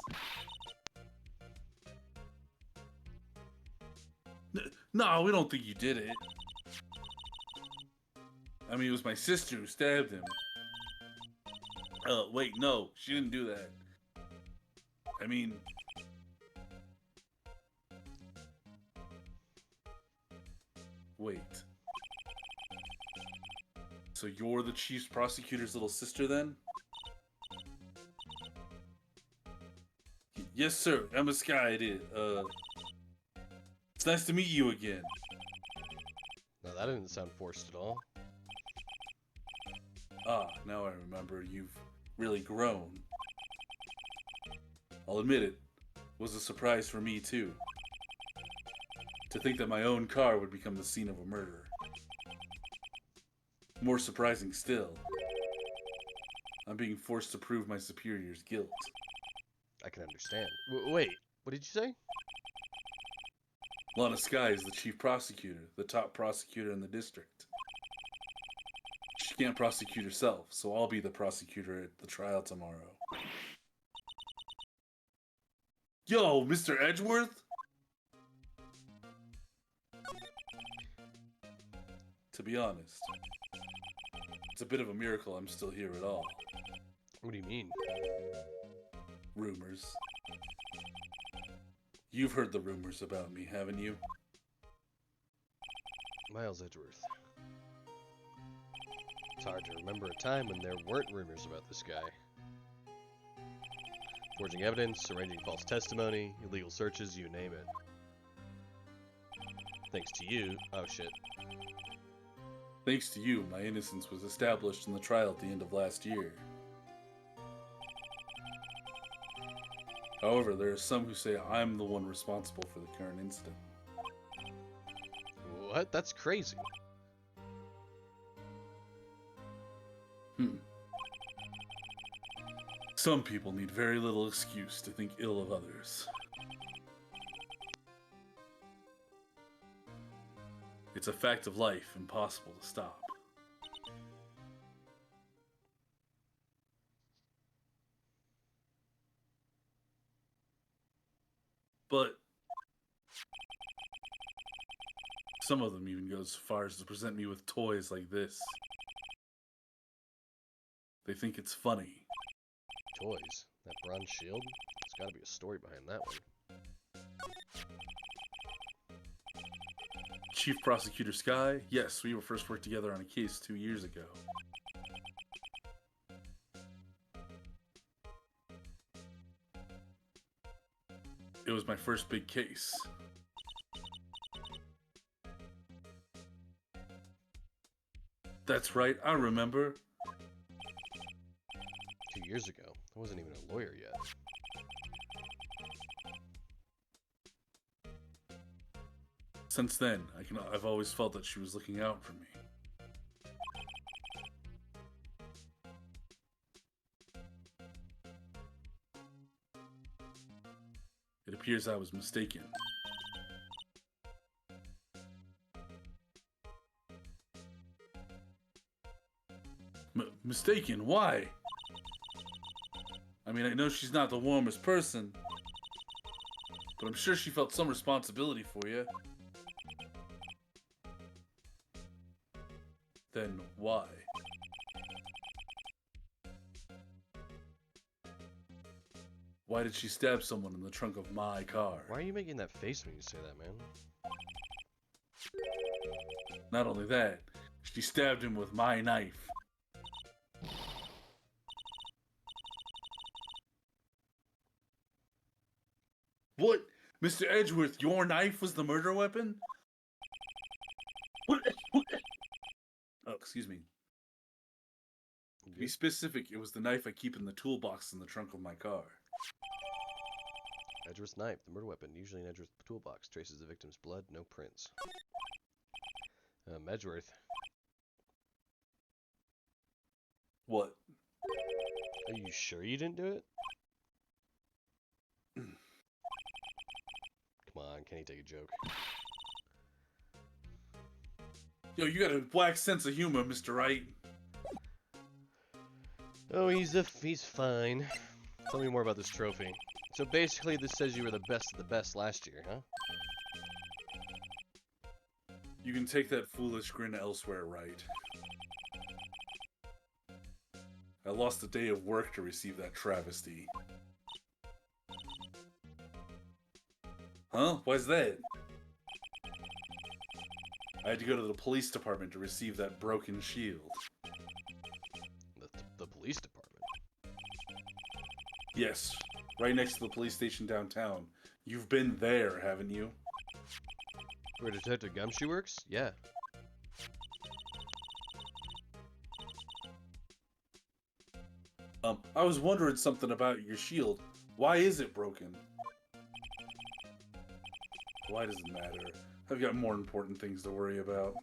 No, we don't think you did it. I mean, it was my sister who stabbed him. Wait, no, she didn't do that. I mean... Wait. So you're the chief prosecutor's little sister, then? Yes, sir. Emma Sky, it is. It's nice to meet you again. No, that didn't sound forced at all. Ah, now I remember. You've really grown. I'll admit it was a surprise for me, too. To think that my own car would become the scene of a murder. More surprising still, I'm being forced to prove my superior's guilt. I can understand. Wait, what did you say? Lana Sky is the chief prosecutor, the top prosecutor in the district. She can't prosecute herself, so I'll be the prosecutor at the trial tomorrow. Yo, Mr. Edgeworth? To be honest, It's a bit of a miracle I'm still here at all. What do you mean? Rumors. You've heard the rumors about me, haven't you? Miles Edgeworth. It's hard to remember a time when there weren't rumors about this guy. Forging evidence, arranging false testimony, illegal searches, you name it. Thanks to you. Oh shit. Thanks to you, my innocence was established in the trial at the end of last year. However, there are some who say I'm the one responsible for the current incident. What? That's crazy. Some people need very little excuse to think ill of others. It's a fact of life, impossible to stop. But some of them even go as far as to present me with toys like this. They think it's funny. Toys. That bronze shield? There's gotta be a story behind that one. Chief Prosecutor Sky, yes, we were first worked together on a case 2 years ago. It was my first big case. That's right, I remember. 2 years ago. I wasn't even a lawyer yet. Since then, I've always felt that she was looking out for me. It appears I was mistaken. Mistaken? Why? I mean, I know she's not the warmest person, but I'm sure she felt some responsibility for you. Then why? Why did she stab someone in the trunk of my car? Why are you making that face when you say that, man? Not only that, she stabbed him with my knife. What? Mr. Edgeworth, your knife was the murder weapon? What? Oh, excuse me. To be specific, it was the knife I keep in the toolbox in the trunk of my car. Edgeworth's knife, the murder weapon, usually in Edgeworth's toolbox, traces the victim's blood, no prints. Edgeworth. What? Are you sure you didn't do it? Come on, can he take a joke? Yo, you got a black sense of humor, Mr. Wright. Oh, he's fine. Tell me more about this trophy. So basically, this says you were the best of the best last year, huh? You can take that foolish grin elsewhere, Wright. I lost a day of work to receive that travesty. Huh? Why's that? I had to go to the police department to receive that broken shield. The police department? Yes, right next to the police station downtown. You've been there, haven't you? Where Detective Gumshoe works? Yeah. I was wondering something about your shield. Why is it broken? Why does it matter? I've got more important things to worry about.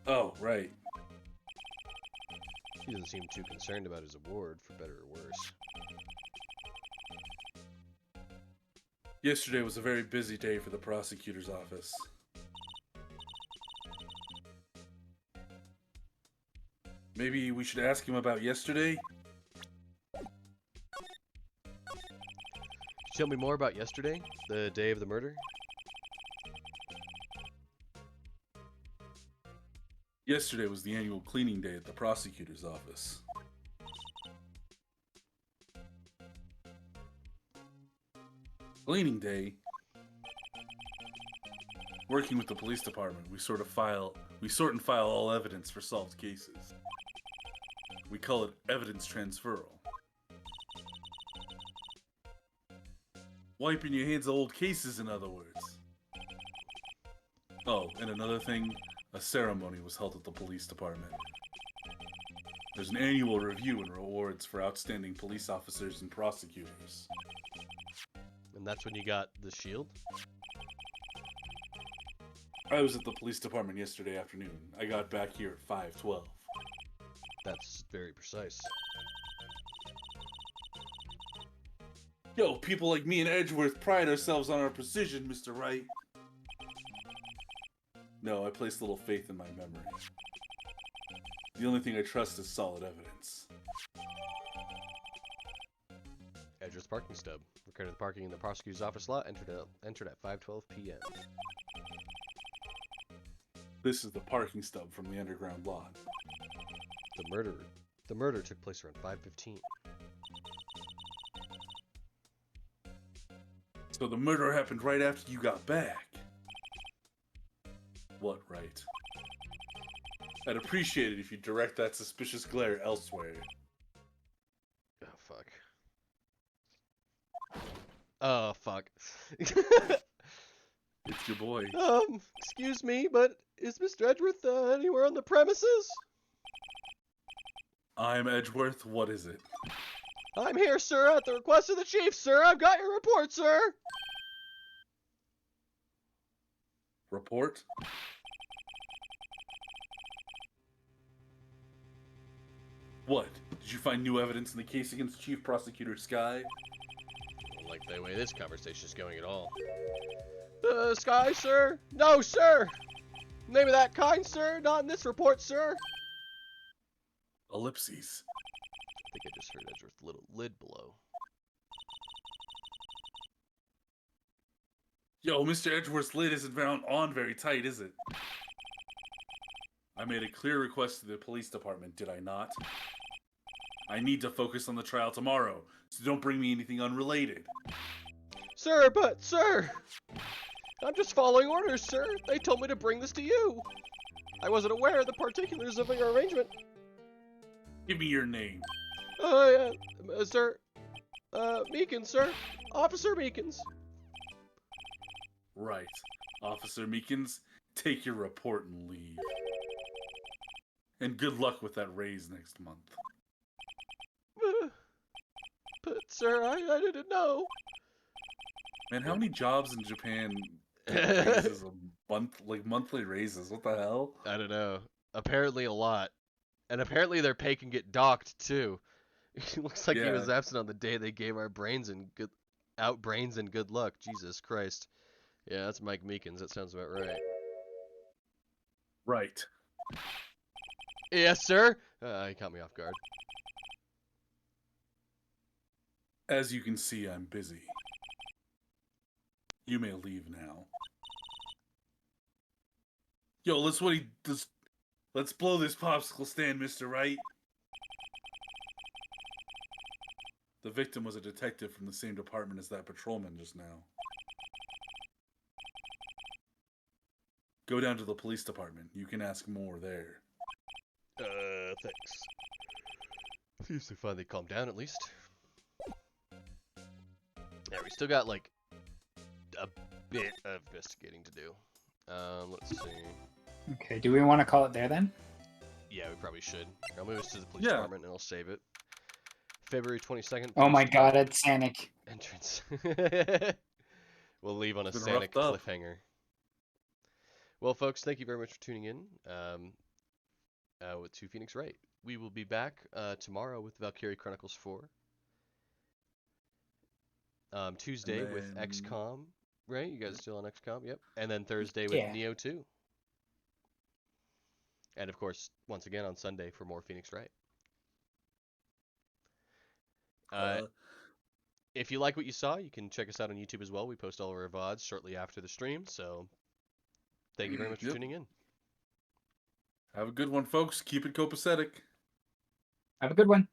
Oh, right. He doesn't seem too concerned about his award, for better or worse. Yesterday was a very busy day for the prosecutor's office. Maybe we should ask him about yesterday? Tell me more about yesterday, the day of the murder. Yesterday was the annual cleaning day at the prosecutor's office. Cleaning day? Working with the police department, we sort and file all evidence for solved cases. We call it evidence transferal. Wiping your hands of old cases, in other words. Oh, and another thing, a ceremony was held at the police department. There's an annual review and rewards for outstanding police officers and prosecutors. And that's when you got the shield? I was at the police department yesterday afternoon. I got back here at 5:12. That's very precise. Yo, people like me and Edgeworth pride ourselves on our precision, Mr. Wright. No, I place little faith in my memory. The only thing I trust is solid evidence. Edgeworth parking stub. Recorded the parking in the prosecutor's office lot. Entered at 5:12 p.m. This is the parking stub from the underground lot. The murder took place around 5:15. So the murder happened right after you got back. What, Wright? I'd appreciate it if you direct that suspicious glare elsewhere. Oh, fuck. Oh, fuck. It's your boy. Excuse me, but is Mr. Edgeworth anywhere on the premises? I'm Edgeworth. What is it? I'm here, sir, at the request of the chief, sir. I've got your report, sir. Report? What? Did you find new evidence in the case against Chief Prosecutor Sky? I don't like the way this conversation's going at all. Sky, sir? No, sir! Name of that kind, sir? Not in this report, sir. Ellipses. I think I just heard Edgeworth's little lid blow. Yo, Mr. Edgeworth's lid isn't on very tight, is it? I made a clear request to the police department, did I not? I need to focus on the trial tomorrow, so don't bring me anything unrelated. Sir, but, sir! I'm just following orders, sir. They told me to bring this to you. I wasn't aware of the particulars of your arrangement. Give me your name. Sir. Meekins, sir. Officer Meekins. Right. Officer Meekins, take your report and leave. And good luck with that raise next month. But, sir, I didn't know. Man, how many jobs in Japan get raises a month, like monthly raises? What the hell? I don't know. Apparently a lot. And apparently their pay can get docked, too. It looks like he was absent on the day they gave our brains and good luck. Jesus Christ. Yeah, that's Mike Meekins. That sounds about right. Right. Yes, sir. He caught me off guard. As you can see, I'm busy. You may leave now. Yo, let's blow this popsicle stand, Mr. Wright. The victim was a detective from the same department as that patrolman just now. Go down to the police department. You can ask more there. Thanks. Seems to finally calm down at least. Yeah, we still got like a bit of investigating to do. Let's see. Okay, do we want to call it there then? Yeah, we probably should. I'll move us to the police department and I'll save it. February 22nd. Oh my god, it's Sanic. Entrance. We'll leave on a Been Sanic roughed up. cliffhanger. Well, folks, thank you very much for tuning in to Phoenix Wright. We will be back tomorrow with Valkyrie Chronicles 4. Tuesday with XCOM, right? You guys still on XCOM? Yep. And then Thursday with Neo 2. And of course, once again on Sunday for more Phoenix Wright. If you like what you saw, you can check us out on YouTube as well. We post all of our VODs shortly after the stream, so thank you very much for tuning in. Have a good one, folks. Keep it copacetic. Have a good one.